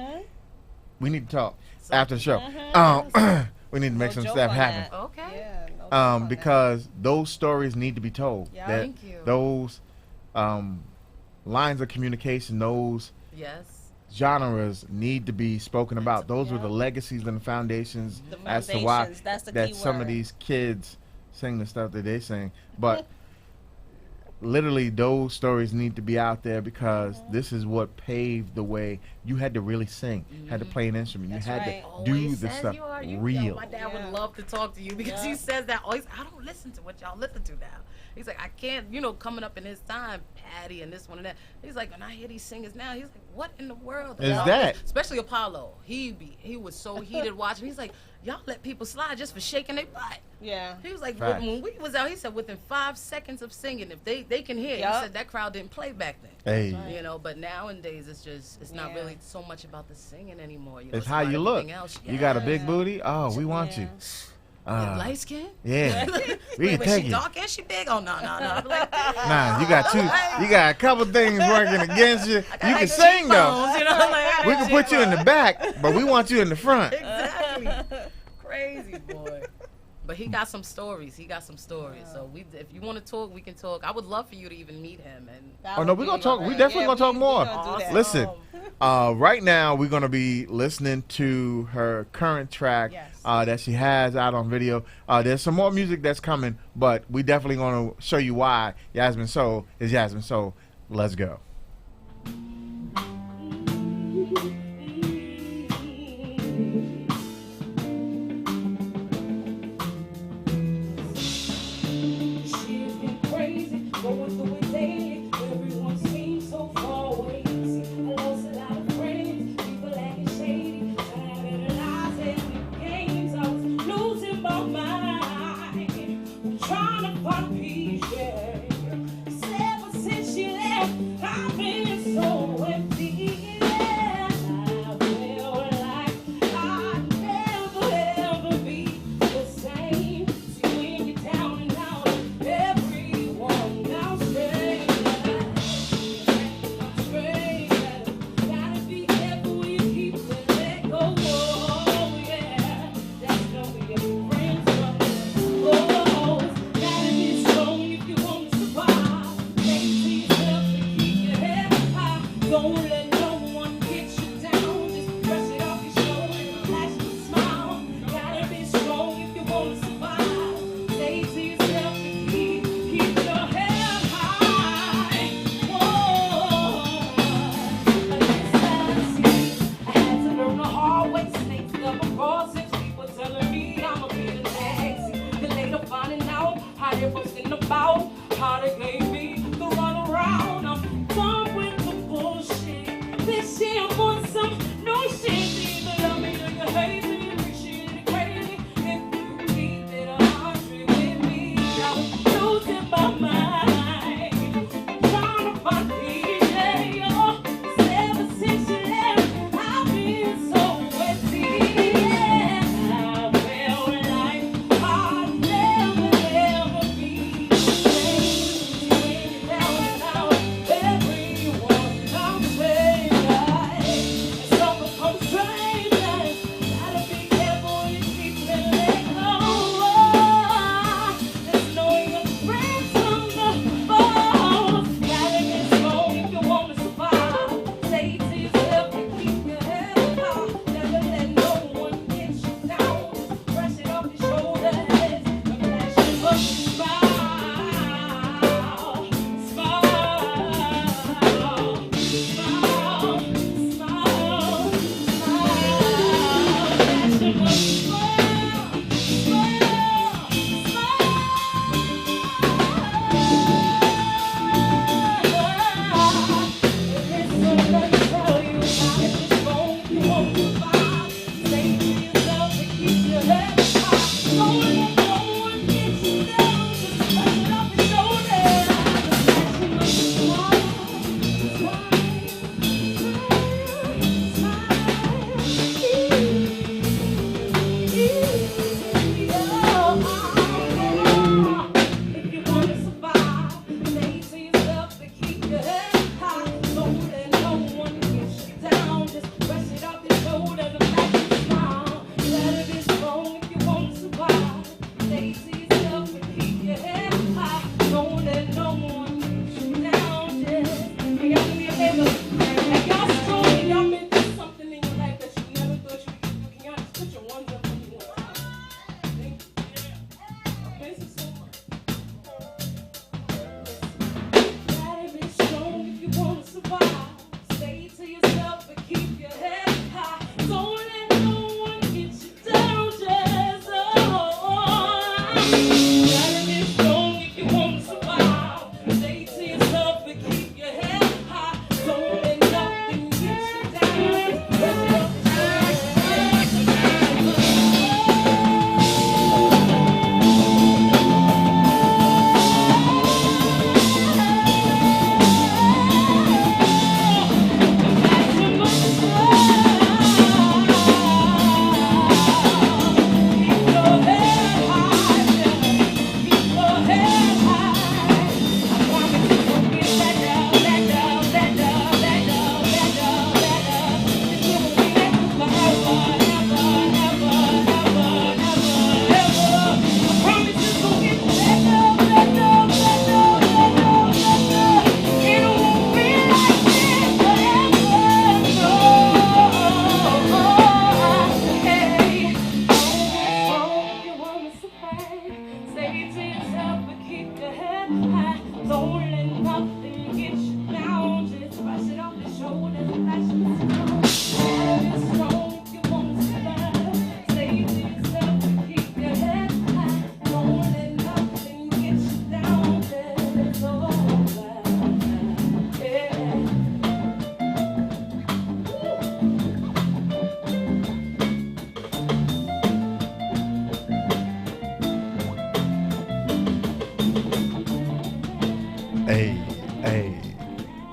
We need to talk after the show. We need to make some stuff happen. Okay. Yeah, because those stories need to be told. Yeah. Thank you. Those lines of communication, those genres need to be spoken about. Those were the legacies and the foundations as to why that some of these kids sing the stuff that they sing. But literally those stories need to be out there because this is what paved the way. You had to really sing, had to play an instrument, you had to do the stuff real. My dad would love to talk to you because he says that always. I don't listen to what y'all listen to now. He's like, I can't, coming up in his time, Patty and this one and that. He's like, when I hear these singers now, he's like, what in the world is that? Especially Apollo. He was so heated watching. He's like, y'all let people slide just for shaking their butt. Yeah. He was like, when we was out, he said within 5 seconds of singing, if they can hear, he said that crowd didn't play back then. Hey. But nowadays it's not really so much about the singing anymore. It's how you look. You got a big booty? Oh, we want you. Light skin? Yeah. We can take she it. dark and she big? Oh, no. Like, nah, you got a couple things working against you. You can sing though. We can put you in the back, but we want you in the front. Exactly. Crazy boy. But he got some stories. So if you want to talk, we can talk. I would love for you to even meet him. And oh no, we're gonna talk. We definitely gonna talk more. Listen, right now we're gonna be listening to her current track that she has out on video. There's some more music that's coming, but we definitely gonna show you why Yasmin Soul is Yasmin Soul. Let's go. How they gave me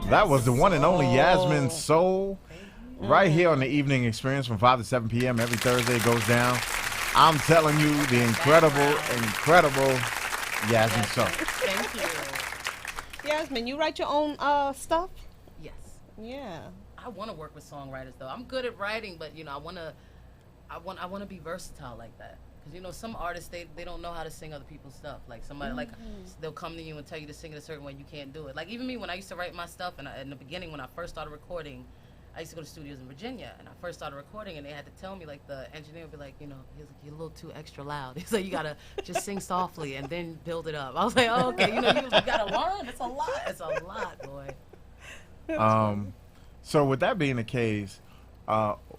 That was the one and only Yasmin Soul right here on the Evening Experience from 5 to 7 p.m. every Thursday. It goes down. I'm telling you, the incredible Yasmin Soul. Thank you. Yasmin, you write your own stuff? Yes. Yeah. I want to work with songwriters though. I'm good at writing, but I want to be versatile like that. Because some artists they don't know how to sing other people's stuff. Like somebody they'll come to you and tell you to sing it a certain way, you can't do it. Like even me when I used to write my stuff, and in the beginning when I first started recording, I used to go to studios in Virginia, and I first started recording, and they had to tell me, like the engineer would be like, he's like, you're a little too extra loud. He's like, you gotta just sing softly and then build it up. I was like, oh, okay, you gotta learn. It's a lot. It's a lot, boy. So with that being the case,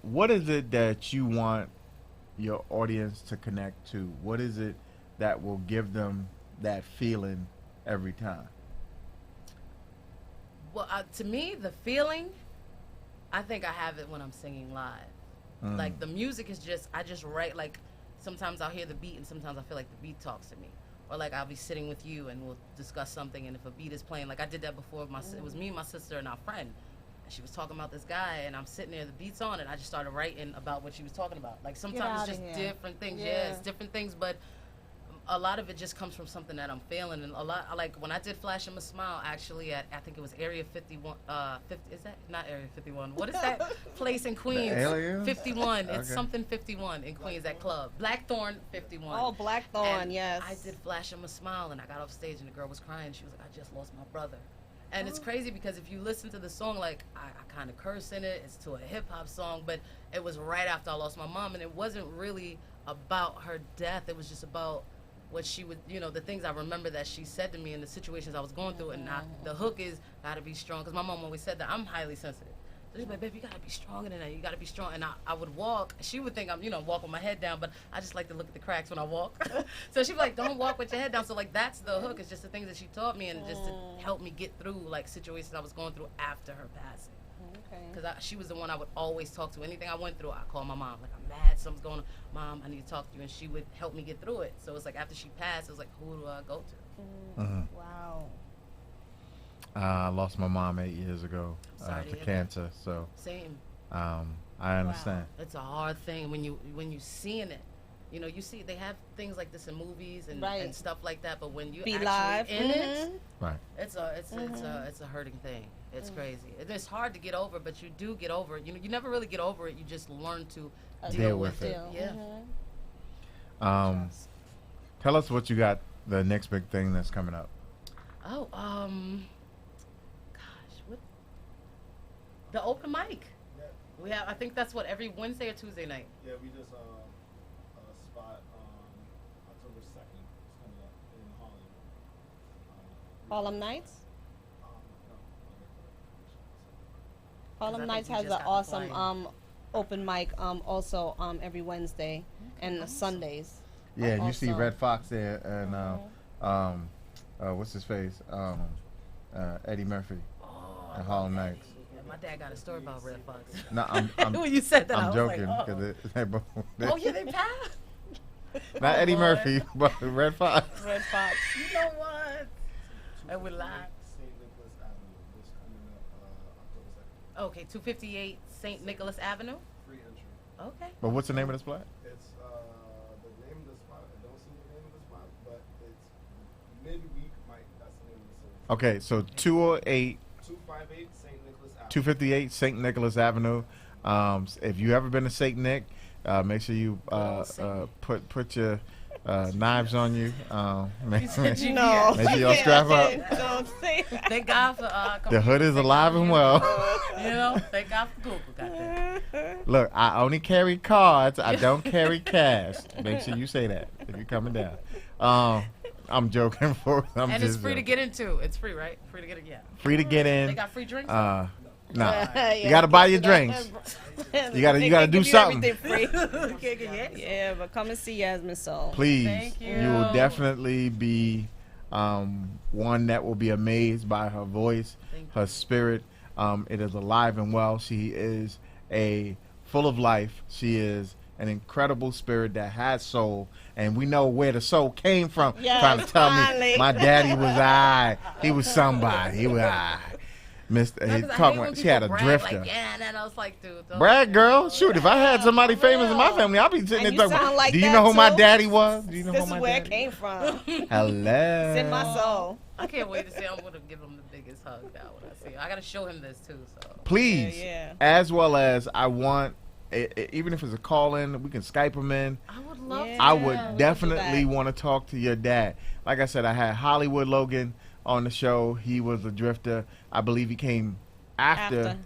what is it that you want your audience to connect to? What is it that will give them that feeling every time? Well, to me, the feeling, I think I have it when I'm singing live. Like the music is I just write, like sometimes I'll hear the beat and sometimes I feel like the beat talks to me. Or like I'll be sitting with you and we'll discuss something, and if a beat is playing, like I did that before, it was me, my sister, and our friend. She was talking about this guy, and I'm sitting there, the beat's on, and I just started writing about what she was talking about. Like sometimes it's just different things. Yeah, it's different things, but a lot of it just comes from something that I'm feeling. And a lot, like when I did Flash Him a Smile, actually at, I think it was Area 51, is that not Area 51? What is that place in Queens? 51. It's something 51 in Queens, that club. Blackthorn 51. Oh, Blackthorn, and yes. I did Flash Him a Smile, and I got off stage, and the girl was crying. She was like, I just lost my brother. And it's crazy because if you listen to the song, like I kind of curse in it. It's to a hip hop song, but it was right after I lost my mom, and it wasn't really about her death. It was just about what she would, the things I remember that she said to me and the situations I was going through. And the hook is gotta be strong, because my mom always said that I'm highly sensitive. So she's like, baby, you gotta be stronger than that. You gotta be strong. And I would walk. She would think I'm, walk with my head down, but I just like to look at the cracks when I walk. So she'd be like, don't walk with your head down. So like that's the hook. It's just the things that she taught me, and just to help me get through like situations I was going through after her passing. Because she was the one I would always talk to. Anything I went through, I call my mom. Like, I'm mad, something's going on. Mom, I need to talk to you. And she would help me get through it. So it's like after she passed, it was like, who do I go to? Wow. I lost my mom 8 years ago to cancer. So same. I understand. It's a hard thing when you seeing it. You see they have things like this in movies and stuff like that, but when you be actually live in it, right? It's a hurting thing. It's crazy. It's hard to get over, but you do get over it. You never really get over it. You just learn to deal with it. Yeah. Tell us what you got. The next big thing that's coming up. Oh, gosh, what? The open mic. Yeah. We have. I think that's what every Wednesday or Tuesday night. Yeah, we just a spot on October 2nd. It's coming up in Harlem. Harlem Nights. I Harlem think Nights we has just an got the awesome flyer. open mic also every Wednesday and Sundays. Yeah, and you see Also. Red Fox there, and what's his face? Eddie Murphy. And Harlem Nights. Yeah, my dad got a story about Red Fox. No, I'm when you said that, I I'm was joking. like, 'Cause oh. they both. Oh yeah, they passed. Not Oh, Eddie Lord. Murphy, but Red Fox. Red Fox. You know what? And we live. St. Nicholas Avenue. This coming up October 2nd. Okay, 258 St. Nicholas Avenue. Free entry. Okay. But what's the name of this spot? It's the name of the spot. I don't see the name of the spot, but it's midweek mic. That's the name of the service. Okay, so 208. 258 St. Nicholas Avenue. 258 St. Nicholas Avenue. If you ever been to St. Nick, make sure you put your knives on you. Make sure y'all strap up. Don't say that. Thank God for The hood is alive and well. You know, thank God for Google. Got that. Look, I only carry cards. I don't carry cash. Make sure you say that if you're coming down. I'm joking. I'm And just it's free to joking. get into. It's free, right? Free to get in. Yeah. Free to get in. They got free drinks. No, Yeah, you gotta buy your drinks. You gotta They do give you something. everything free. Yeah, but come and see Yasmin Soul. Please, Thank you. you will definitely be one that will be amazed by her voice, her spirit. It is alive and well. She is full of life. She is an incredible spirit that has soul, and we know where the soul came from. Yes, Trying to tell finally. me my daddy was he was somebody. He was Mr. He talking about she had a drifter. Like, yeah, and then I was like, dude. don't- Brag, girl. Shoot, if I had somebody famous in my family, I'd be sitting there And you talking. sound like Do you that, know who my too? daddy was? Do you know This who is my where daddy? it came from. Hello. It's in my soul. I can't wait to see. I'm gonna give him the biggest hug now when I see him. I gotta show him this too. So Please, Yeah. as well as I want, even if it's a call in, we can Skype him in. I would love. I to. would definitely want to talk to your dad. Like I said, I had Hollywood Logan on the show. He was a drifter. I believe he came after.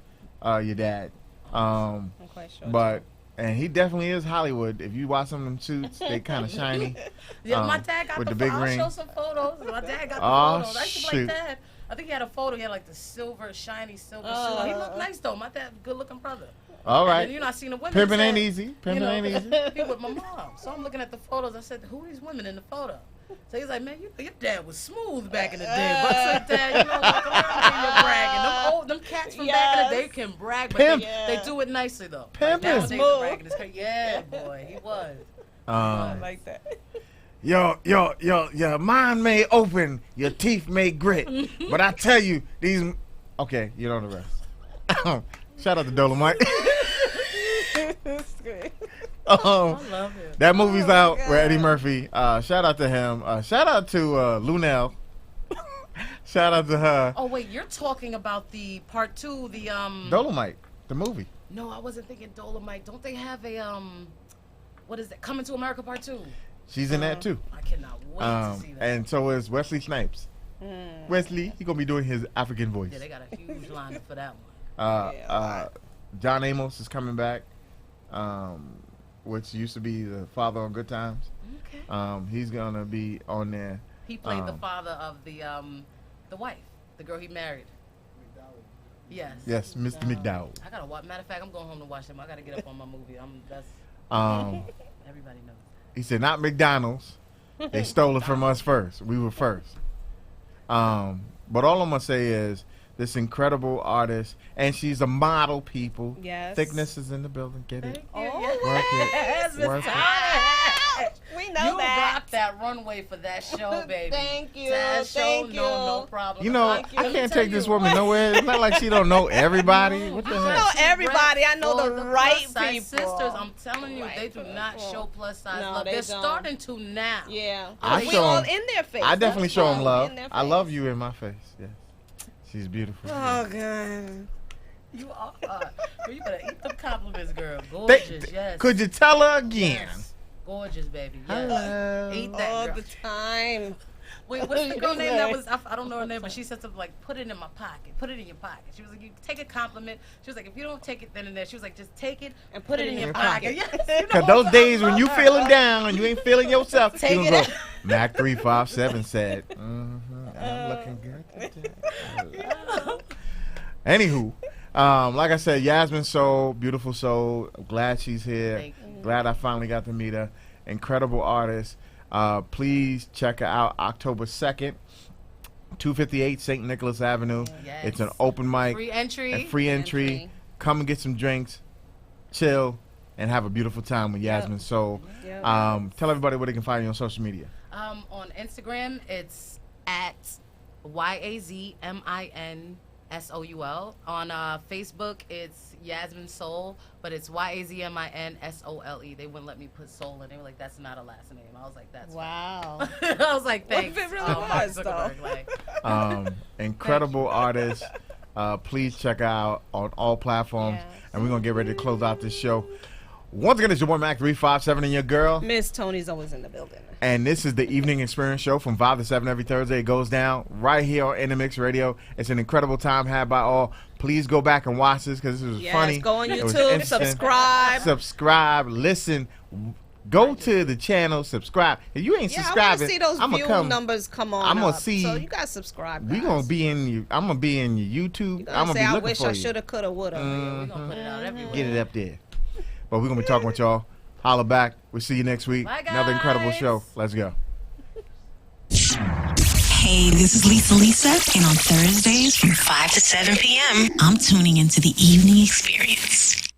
Your dad. I'm quite sure. But and he definitely is Hollywood. If you watch some of them suits, they kind of shiny. Yeah, my dad got with the, the big I'll ring. show some photos. My dad got the Oh, photos. I used to shoot. like Dad. I think he had a photo. He had like the silver, shiny silver suit. He looked nice though. My dad, good looking brother. All right. And then, you know, I seen the women. Pimping I ain't said, easy. Pimping ain't easy. He with my mom. So I'm looking at the photos. I said, who are these women in the photo? So he's like, man, your dad was smooth back in the day. But I said, Dad, you know, walk around and you're bragging. Them cats from back in the day can brag, but Pimp. they do it nicely though. Pimpin'. Like, nowadays, the bragging is crazy. Yeah, boy, he was. Like that. Your mind may open, your teeth may grit. But I tell you, these. Okay, you know the rest. Shout out to Dolomite. I love him. That movie's out with Eddie Murphy. Shout out to him. Shout out to Lunel. Shout out to her. Oh wait, you're talking about the part 2, the Dolomite, the movie. No, I wasn't thinking Dolomite. Don't they have a what is that? Coming to America part 2? She's in that too. I cannot wait to see that. And so is Wesley Snipes. Wesley, he gonna be doing his African voice. Yeah, they got a huge lineup for that one. John Amos is coming back, which used to be the father on Good Times. Okay. He's gonna be on there. He played the father of the wife, the girl he married. Yes. Yes, Mr. McDowell. I gotta watch. Matter of fact, I'm going home to watch them. I gotta get up on my movie. Everybody knows. He said, not McDonald's. They stole it from us first. We were first. But all I'm gonna say is this incredible artist, and she's a model, people. Yes. Thickness is in the building. Get it? Oh, Work yes, it. Miss Work it. Ah, we know you that. rocked that runway for that show, baby. Thank you. That show, Thank you. no problem. You know, I can't take this woman nowhere. It's not like she don't know everybody. What the I heck? know everybody. I know For the right plus-size people. sisters, I'm telling you, they do not show plus size No, love. they They're don't. starting to now. Yeah. I we show all 'em- in their face. I definitely That's show him all love. in their I face. love you in my face. Yes. She's beautiful. Oh, God. You are. Girl, you better eat them compliments, girl. They- Gorgeous, yes. Could you tell her again? Yes. gorgeous, baby. Hello. Yes. Ate that All girl. the time. Wait, what's the girl name that was? I don't know her name, but she said something like, "Put it in my pocket. Put it in your pocket." She was like, "You take a compliment." She was like, "If you don't take it then and there," she was like, "Just take it and put it in your pocket." Yes, you know Cause those days when you feeling down and you ain't feeling yourself, Take you it gonna out. go. Mac 357 said, I'm looking good today. Anywho, like I said, Yasmin Soul, beautiful soul. Glad she's here. Glad I finally got to meet her. Incredible artist. Please check her out October 2nd, 258 St. Nicholas Avenue. Yes. It's an open mic. Free entry. And free entry. Come and get some drinks, chill, and have a beautiful time with Yasmin Soul. Yep. Tell everybody where they can find you on social media. On Instagram, it's at YAZMINSOUL. On Facebook, it's Yasmin Soul, but it's YAZMINSOLE. They wouldn't let me put soul in. They were like, "That's not a last name." I was like, "That's wow." I was like, "Thanks." What if it really was, though? Incredible artist. Please check out on all platforms, and we're gonna get ready to close out this show. Once again, it's your boy Mac 357 and your girl Miss Tony's always in the building. And this is the Evening Experience Show from 5 to 7 every Thursday. It goes down right here on In the Mix Radio. It's an incredible time had by all. Please go back and watch this because this was funny. Go on It was YouTube, interesting. subscribe, listen. Go to the channel, subscribe. If you ain't I want subscribing, to see those I'm view gonna come. numbers come on. I'm gonna up. see. So you gotta subscribe. We gonna be in you. I'm gonna be in your YouTube. Gonna I'm gonna say, be I looking wish for I you. shoulda, coulda, woulda. We gonna put it out everywhere. Get it up there. But we're gonna be talking with y'all. Holla back. We'll see you next week. Bye, Another incredible guys. show. Let's go. Hey, this is Lisa, and on Thursdays from 5 to 7 p.m., I'm tuning into the Evening Experience.